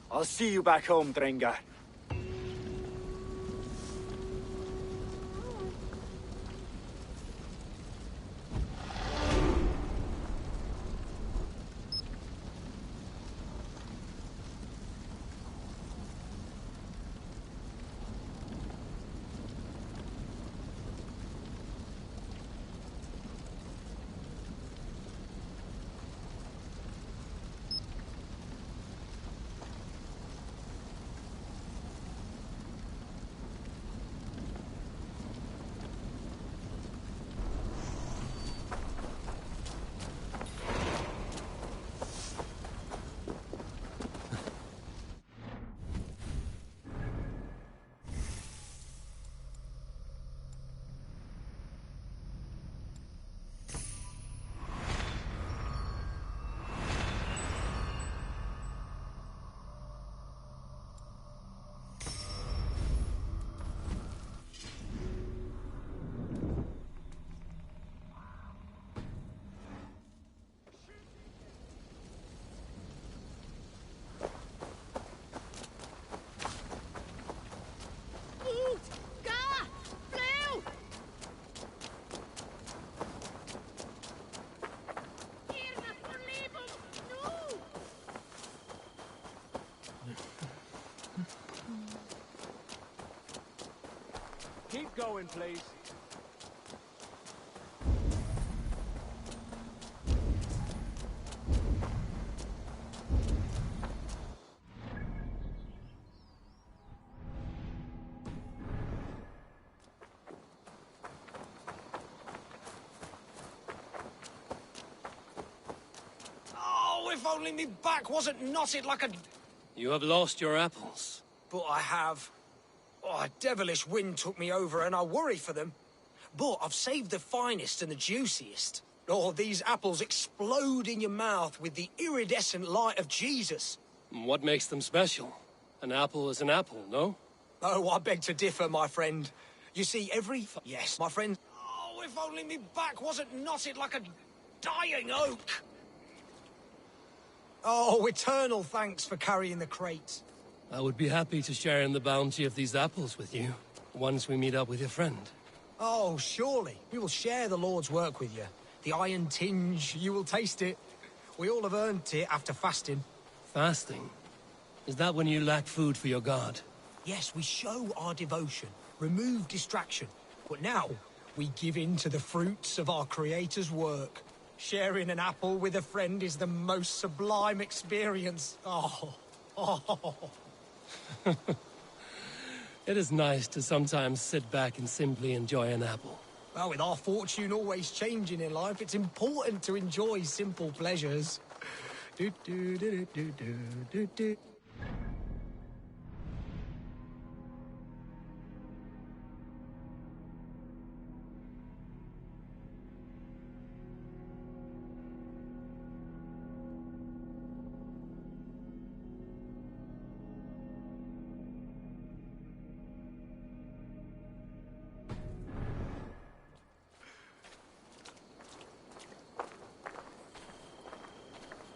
I'll see you back home, Drengr. get going, please. Oh, if only me back wasn't knotted like a... You have lost your apples. But I have. Oh, a devilish wind took me over and I worry for them. But I've saved the finest and the juiciest. Oh, these apples explode in your mouth with the iridescent light of Jesus. What makes them special? An apple is an apple, no? Oh, I beg to differ, my friend. You see, Yes, my friend... Oh, if only me back wasn't knotted like a dying oak. Oh, eternal thanks for carrying the crate. I would be happy to share in the bounty of these apples with you, once we meet up with your friend. Oh, surely. We will share the Lord's work with you. The iron tinge, you will taste it. We all have earned it after fasting. Fasting? Is that when you lack food for your god? Yes, we show our devotion, remove distraction. But now, we give in to the fruits of our Creator's work. Sharing an apple with a friend is the most sublime experience. Oh. It is nice to sometimes sit back and simply enjoy an apple. Well, with our fortune always changing in life, it's important to enjoy simple pleasures.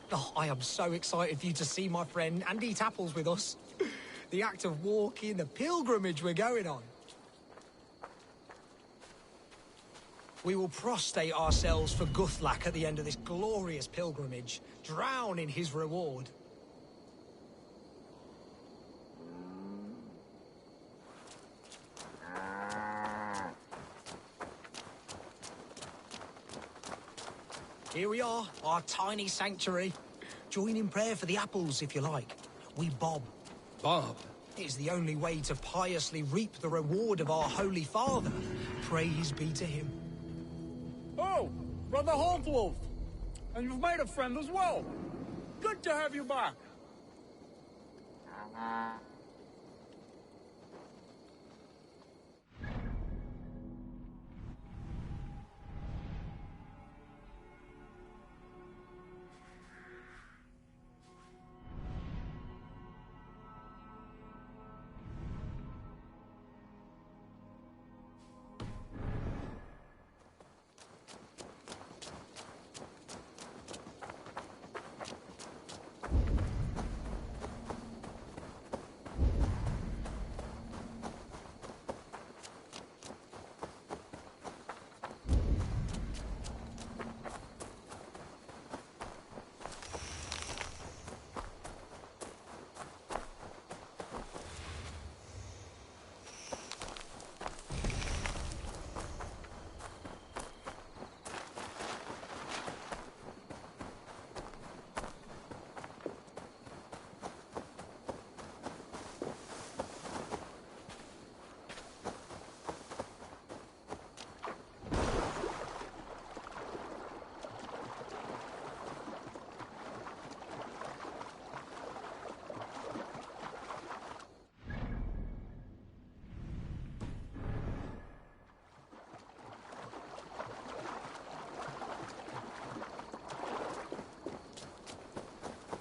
Oh, I am so excited for you to see my friend and eat apples with us. The act of walking, the pilgrimage we're going on. We will prostrate ourselves for Guthlak at the end of this glorious pilgrimage, drown in his reward. Here we are, our tiny sanctuary. Join in prayer for the apples, if you like. We bob. Bob? It is the only way to piously reap the reward of our Holy Father. Praise be to him. Oh, Brother Halfwolf. And you've made a friend as well. Good to have you back.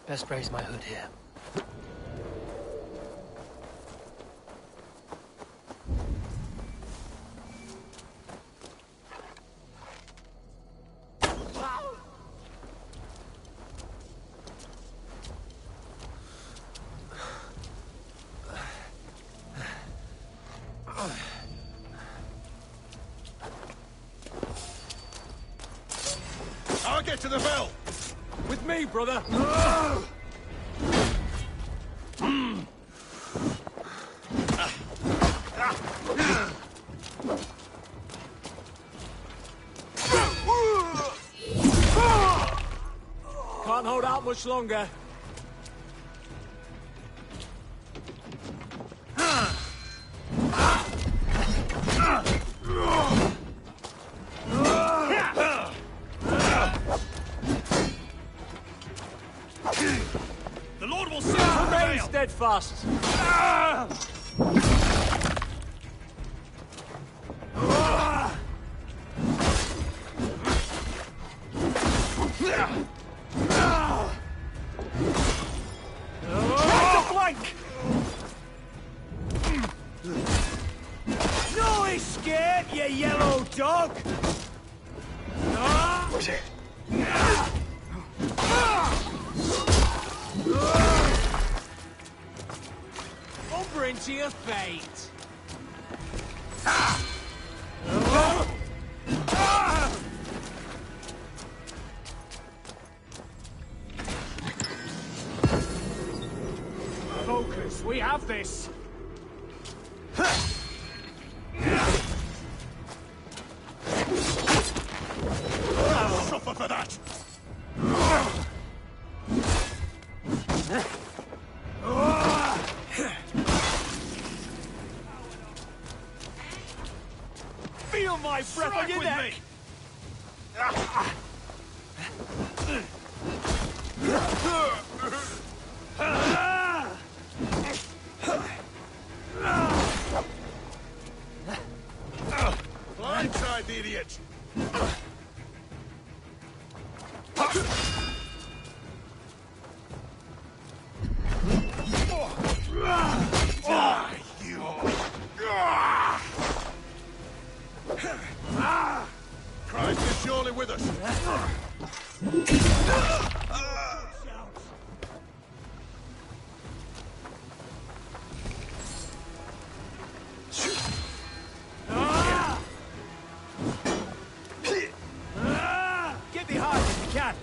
Best raise my hood here. I'll get to the bell. With me, brother. much longer. The Lord will soon Remain steadfast. No escape, you yellow dog! Over into your fate. Focus, we have this! Suffer for that! Feel my breath on your neck! Blindside the idiot! Christ is surely with us. Get behind if you can!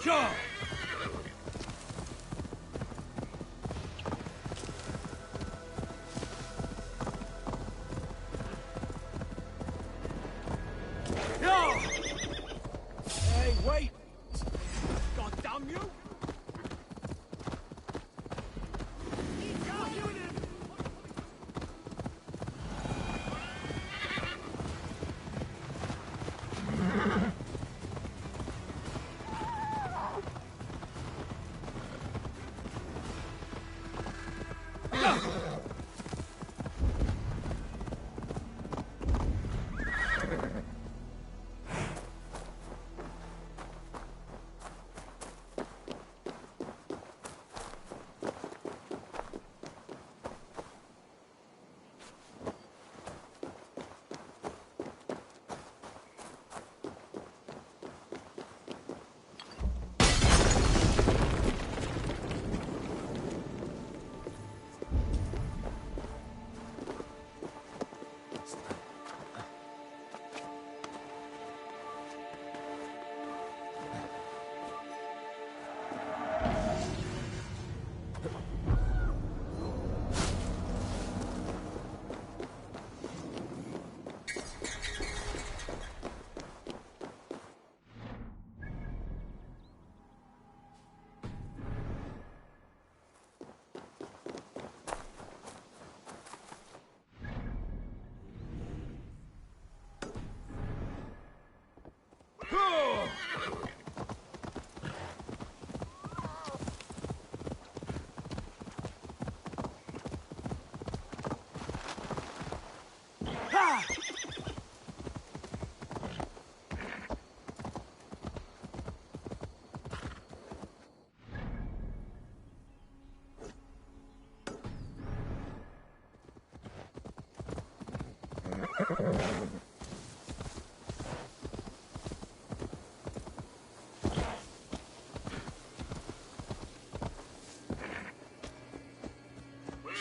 Go! Go! Hey, wait! God damn you!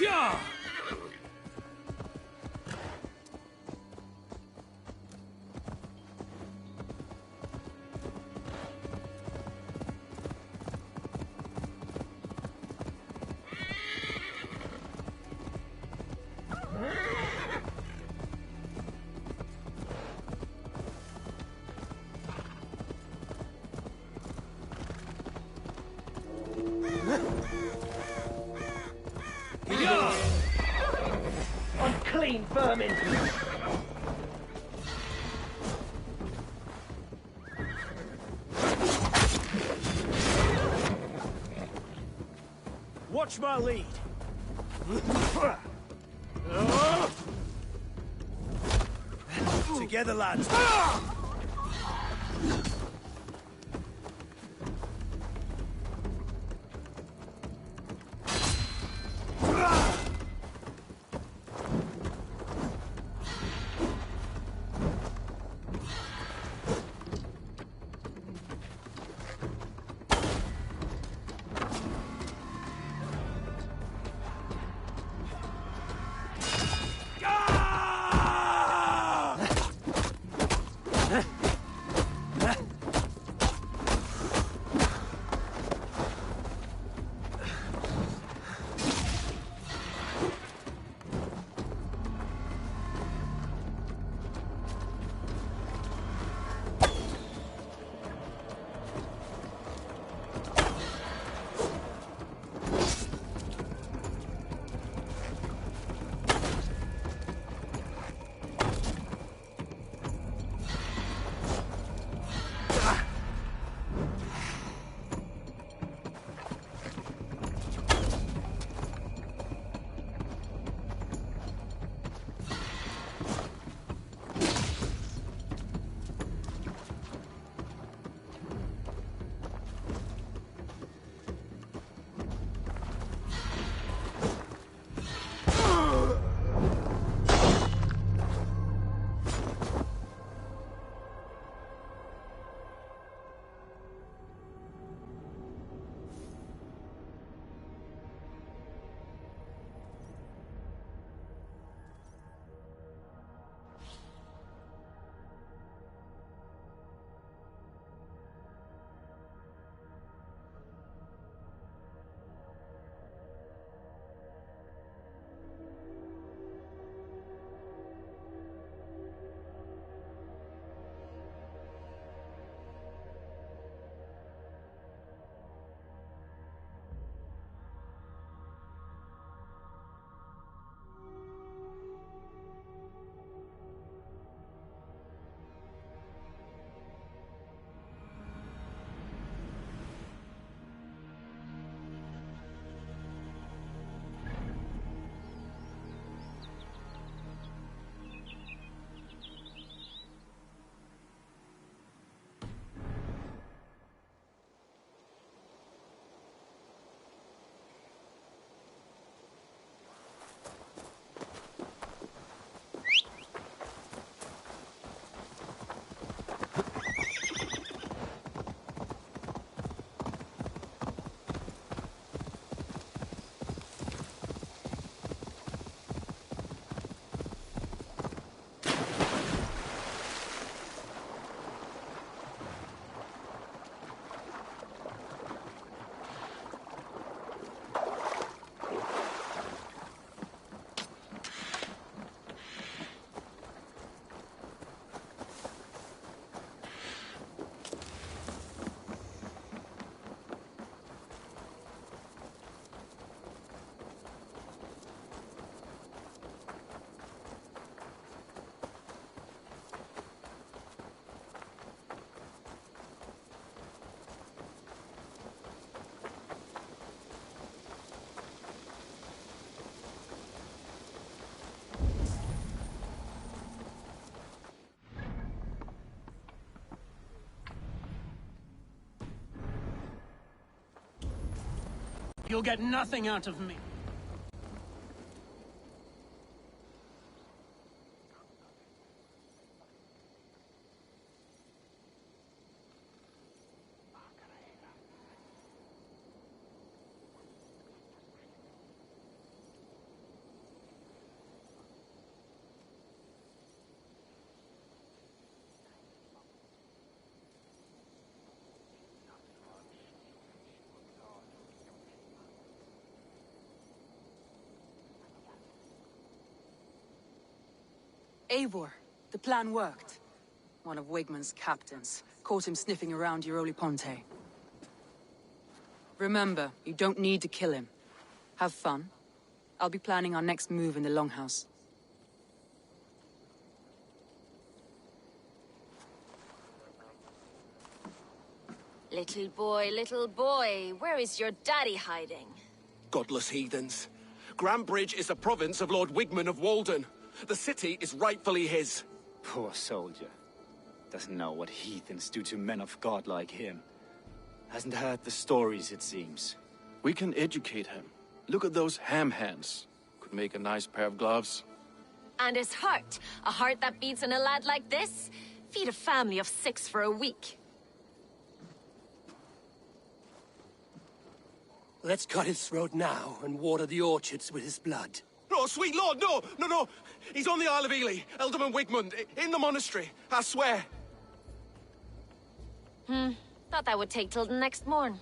Yeah! Unclean vermin! Watch my lead. Together, lads. You'll get nothing out of me. Eivor, the plan worked. One of Wigmund's captains caught him sniffing around Euroli Ponte. Remember, you don't need to kill him. Have fun. I'll be planning our next move in the Longhouse. Little boy, where is your daddy hiding? Godless heathens. Grantebridge is a province of Lord Wigmund of Walden. The city is rightfully his. Poor soldier. Doesn't know what heathens do to men of God like him. Hasn't heard the stories, it seems. We can educate him. Look at those ham hands. Could make a nice pair of gloves. And his heart. A heart that beats in a lad like this? Feed a family of 6 for a week. Let's cut his throat now and water the orchards with his blood. Oh, sweet lord, no, no, no! He's on the Isle of Ely, Ealdorman Wigmund, in the monastery, I swear. Thought that would take till the next morn.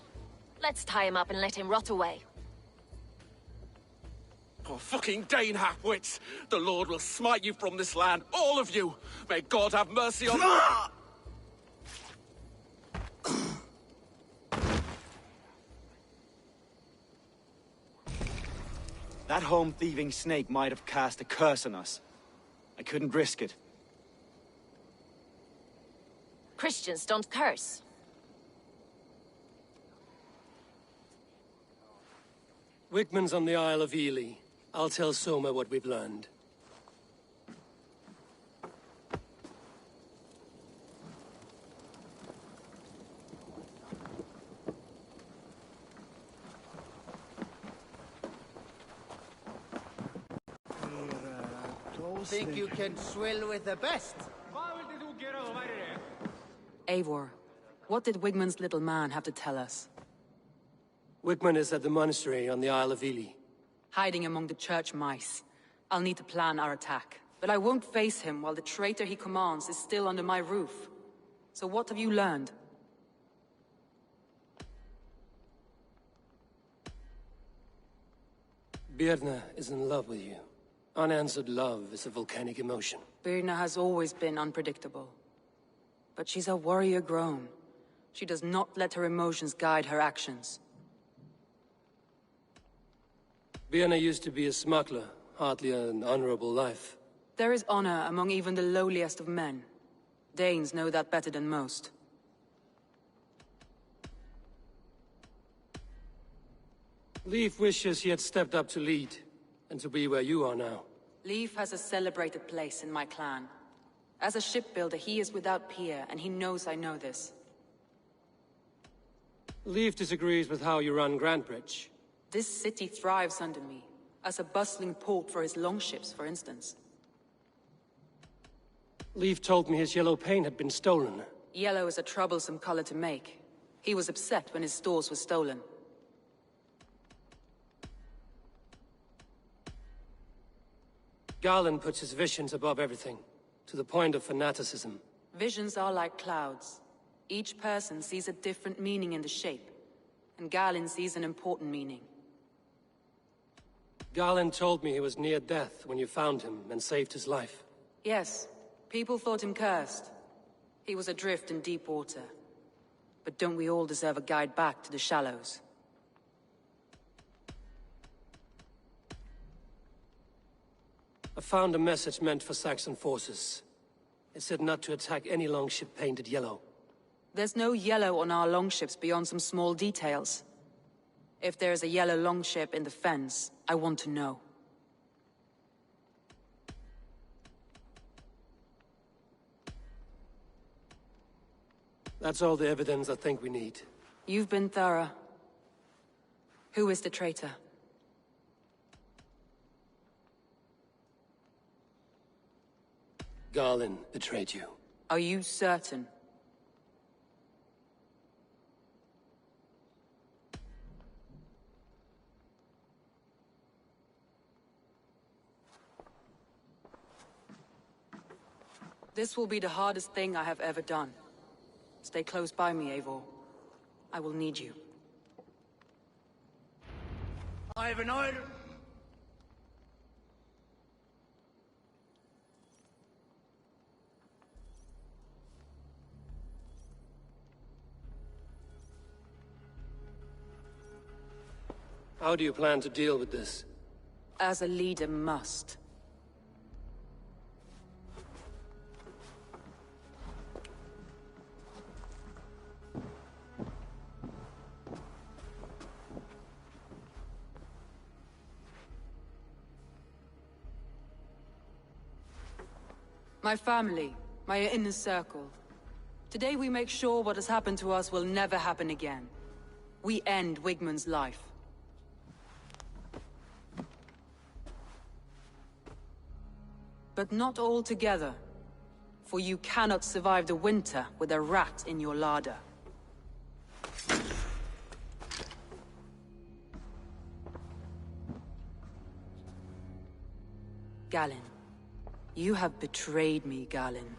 Let's tie him up and let him rot away. Oh, fucking Dane halfwits! The Lord will smite you from this land, all of you! May God have mercy on... That home-thieving snake might have cast a curse on us. I couldn't risk it. Christians don't curse. Wigmund's on the Isle of Ely. I'll tell Soma what we've learned. Think you can swill with the best? Eivor, what did Wigmund's little man have to tell us? Wigmund is at the monastery on the Isle of Ely. Hiding among the church mice. I'll need to plan our attack. But I won't face him while the traitor he commands is still under my roof. So what have you learned? Birna is in love with you. Unanswered love is a volcanic emotion. Birna has always been unpredictable. But she's a warrior grown. She does not let her emotions guide her actions. Birna used to be a smuggler, hardly an honorable life. There is honor among even the lowliest of men. Danes know that better than most. Leif wishes he had stepped up to lead, and to be where you are now. Leif has a celebrated place in my clan. As a shipbuilder, he is without peer, and he knows I know this. Leif disagrees with how you run Grantebridge. This city thrives under me, as a bustling port for his longships, for instance. Leif told me his yellow paint had been stolen. Yellow is a troublesome color to make. He was upset when his stores were stolen. Garland puts his visions above everything, to the point of fanaticism. Visions are like clouds. Each person sees a different meaning in the shape, and Garland sees an important meaning. Garland told me he was near death when you found him and saved his life. Yes, people thought him cursed. He was adrift in deep water. But don't we all deserve a guide back to the shallows? I found a message meant for Saxon forces. It said not to attack any longship painted yellow. There's no yellow on our longships beyond some small details. If there's a yellow longship in the fens, I want to know. That's all the evidence I think we need. You've been thorough. Who is the traitor? Garland betrayed you. Are you certain? This will be the hardest thing I have ever done. Stay close by me, Eivor. I will need you. I have an order. How do you plan to deal with this? As a leader must. My family, my inner circle. Today we make sure what has happened to us will never happen again. We end Wigmund's life. But not all together. For you cannot survive the winter with a rat in your larder. Galen. You have betrayed me, Galen.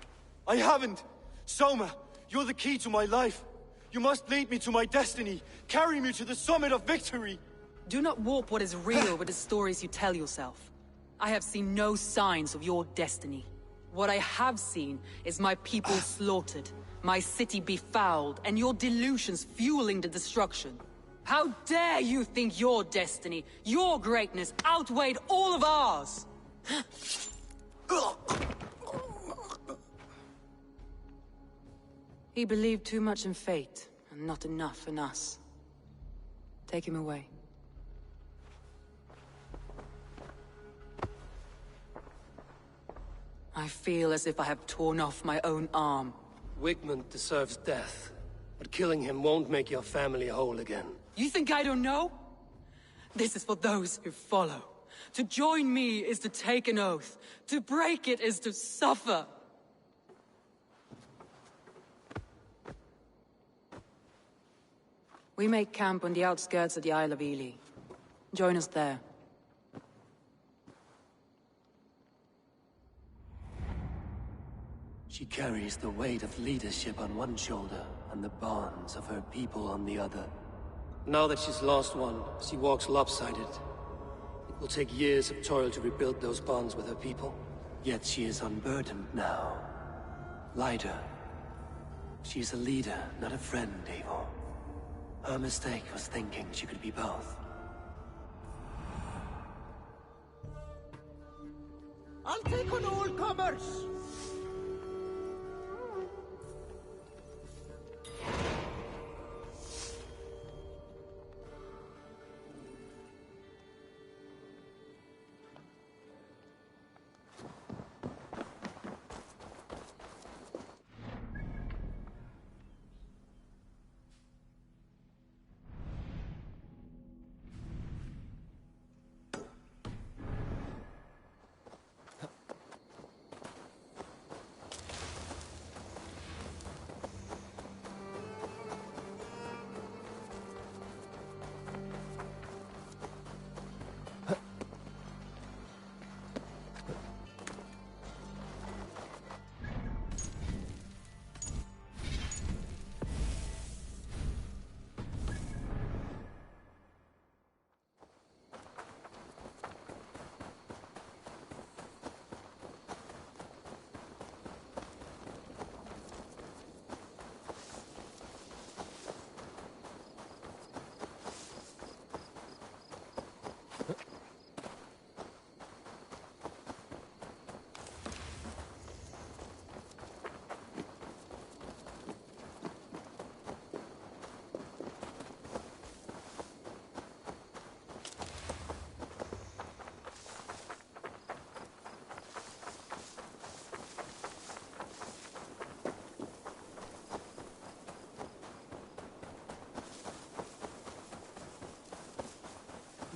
I haven't! Soma, you're the key to my life. You must lead me to my destiny. Carry me to the summit of victory. Do not warp what is real with the stories you tell yourself. I have seen no signs of your destiny. What I have seen is my people slaughtered, my city befouled, and your delusions fueling the destruction. How dare you think your destiny, your greatness, outweighed all of ours? He believed too much in fate, and not enough in us. Take him away. I feel as if I have torn off my own arm. Wigmund deserves death, but killing him won't make your family whole again. You think I don't know? This is for those who follow. To join me is to take an oath. To break it is to suffer. We make camp on the outskirts of the Isle of Ely. Join us there. She carries the weight of leadership on one shoulder and the bonds of her people on the other. Now that she's lost one, she walks lopsided. It will take years of toil to rebuild those bonds with her people. Yet she is unburdened now. Lighter. She's a leader, not a friend, Eivor. Her mistake was thinking she could be both. I'll take on all comers!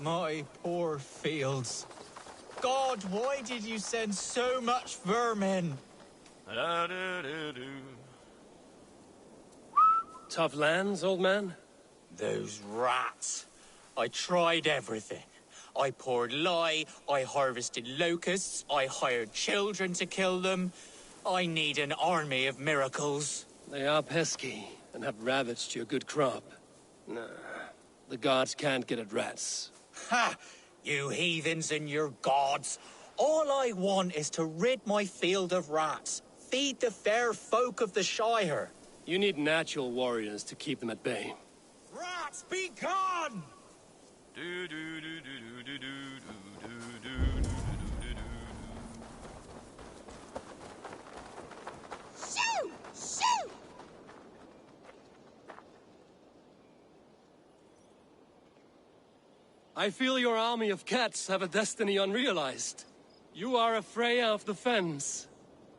My poor fields. God, why did you send so much vermin? Tough lands, old man? Those rats. I tried everything. I poured lye, I harvested locusts, I hired children to kill them. I need an army of miracles. They are pesky and have ravaged your good crop. Nah, the gods can't get at rats. Ha! You heathens and your gods. All I want is to rid my field of rats. Feed the fair folk of the Shire. You need natural warriors to keep them at bay. Rats, be gone! Shoo! Shoo! I feel your army of cats have a destiny unrealized. You are a Freya of the Fens.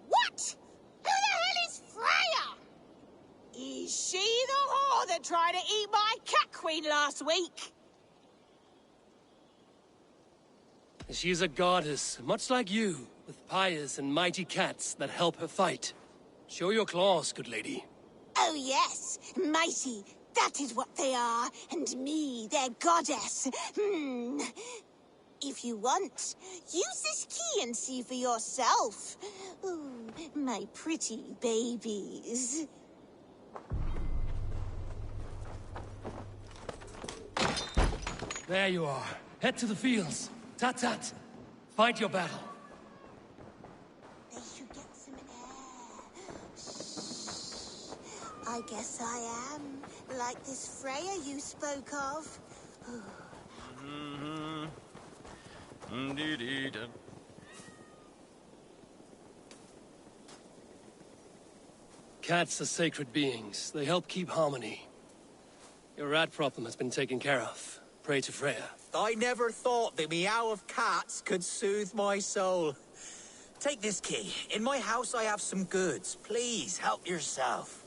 What? Who the hell is Freya? Is she the whore that tried to eat my cat queen last week? She is a goddess, much like you, with pious and mighty cats that help her fight. Show your claws, good lady. Oh yes, mighty. That is what they are, and me, their goddess. If you want, use this key and see for yourself. Ooh, my pretty babies. There you are. Head to the fields. Tat-tat. Fight your battle. They should get some air. Shh. I guess I am like this Freya you spoke of. Cats are sacred beings. They help keep harmony. Your rat problem has been taken care of. Pray to Freya. I never thought the meow of cats could soothe my soul. Take this key. In my house I have some goods. Please, help yourself.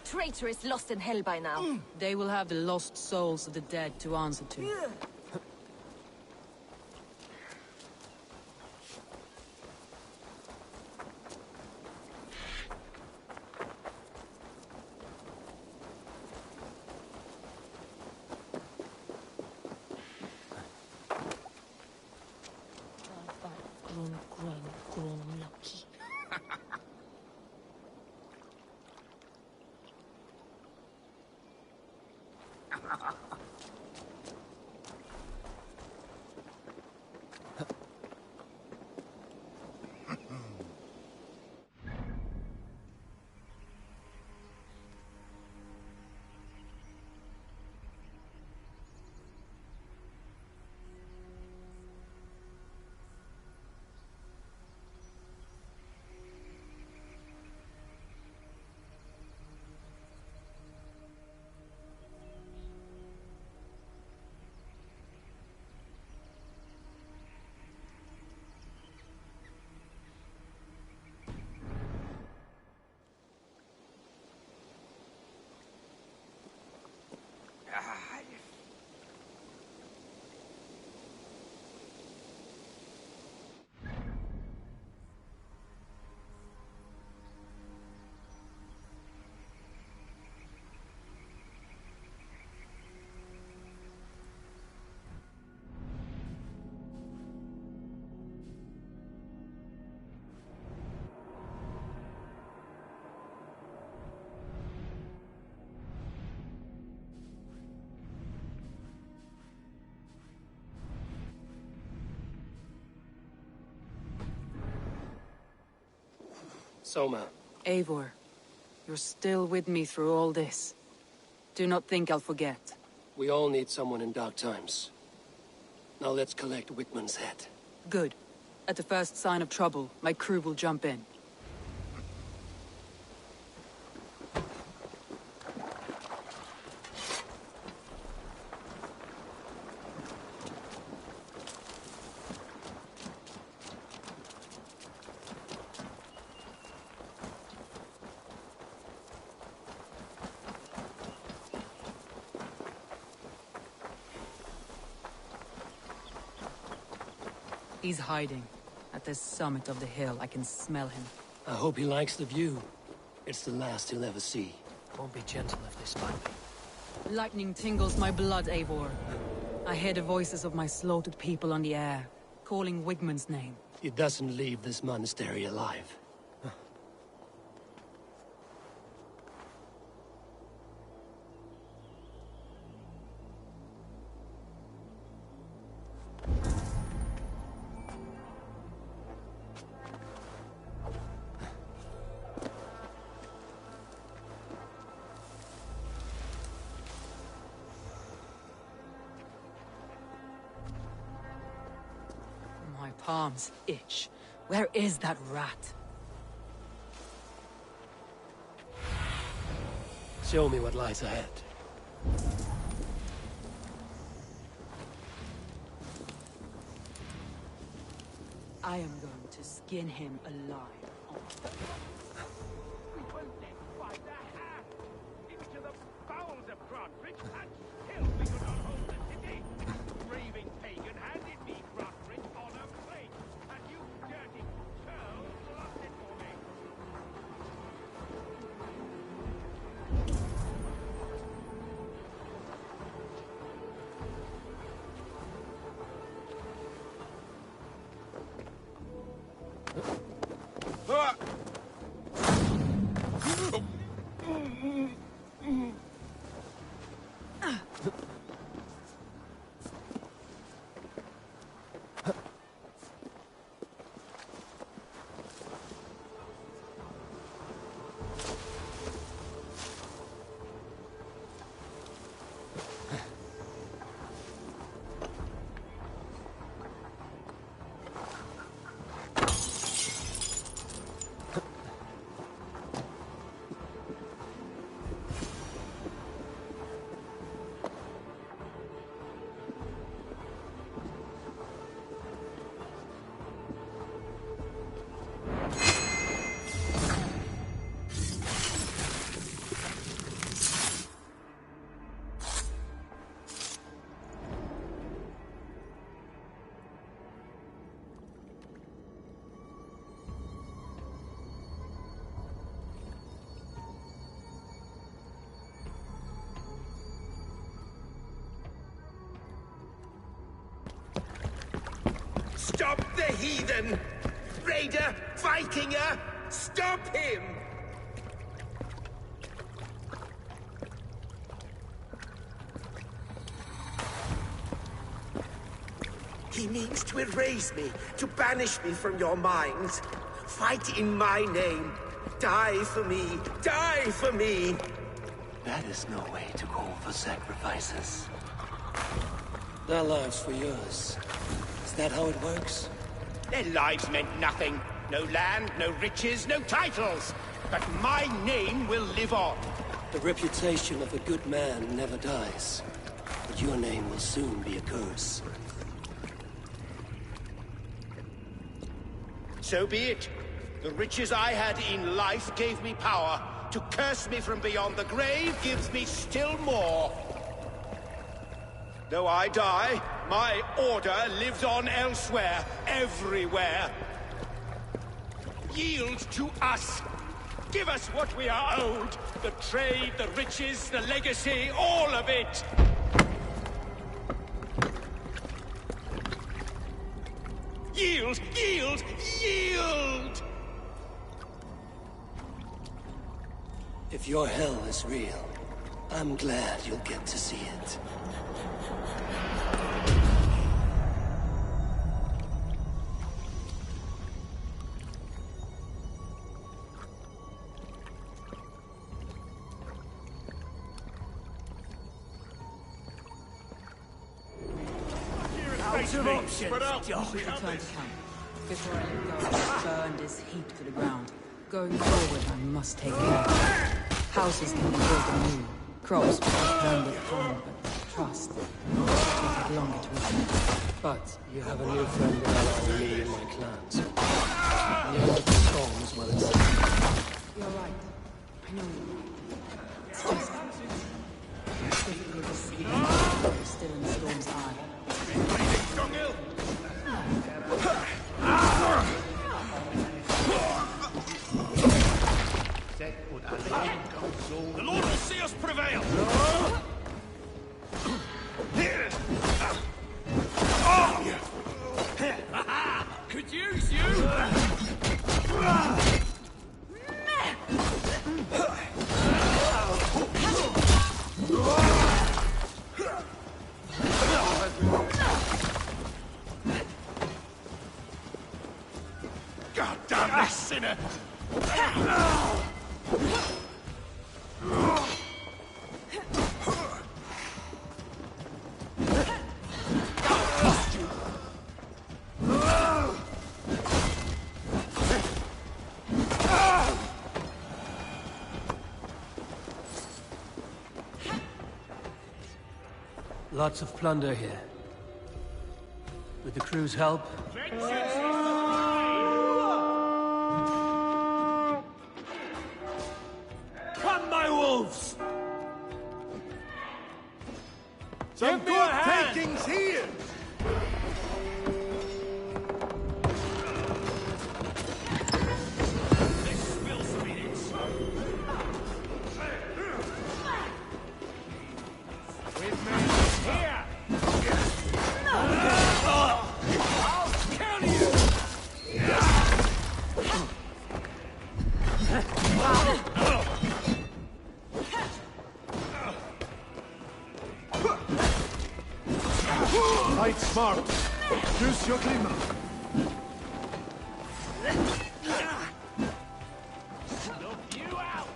Traitor is lost in hell by now. They will have the lost souls of the dead to answer to. Soma. Eivor, you're still with me through all this. Do not think I'll forget. We all need someone in dark times. Now let's collect Wickman's head. Good. At the first sign of trouble, my crew will jump in. He's hiding. At the summit of the hill, I can smell him. I hope he likes the view. It's the last he'll ever see. Won't be gentle if they spot me. Lightning tingles my blood, Eivor. I hear the voices of my slaughtered people on the air, calling Wigmund's name. He doesn't leave this monastery alive. My palms itch. Where is that rat? Show me what lies ahead. I am going to skin him alive. We were led by the hand into the bowels of Grantebridge, and still we could not hold the city. Raving pagan handed me Grantebridge on a plate, and you dirty churls lost it for me. Stop the heathen! Raider! Vikinger! Stop him! He means to erase me, to banish me from your minds. Fight in my name. Die for me. Die for me! That is no way to call for sacrifices. Their lives for yours. Is that how it works? Their lives meant nothing. No land, no riches, no titles. But my name will live on. The reputation of a good man never dies. But your name will soon be a curse. So be it. The riches I had in life gave me power. To curse me from beyond the grave gives me still more. Though I die, my order lives on elsewhere, everywhere. Yield to us. Give us what we are owed. The trade, the riches, the legacy, all of it. Yield, yield, yield! If your hell is real, I'm glad you'll get to see it. lots of options. Return to camp. Before I let go, burned is heat to the ground. Going forward, I must take care. Houses can be built anew. Crops will be planted with time, but trust will take longer to return. But you have a new friend in allowing me and my clans. You know the storms well as... You're right. I know you're right. It's just... It's difficult to see. You're still in the storm's eye. The Lord will see us prevail! Could use you! God damn this sinner! Lots of plunder here. With the crew's help... Come, my wolves! Some good takings here! Fight smart. Choose your klima. You out!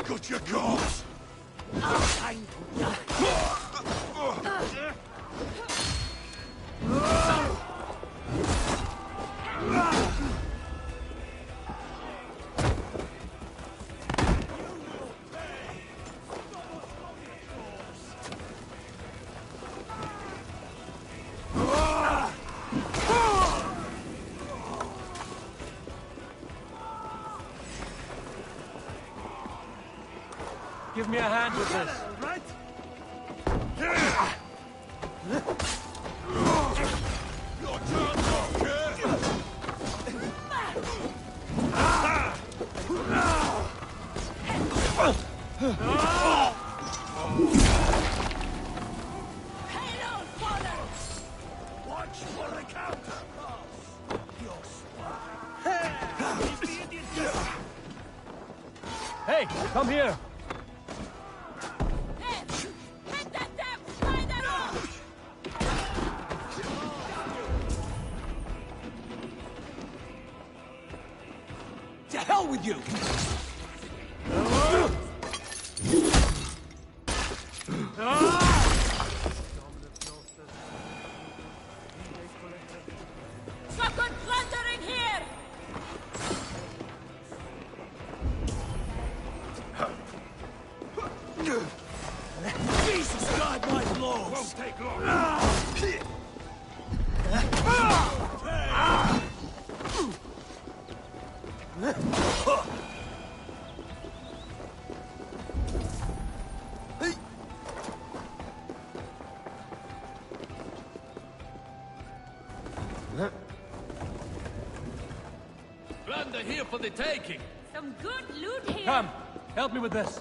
Good your cause! Give me a hand with this. Right? Your turn, Doctor! Watch for the counter! Hey, come here! To hell with you! Some good plundering here! Jesus God, my lords! Won't take long! Plunder here for the taking! Some good loot here! Come, help me with this.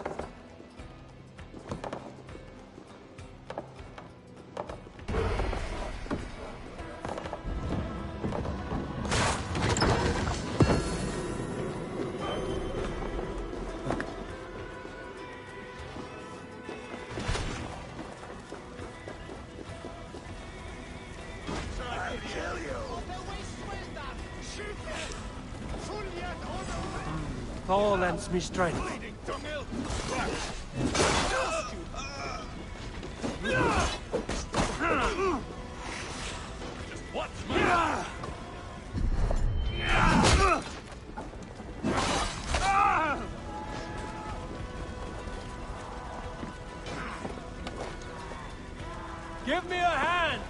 Thor lends me strength. What? Give me a hand!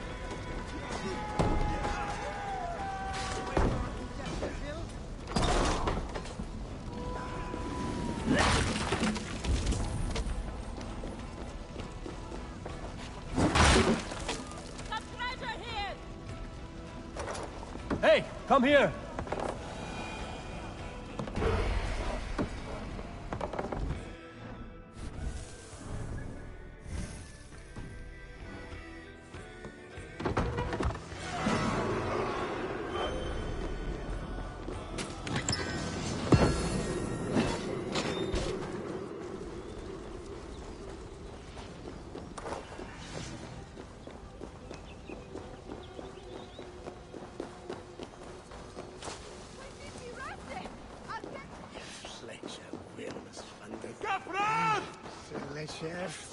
Hey, come here! Chef.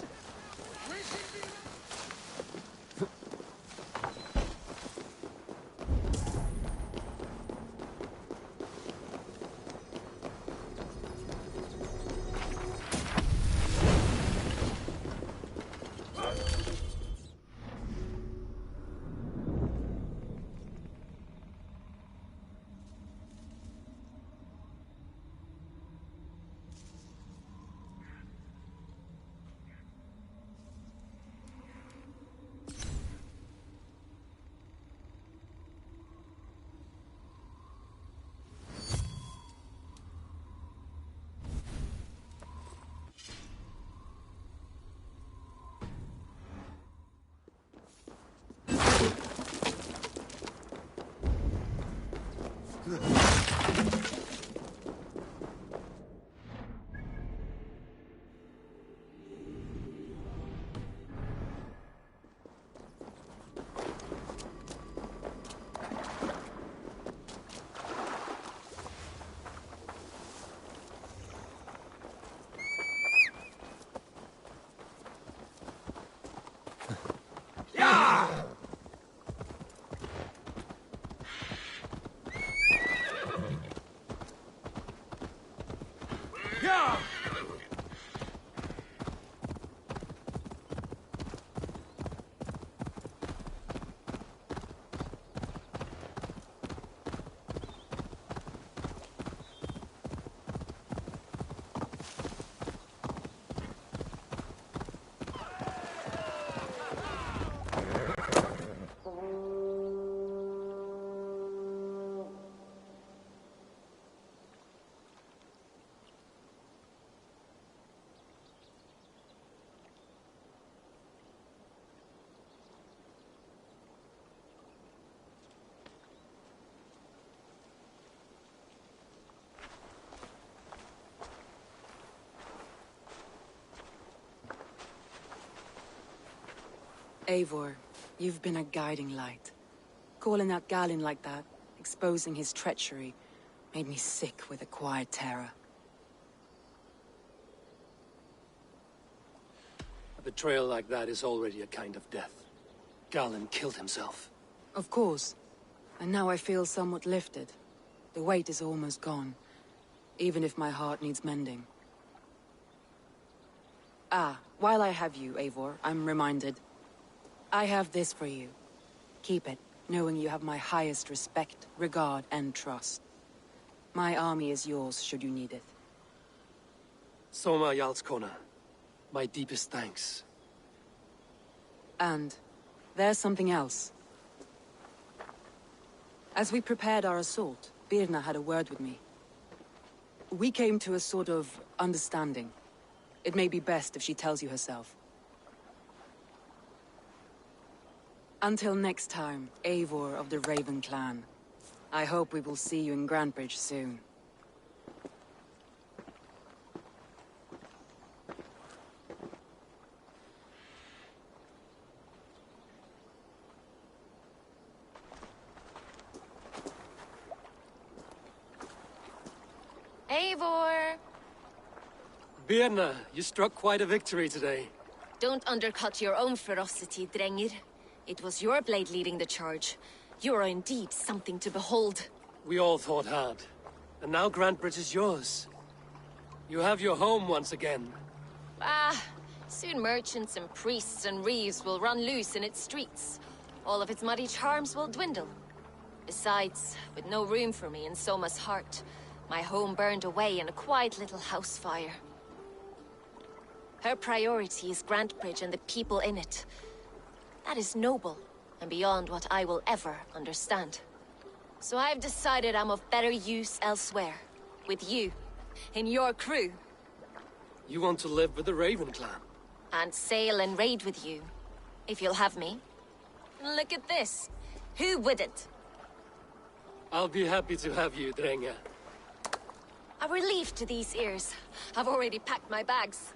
Eivor, you've been a guiding light. Calling out Galinn like that, exposing his treachery, made me sick with a quiet terror. A betrayal like that is already a kind of death. Galinn killed himself. Of course. And now I feel somewhat lifted. The weight is almost gone, even if my heart needs mending. Ah, while I have you, Eivor, I'm reminded. I have this for you. Keep it, knowing you have my highest respect, regard, and trust. My army is yours, should you need it. Soma Jarlskona, my deepest thanks. And there's something else. As we prepared our assault, Birna had a word with me. We came to a sort of understanding. It may be best if she tells you herself. Until next time, Eivor of the Raven Clan. I hope we will see you in Grantebridge soon. Eivor! Birna, you struck quite a victory today. Don't undercut your own ferocity, Drengr. It was your blade leading the charge. You are indeed something to behold. We all thought hard. And now Grantebridge is yours. You have your home once again. Soon merchants and priests and reeves will run loose in its streets. All of its muddy charms will dwindle. Besides, with no room for me in Soma's heart, my home burned away in a quiet little house fire. Her priority is Grantebridge and the people in it. That is noble, and beyond what I will ever understand. So I've decided I'm of better use elsewhere. With you. In your crew. You want to live with the Raven clan? And sail and raid with you. If you'll have me. Look at this. Who wouldn't? I'll be happy to have you, Drengr. A relief to these ears. I've already packed my bags.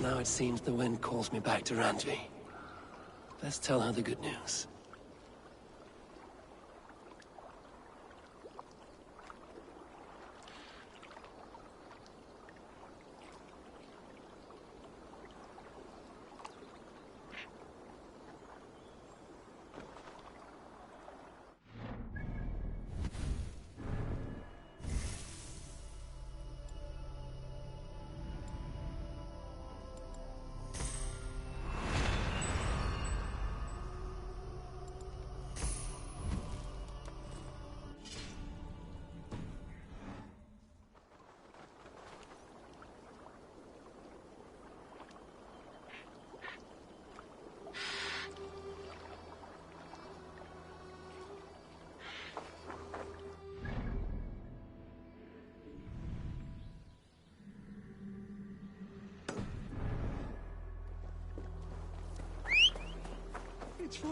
Now it seems the wind calls me back to Randvi. Let's tell her the good news.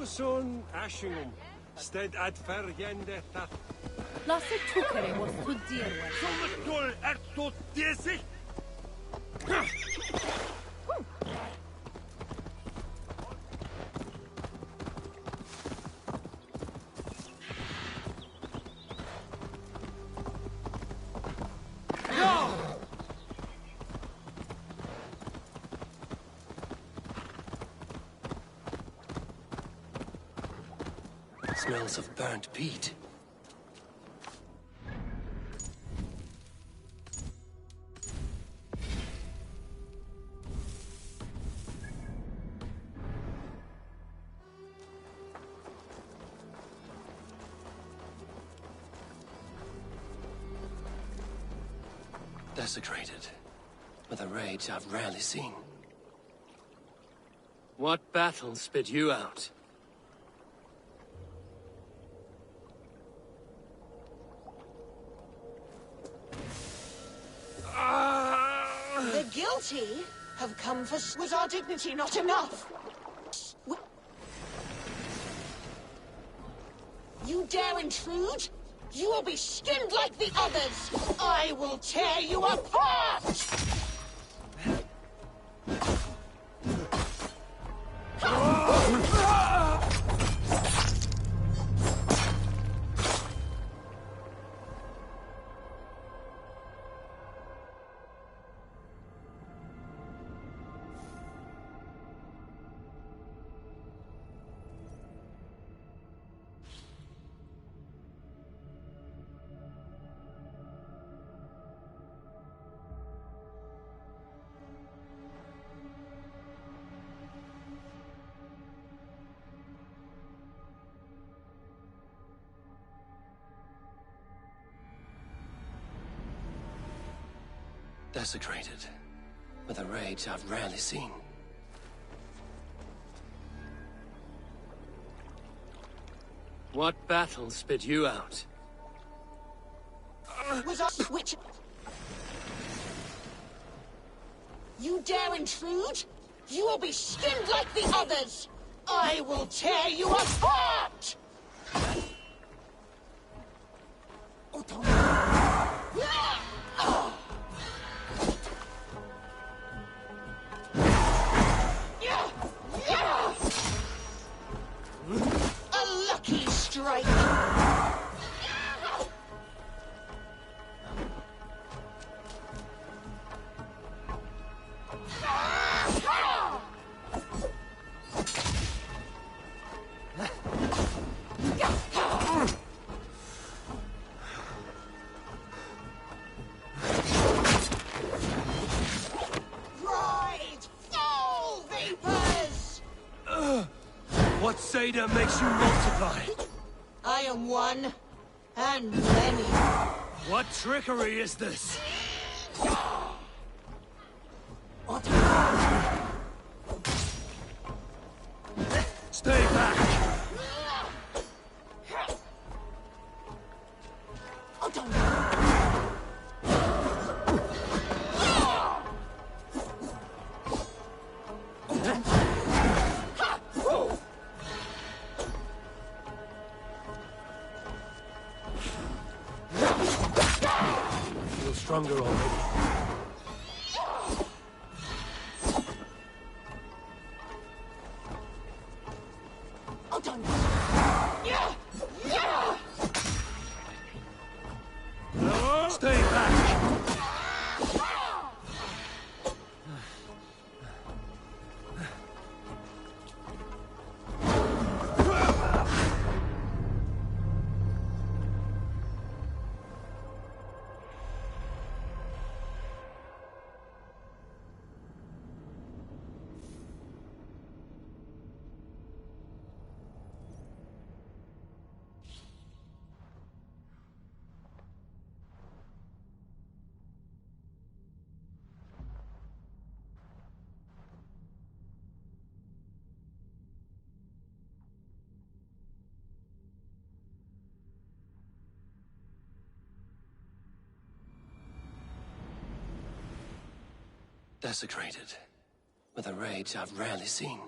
Son Ashingum, stead at Fergende that. Lasse Tukere was to deal with. Sommertull tot desi. Smells of burnt peat. Desecrated, with a rage I've rarely seen. What battle spit you out? The guilty have come for... Was our dignity not enough? You dare intrude? You will be skinned like the others! I will tear you apart! Desecrated, with a rage I've rarely seen. What battle spit you out? Was our switch... You dare intrude? You will be skinned like the others! I will tear you apart! A lucky strike! What Seder makes you multiply? I am one, and many. What trickery is this? Stay back! Feel stronger already. Stay back! Desecrated, with a rage I've rarely seen.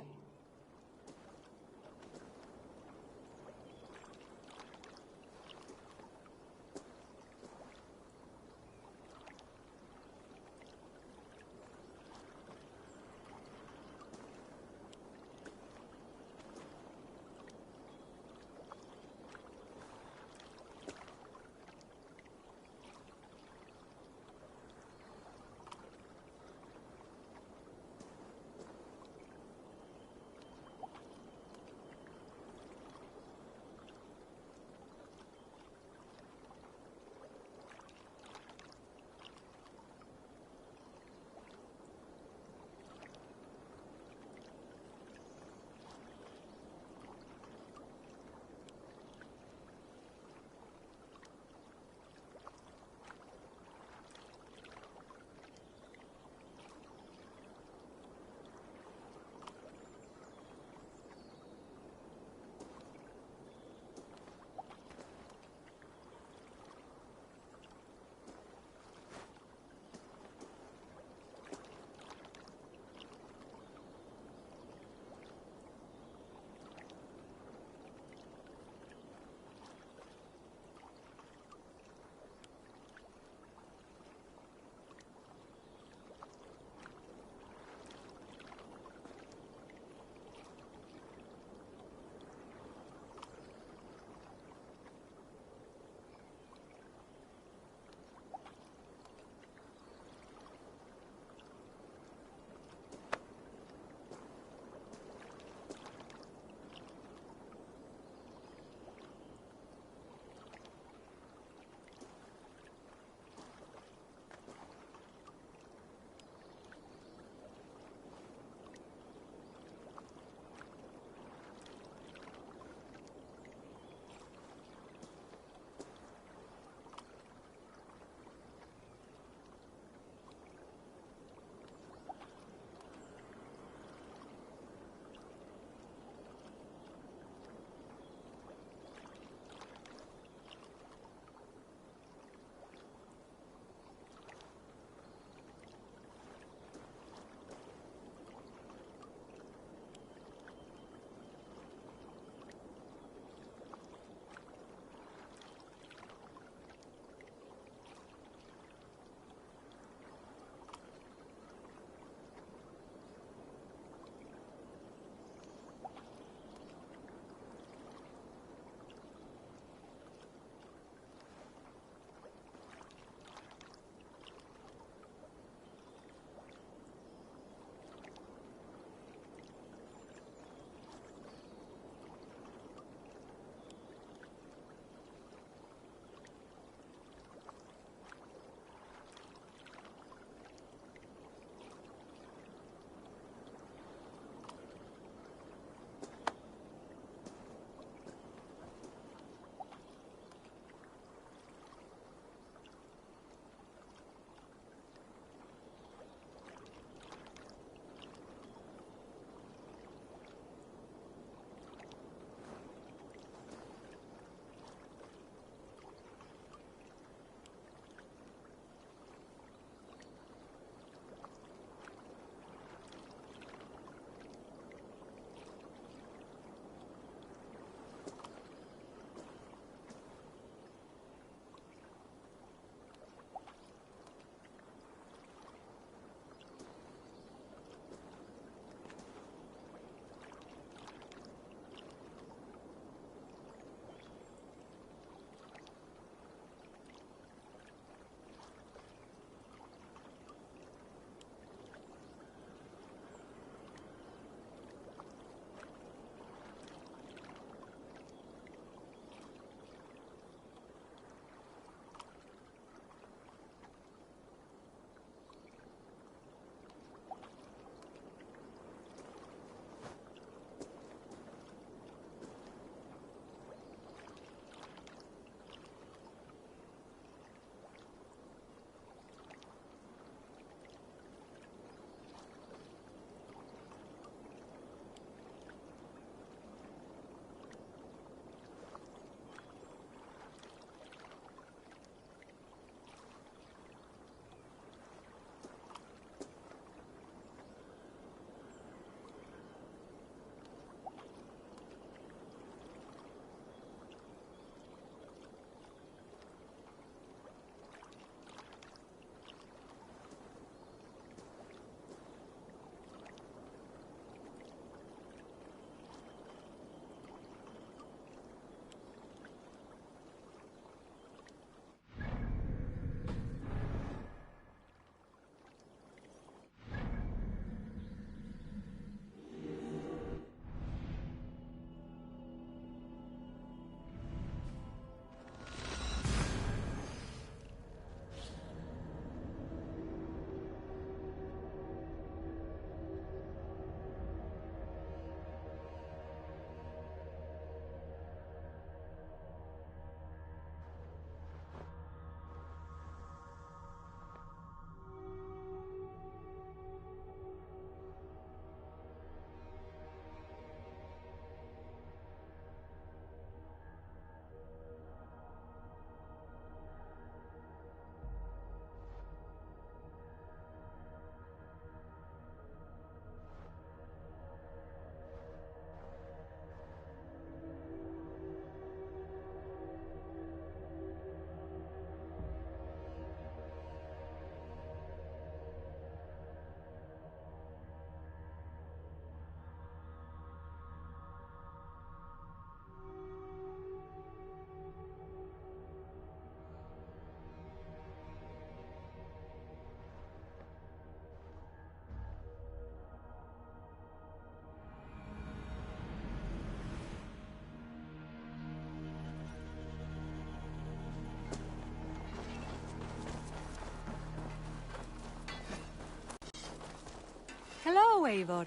Hello, Eivor.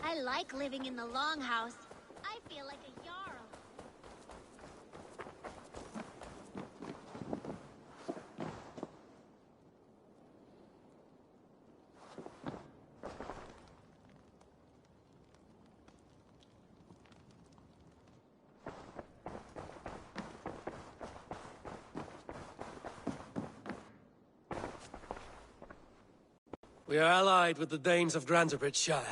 I like living in the Longhouse. I feel like a Jarl. We are allied with the Danes of Grantebridgescire.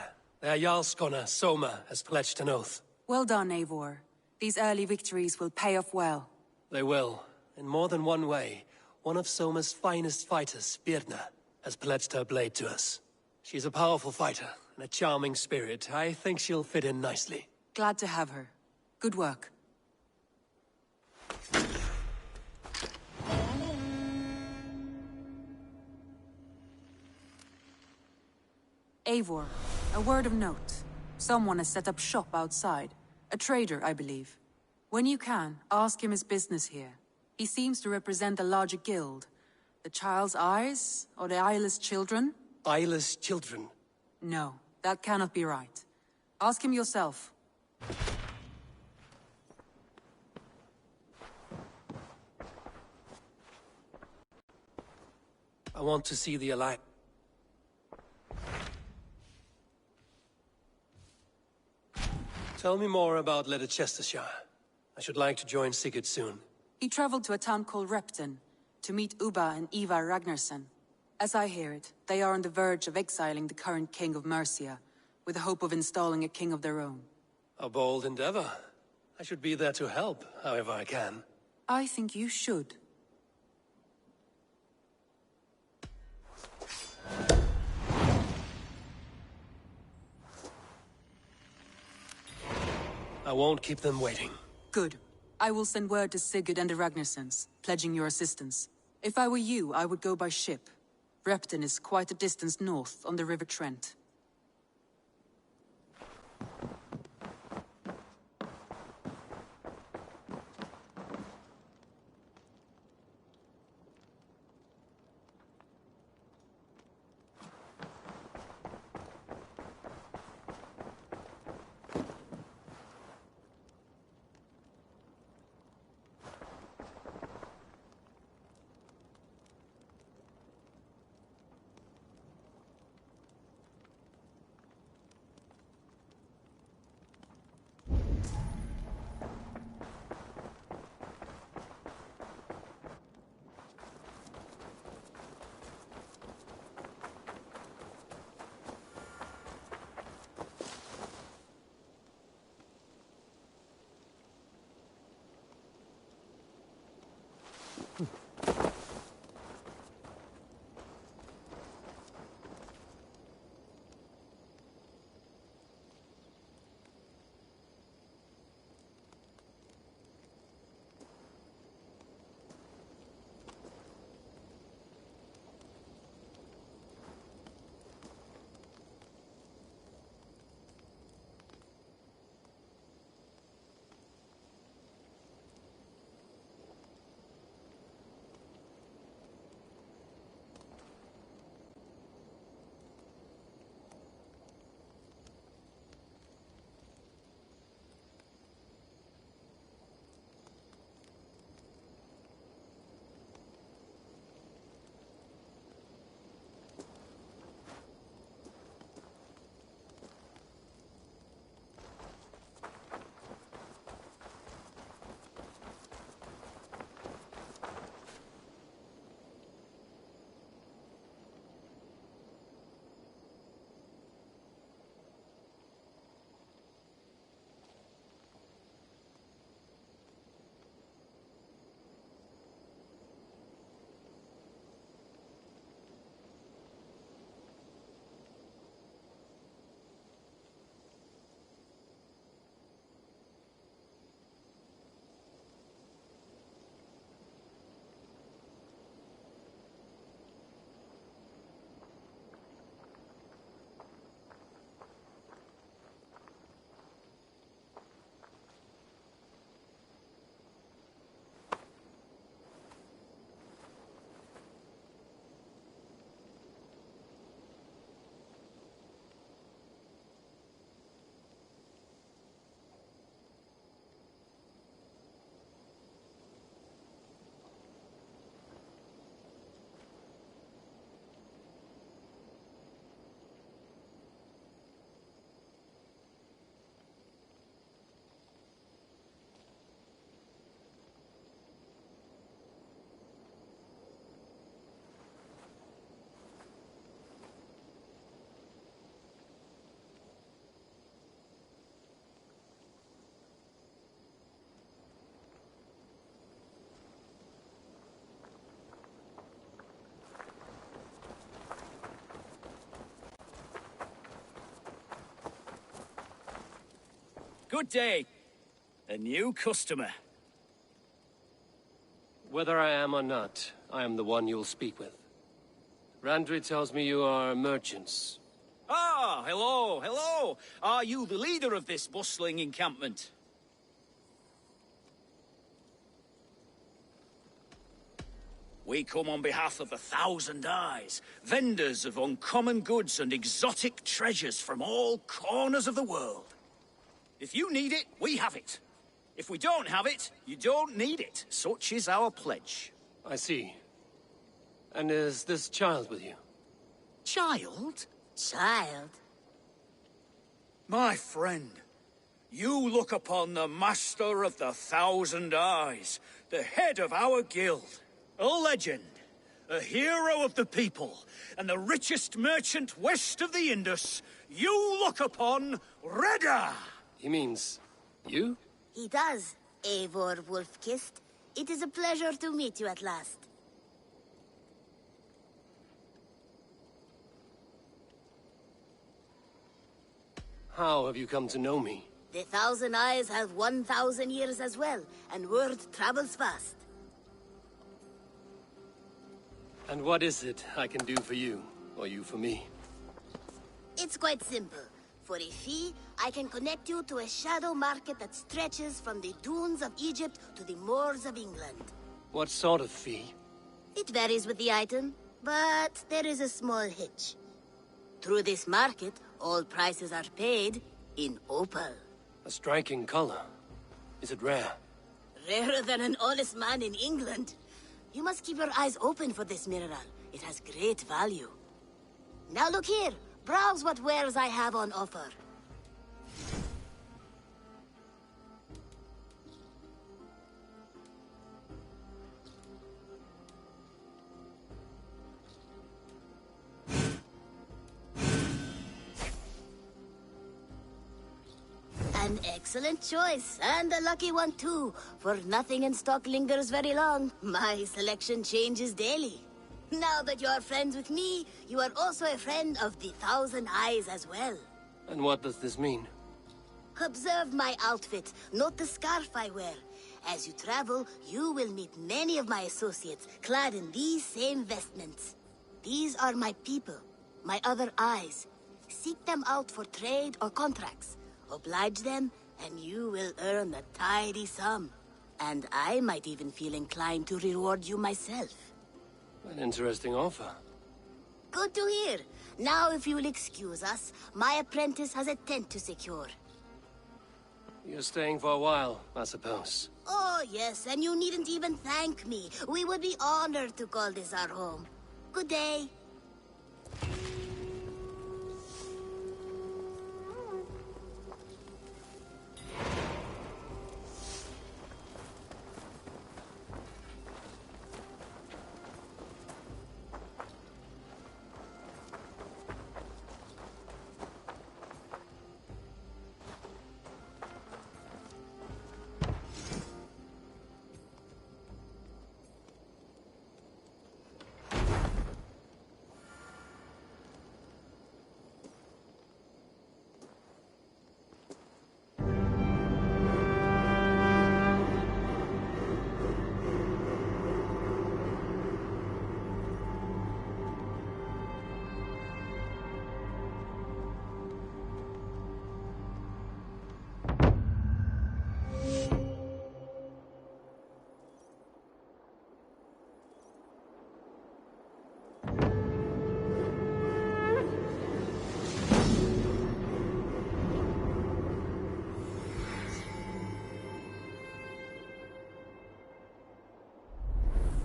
Their Jarlskona, Soma, has pledged an oath. Well done, Eivor. These early victories will pay off well. They will. In more than one way. One of Soma's finest fighters, Birna, has pledged her blade to us. She's a powerful fighter, and a charming spirit. I think she'll fit in nicely. Glad to have her. Good work. Eivor, a word of note. Someone has set up shop outside. A trader, I believe. When you can, ask him his business here. He seems to represent a larger guild. The Child's Eyes, or the Eyeless Children? Eyeless Children? No, that cannot be right. Ask him yourself. I want to see the Alliance. Tell me more about Grantebridgescire. I should like to join Sigurd soon. He traveled to a town called Repton to meet Ubba and Ivar Ragnarsson. As I hear it, they are on the verge of exiling the current king of Mercia, with the hope of installing a king of their own. A bold endeavor. I should be there to help, however I can. I think you should. I won't keep them waiting. Good. I will send word to Sigurd and the Ragnarssons, pledging your assistance. If I were you, I would go by ship. Repton is quite a distance north, on the River Trent. Good day. A new customer. Whether I am or not, I am the one you'll speak with. Randri tells me you are merchants. Ah, hello, hello. Are you the leader of this bustling encampment? We come on behalf of the Thousand Eyes, vendors of uncommon goods and exotic treasures from all corners of the world. If you need it, we have it. If we don't have it, you don't need it. Such is our pledge. I see. And is this child with you? Child? Child? My friend, you look upon the master of the Thousand Eyes, the head of our guild. A legend, a hero of the people, and the richest merchant west of the Indus. You look upon Redda! He means you? He does, Eivor Wolfkist. It is a pleasure to meet you at last. How have you come to know me? The Thousand Eyes have 1,000 years as well, and word travels fast. And what is it I can do for you, or you for me? It's quite simple. For a fee, I can connect you to a shadow market that stretches from the dunes of Egypt to the moors of England. What sort of fee? It varies with the item, but there is a small hitch. Through this market, all prices are paid in opal. A striking color. Is it rare? Rarer than an honest man in England. You must keep your eyes open for this mineral. It has great value. Now look here. Browse what wares I have on offer. An excellent choice, and a lucky one too, for nothing in stock lingers very long. My selection changes daily. Now that you are friends with me, you are also a friend of the Thousand Eyes as well. And what does this mean? Observe my outfit, note the scarf I wear. As you travel, you will meet many of my associates, clad in these same vestments. These are my people, my other eyes. Seek them out for trade or contracts. Oblige them, and you will earn a tidy sum. And I might even feel inclined to reward you myself. An interesting offer. Good to hear. Now, if you will excuse us, my apprentice has a tent to secure. You're staying for a while, I suppose. Oh, yes, and you needn't even thank me. We would be honored to call this our home. Good day.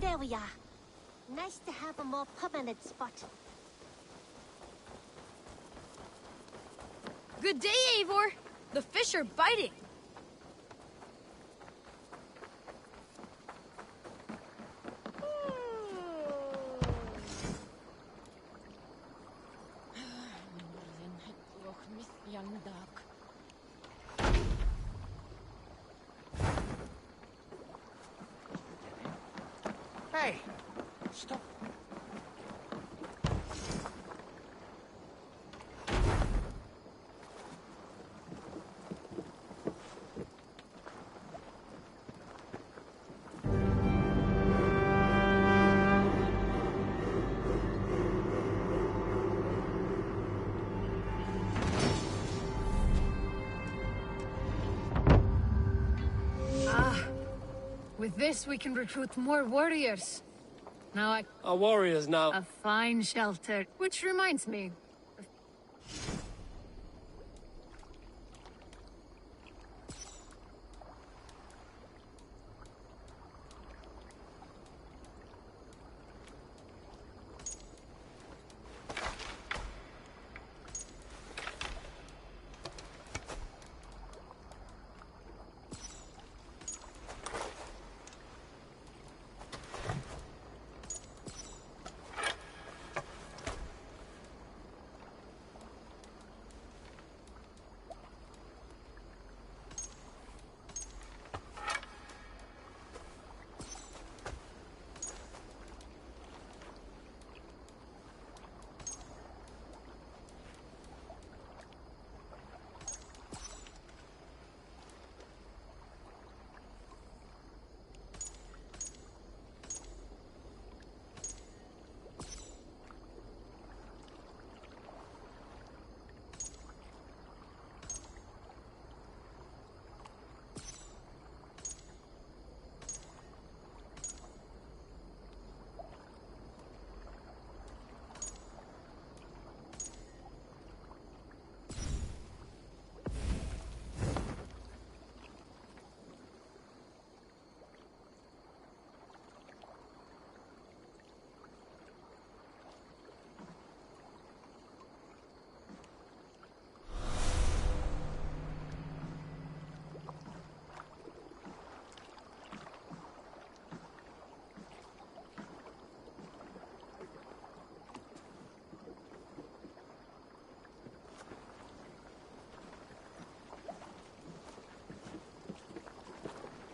There we are. Nice to have a more permanent spot. Good day, Eivor. The fish are biting. Hey, stop. With this, we can recruit more warriors. Our warriors now. A fine shelter. Which reminds me.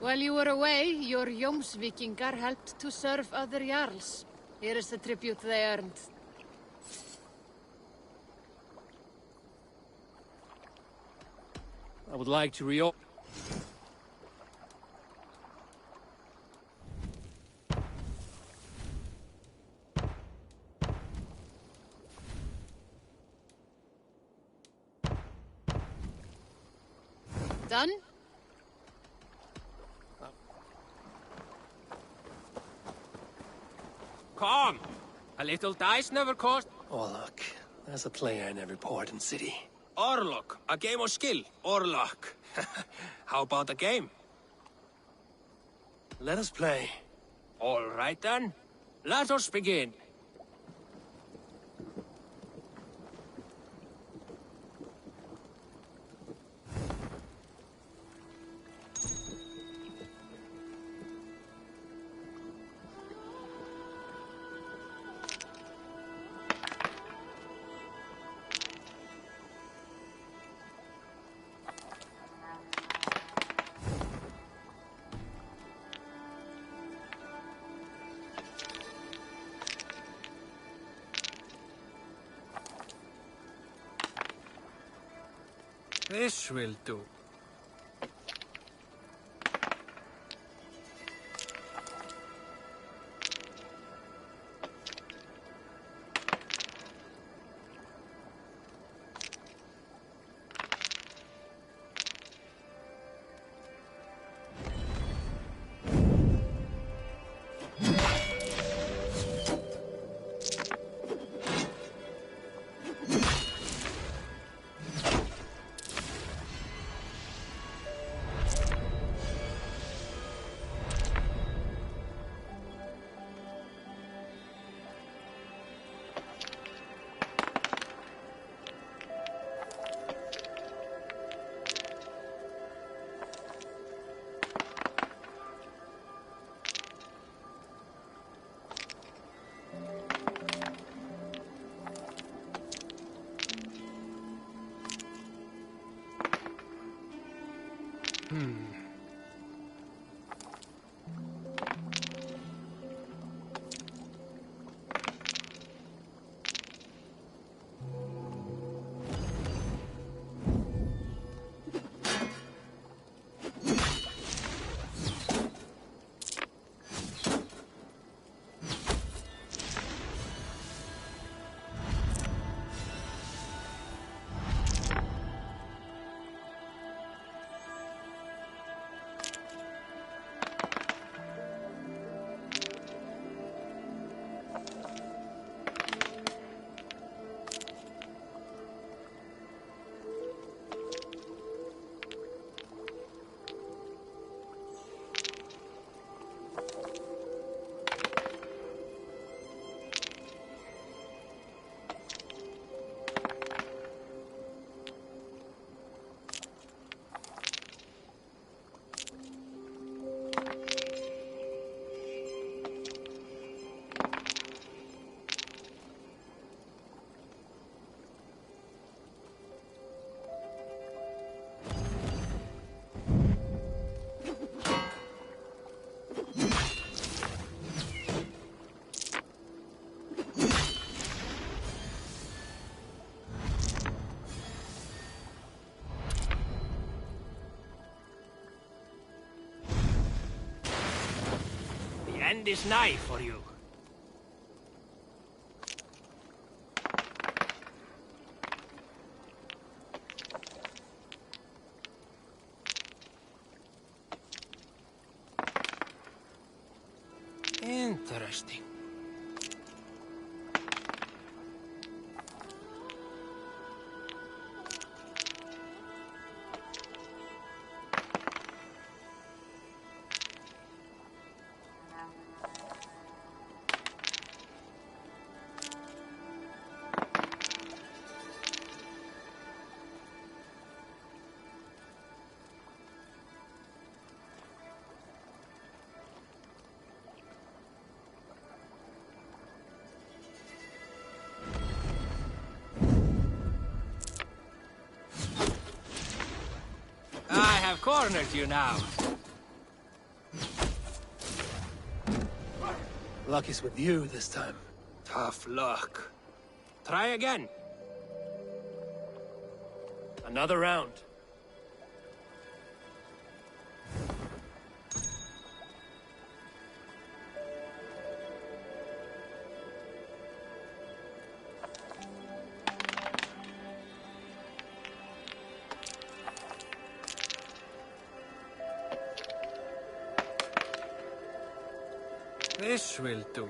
While you were away, your Jómsvíkingar helped to serve other Jarls. Here is the tribute they earned. I would like to reopen. Done? Come! A little dice never cost. Oh, look. There's a player in every port and city. Or luck. A game of skill. Or luck. How about a game? Let us play. All right, then. Let us begin. This will do. end is nigh for you. Interesting. I've cornered you now. Luck is with you this time. Tough luck. Try again. Another round. This will do.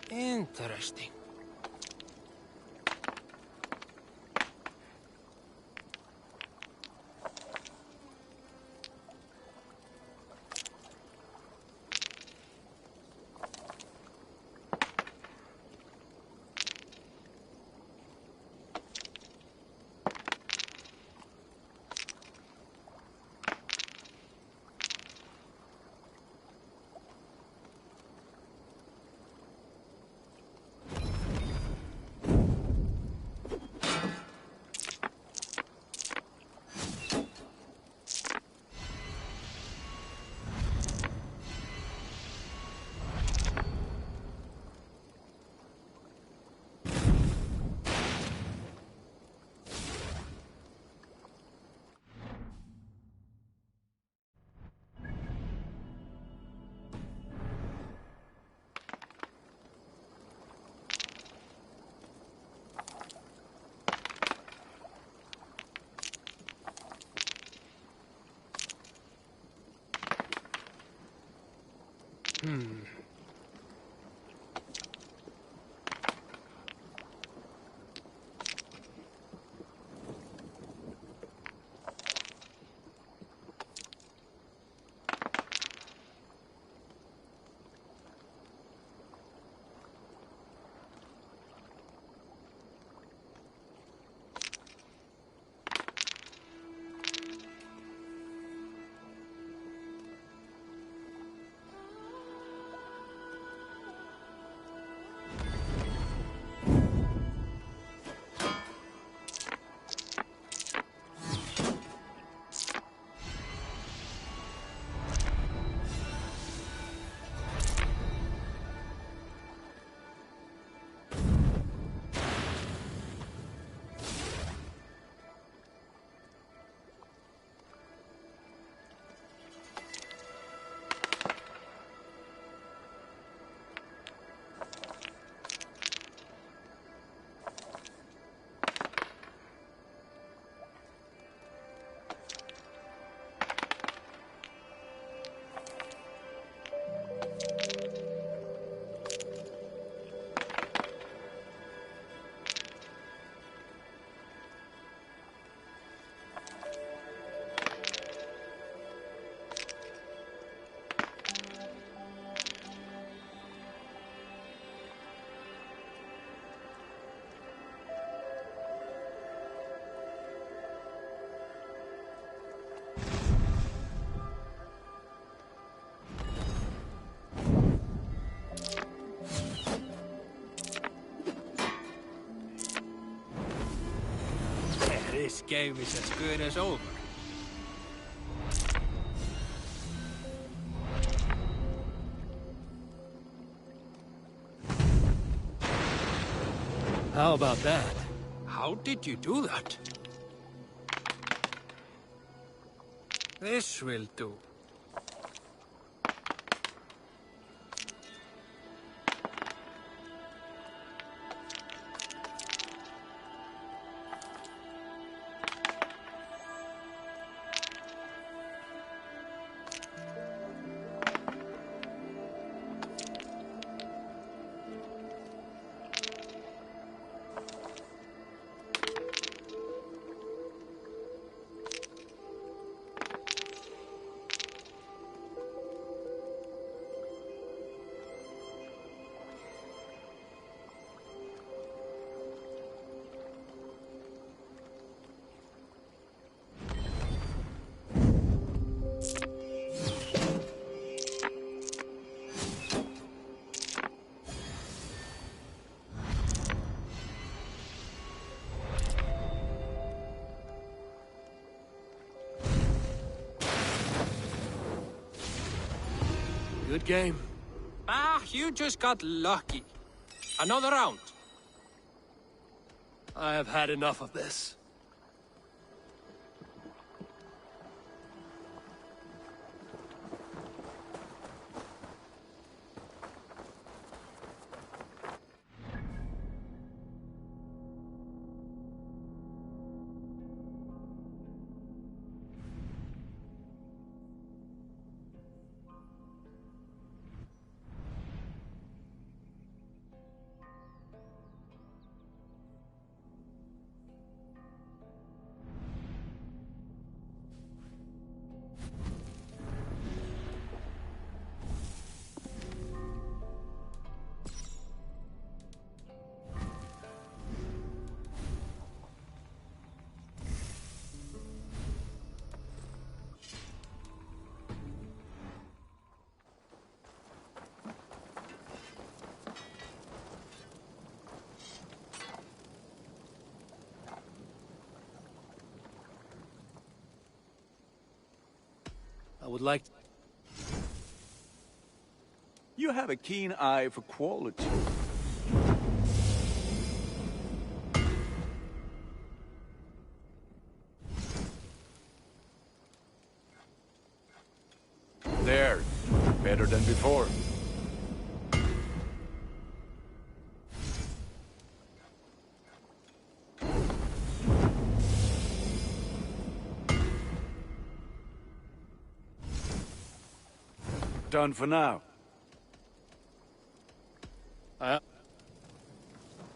Interesting. This game is as good as over. How about that? How did you do that? This will do. Good game. Ah, you just got lucky. Another round. I have had enough of this. I would like... You have a keen eye for quality. There. Better than before. Done for now.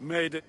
Made it.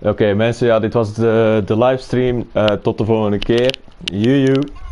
Oké, mensen, ja, dit was de livestream. Tot de volgende keer. Joejoe.